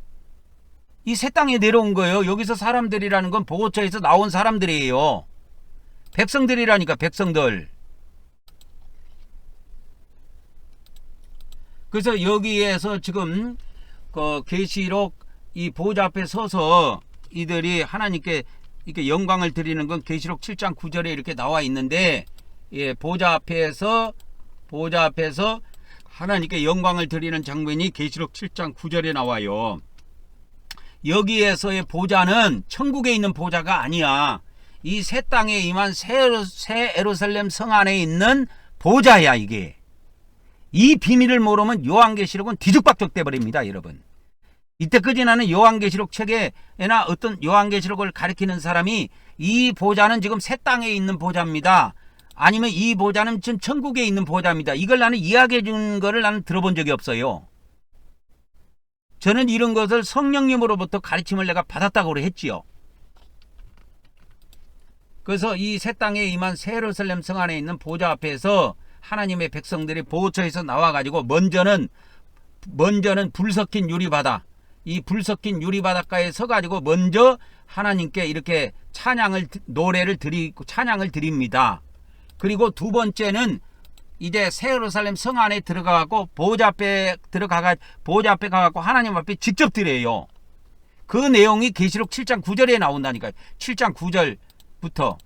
S1: 이 새 땅에 내려온 거예요. 여기서 사람들이라는 건 보호처에서 나온 사람들이에요. 백성들이라니까, 백성들. 그래서 여기에서 지금 그 계시록 이 보좌 앞에 서서 이들이 하나님께 이렇게 영광을 드리는 건 계시록 7장 9절에 이렇게 나와 있는데, 예, 보좌 앞에서 하나님께 영광을 드리는 장면이 계시록 7장 9절에 나와요. 여기에서의 보좌는 천국에 있는 보좌가 아니야. 이 새 땅에 임한 새 예루살렘 성 안에 있는 보좌야. 이게 이 비밀을 모르면 요한계시록은 뒤죽박죽 돼버립니다, 여러분. 이때까지 나는 요한계시록 책에나 어떤 요한계시록을 가리키는 사람이 이 보좌는 지금 새 땅에 있는 보좌입니다, 아니면 이 보좌는 지금 천국에 있는 보좌입니다, 이걸 나는 이야기해 준 거를 나는 들어본 적이 없어요. 저는 이런 것을 성령님으로부터 가르침을 내가 받았다고 했지요. 그래서 이 새 땅에 임한 새 예루살렘 성 안에 있는 보좌 앞에서 하나님의 백성들이 보호처에서 나와가지고 먼저는 불 섞인 유리바다, 이 불 섞인 유리바닷가에 서가지고 먼저 하나님께 이렇게 노래를 드리고 찬양을 드립니다. 그리고 두 번째는 이제 새 예루살렘 성 안에 들어가고 보호자 앞에 가갖고 하나님 앞에 직접 드려요. 그 내용이 계시록 7장 9절에 나온다니까요. 7장 9절부터.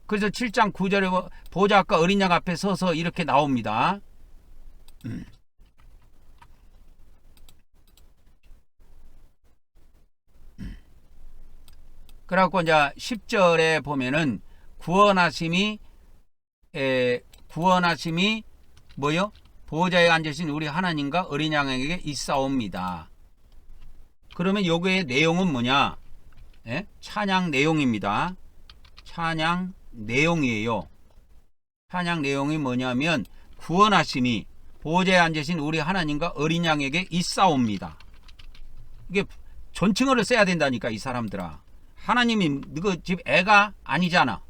S1: 그래서 7장 9절에 보호자 앞과 어린 양 앞에 서서 이렇게 나옵니다. 그래갖고 이제 10절에 보면은 구원하심이 뭐요? 보호자에 앉으신 우리 하나님과 어린 양에게 있사옵니다. 그러면 요거의 내용은 뭐냐? 예? 찬양 내용입니다. 찬양 내용이에요. 찬양 내용이 뭐냐면 구원하심이 보호자에 앉으신 우리 하나님과 어린 양에게 있사옵니다. 이게 존칭어를 써야 된다니까, 이 사람들아. 하나님이 너가 집 애가 아니잖아.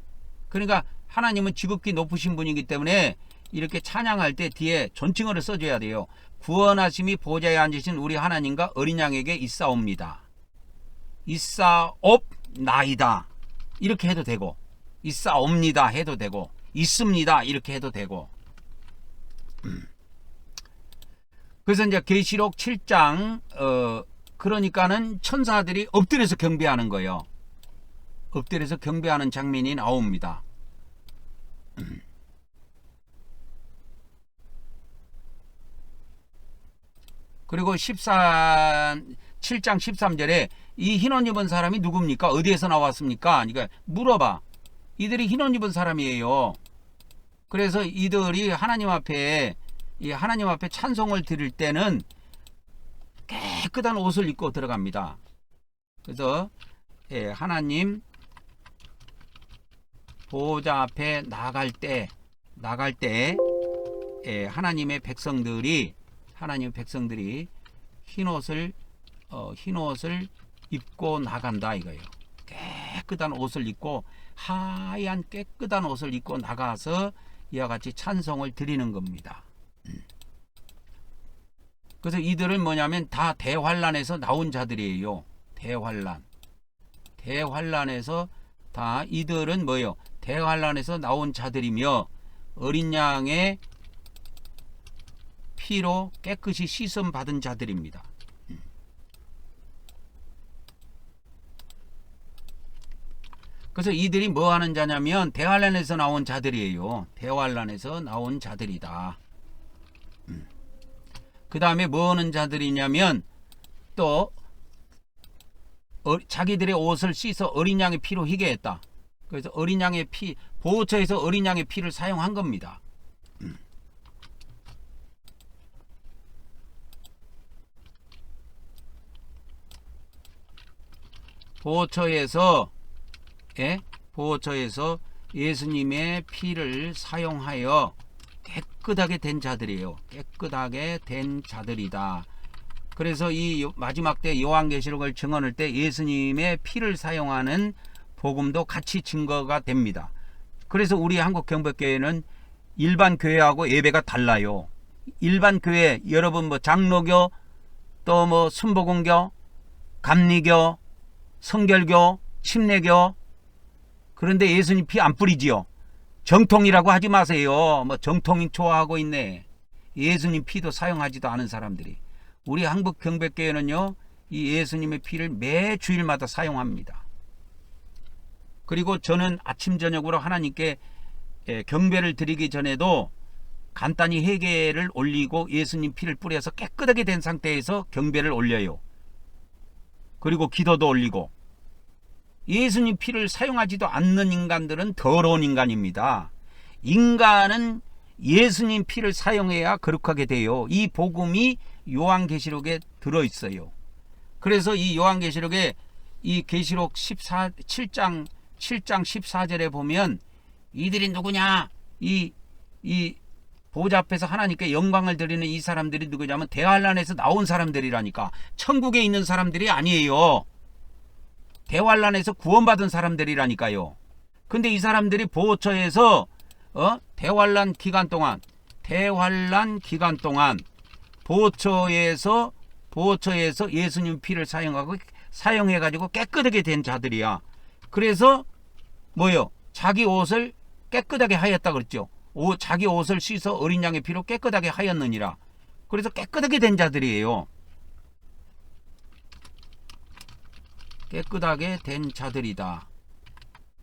S1: 그러니까 하나님은 지극히 높으신 분이기 때문에 이렇게 찬양할 때 뒤에 존칭어를 써줘야 돼요. 구원하심이 보좌에 앉으신 우리 하나님과 어린 양에게 있사옵니다. 있사옵나이다 이렇게 해도 되고, 있사옵니다 해도 되고, 있습니다 이렇게 해도 되고. 그래서 이제 계시록 7장 그러니까는 천사들이 엎드려서 경배하는 거예요. 엎드려서 경배하는 장면이 나옵니다. 그리고 7장 13절에 이 흰옷 입은 사람이 누굽니까? 어디에서 나왔습니까? 그러니까 물어봐. 이들이 흰옷 입은 사람이에요. 그래서 이들이 하나님 앞에 찬송을 드릴 때는 깨끗한 옷을 입고 들어갑니다. 그래서 하나님 보호자 앞에 나갈 때 하나님의 백성들이 흰옷을 입고 나간다 이거예요. 깨끗한 옷을 입고, 하얀 깨끗한 옷을 입고 나가서 이와 같이 찬송을 드리는 겁니다. 그래서 이들은 뭐냐면 다 대환란에서 나온 자들이에요. 대환란에서 다 이들은 뭐예요? 대환란에서 나온 자들이며, 어린 양의 피로 깨끗이 씻음 받은 자들입니다. 그래서 이들이 뭐 하는 자냐면 대환란에서 나온 자들이에요. 대환란에서 나온 자들이다. 그 다음에 뭐 하는 자들이냐면 또 자기들의 옷을 씻어 어린 양의 피로 희게 했다. 그래서 어린 양의 피, 보호처에서 어린 양의 피를 사용한 겁니다. 보호처에서 예수님의 피를 사용하여 깨끗하게 된 자들이에요. 깨끗하게 된 자들이다. 그래서 이 마지막 때 요한계시록을 증언할 때 예수님의 피를 사용하는 복음도 같이 증거가 됩니다. 그래서 우리 한국경복교회는 일반 교회하고 예배가 달라요. 일반 교회 여러분 뭐 장로교 또 뭐 순복음교 감리교 성결교 침례교 그런데 예수님 피 안 뿌리지요. 정통이라고 하지 마세요. 뭐 정통이 좋아하고 있네. 예수님 피도 사용하지도 않은 사람들이. 우리 한국경백교회는요 이 예수님의 피를 매 주일마다 사용합니다. 그리고 저는 아침 저녁으로 하나님께 경배를 드리기 전에도 간단히 회개를 올리고 예수님 피를 뿌려서 깨끗하게 된 상태에서 경배를 올려요. 그리고 기도도 올리고. 예수님 피를 사용하지도 않는 인간들은 더러운 인간입니다. 인간은 예수님 피를 사용해야 거룩하게 돼요. 이 복음이 요한계시록에 들어있어요. 그래서 이 요한계시록에 이 계시록 7장 14절에 보면 이들이 누구냐? 이 보좌 앞에서 하나님께 영광을 드리는 이 사람들이 누구냐면 대환란에서 나온 사람들이라니까. 천국에 있는 사람들이 아니에요. 대환란에서 구원받은 사람들이라니까요. 근데 이 사람들이 보호처에서 대환란 기간 동안 보호처에서 예수님 피를 사용해 가지고 깨끗하게 된 자들이야. 그래서 뭐요? 자기 옷을 깨끗하게 하였다 그랬죠. 자기 옷을 씻어 어린 양의 피로 깨끗하게 하였느니라. 그래서 깨끗하게 된 자들이에요. 깨끗하게 된 자들이다.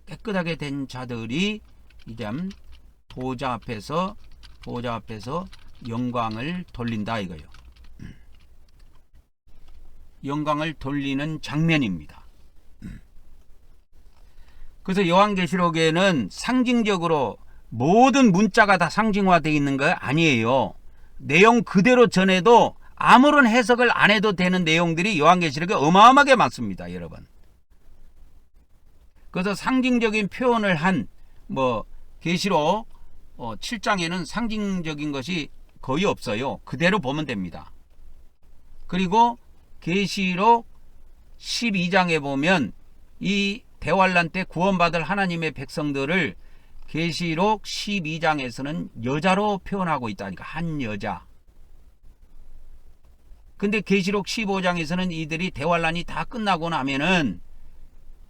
S1: 깨끗하게 된 자들이 이제 보좌 앞에서 영광을 돌린다 이거예요. 영광을 돌리는 장면입니다. 그래서 요한계시록에는 상징적으로 모든 문자가 다 상징화되어 있는 거 아니에요. 내용 그대로 전해도 아무런 해석을 안 해도 되는 내용들이 요한계시록에 어마어마하게 많습니다, 여러분. 그래서 상징적인 표현을 한 계시록 7장에는 상징적인 것이 거의 없어요. 그대로 보면 됩니다. 그리고 계시록 12장에 보면 이 대환란 때 구원받을 하나님의 백성들을 계시록 12장에서는 여자로 표현하고 있다니까. 한 여자. 근데 계시록 15장에서는 이들이 대환란이 다 끝나고 나면은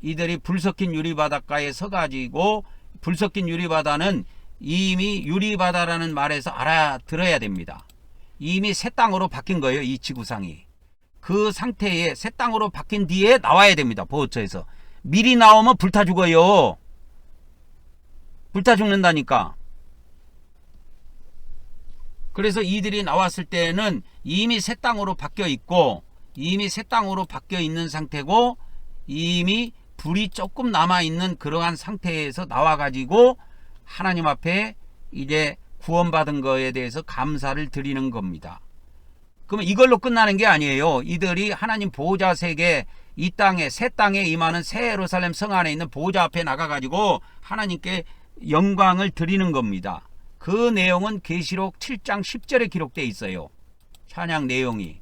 S1: 이들이 불섞인 유리바닷가에 서가지고, 불섞인 유리바다는 이미 유리바다라는 말에서 알아들어야 됩니다. 이미 새 땅으로 바뀐 거예요, 이 지구상이. 그 상태에 새 땅으로 바뀐 뒤에 나와야 됩니다, 보호처에서. 미리 나오면 불타 죽어요. 불타 죽는다니까. 그래서 이들이 나왔을 때는 이미 새 땅으로 바뀌어 있고, 이미 새 땅으로 바뀌어 있는 상태고, 이미 불이 조금 남아있는 그러한 상태에서 나와가지고 하나님 앞에 이제 구원받은 거에 대해서 감사를 드리는 겁니다. 그러면 이걸로 끝나는 게 아니에요. 이들이 하나님 보호자 세계, 이 땅에, 새 땅에 임하는 새 예루살렘 성 안에 있는 보호자 앞에 나가가지고 하나님께 영광을 드리는 겁니다. 그 내용은 계시록 7장 10절에 기록되어 있어요. 찬양 내용이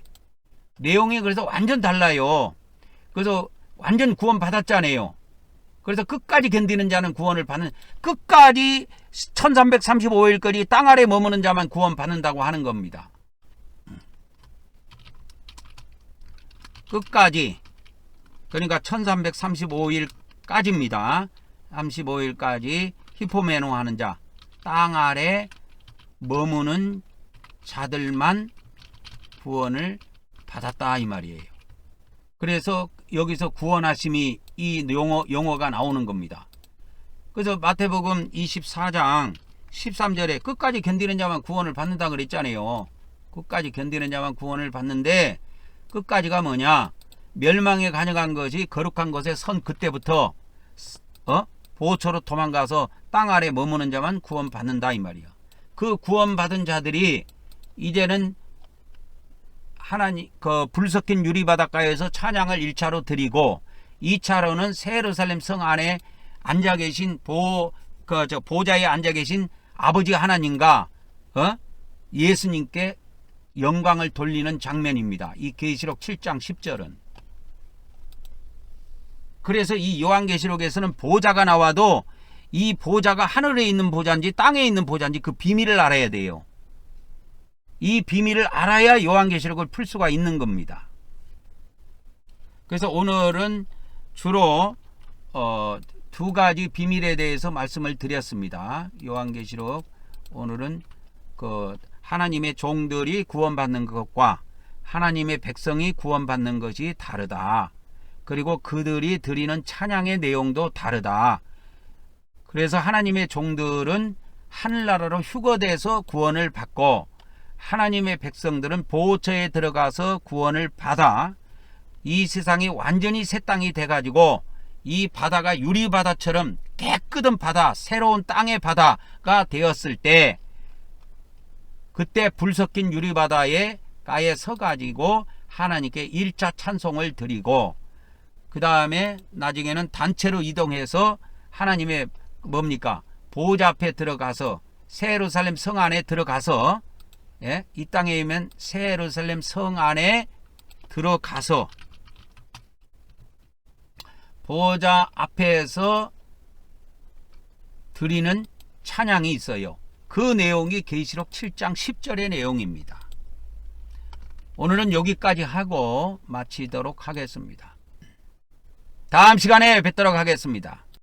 S1: 그래서 완전 달라요. 그래서 완전 구원 받았잖아요. 그래서 끝까지 견디는 자는 구원을 받는, 끝까지 1335일까지 땅 아래 머무는 자만 구원 받는다고 하는 겁니다. 끝까지. 그러니까 1335일까지입니다. 35일까지 히포메노 하는 자, 땅 아래 머무는 자들만 구원을 받았다 이 말이에요. 그래서 여기서 구원하심이 이 용어가 나오는 겁니다. 그래서 마태복음 24장 13절에 끝까지 견디는 자만 구원을 받는다 그랬잖아요. 끝까지 견디는 자만 구원을 받는데 끝까지가 뭐냐? 멸망에 가져간 것이 거룩한 것에 선 그때부터 보초로 도망가서 땅 아래 머무는 자만 구원받는다 이 말이야. 그 구원받은 자들이 이제는 하나님 그 불 섞인 유리 바닷가에서 찬양을 1차로 드리고 2차로는 새 예루살렘 성 안에 앉아 계신 보좌에 앉아 계신 아버지 하나님과 예수님께 영광을 돌리는 장면입니다. 이 계시록 7장 10절은. 그래서 이 요한계시록에서는 보좌가 나와도 이 보좌가 하늘에 있는 보좌인지 땅에 있는 보좌인지 그 비밀을 알아야 돼요. 이 비밀을 알아야 요한계시록을 풀 수가 있는 겁니다. 그래서 오늘은 주로 두 가지 비밀에 대해서 말씀을 드렸습니다. 요한계시록 오늘은 그 하나님의 종들이 구원받는 것과 하나님의 백성이 구원받는 것이 다르다. 그리고 그들이 드리는 찬양의 내용도 다르다. 그래서 하나님의 종들은 하늘나라로 휴거돼서 구원을 받고 하나님의 백성들은 보호처에 들어가서 구원을 받아 이 세상이 완전히 새 땅이 돼가지고 이 바다가 유리바다처럼 깨끗한 바다, 새로운 땅의 바다가 되었을 때 그때 불 섞인 유리바다에 가에 서가지고 하나님께 1차 찬송을 드리고 그 다음에 나중에는 단체로 이동해서 하나님의 뭡니까? 보호자 앞에 들어가서 새 예루살렘 성 안에 들어가서 이 땅에 있는 새 예루살렘 성 안에 들어가서 보호자 앞에서 드리는 찬양이 있어요. 그 내용이 계시록 7장 10절의 내용입니다. 오늘은 여기까지 하고 마치도록 하겠습니다. 다음 시간에 뵙도록 하겠습니다.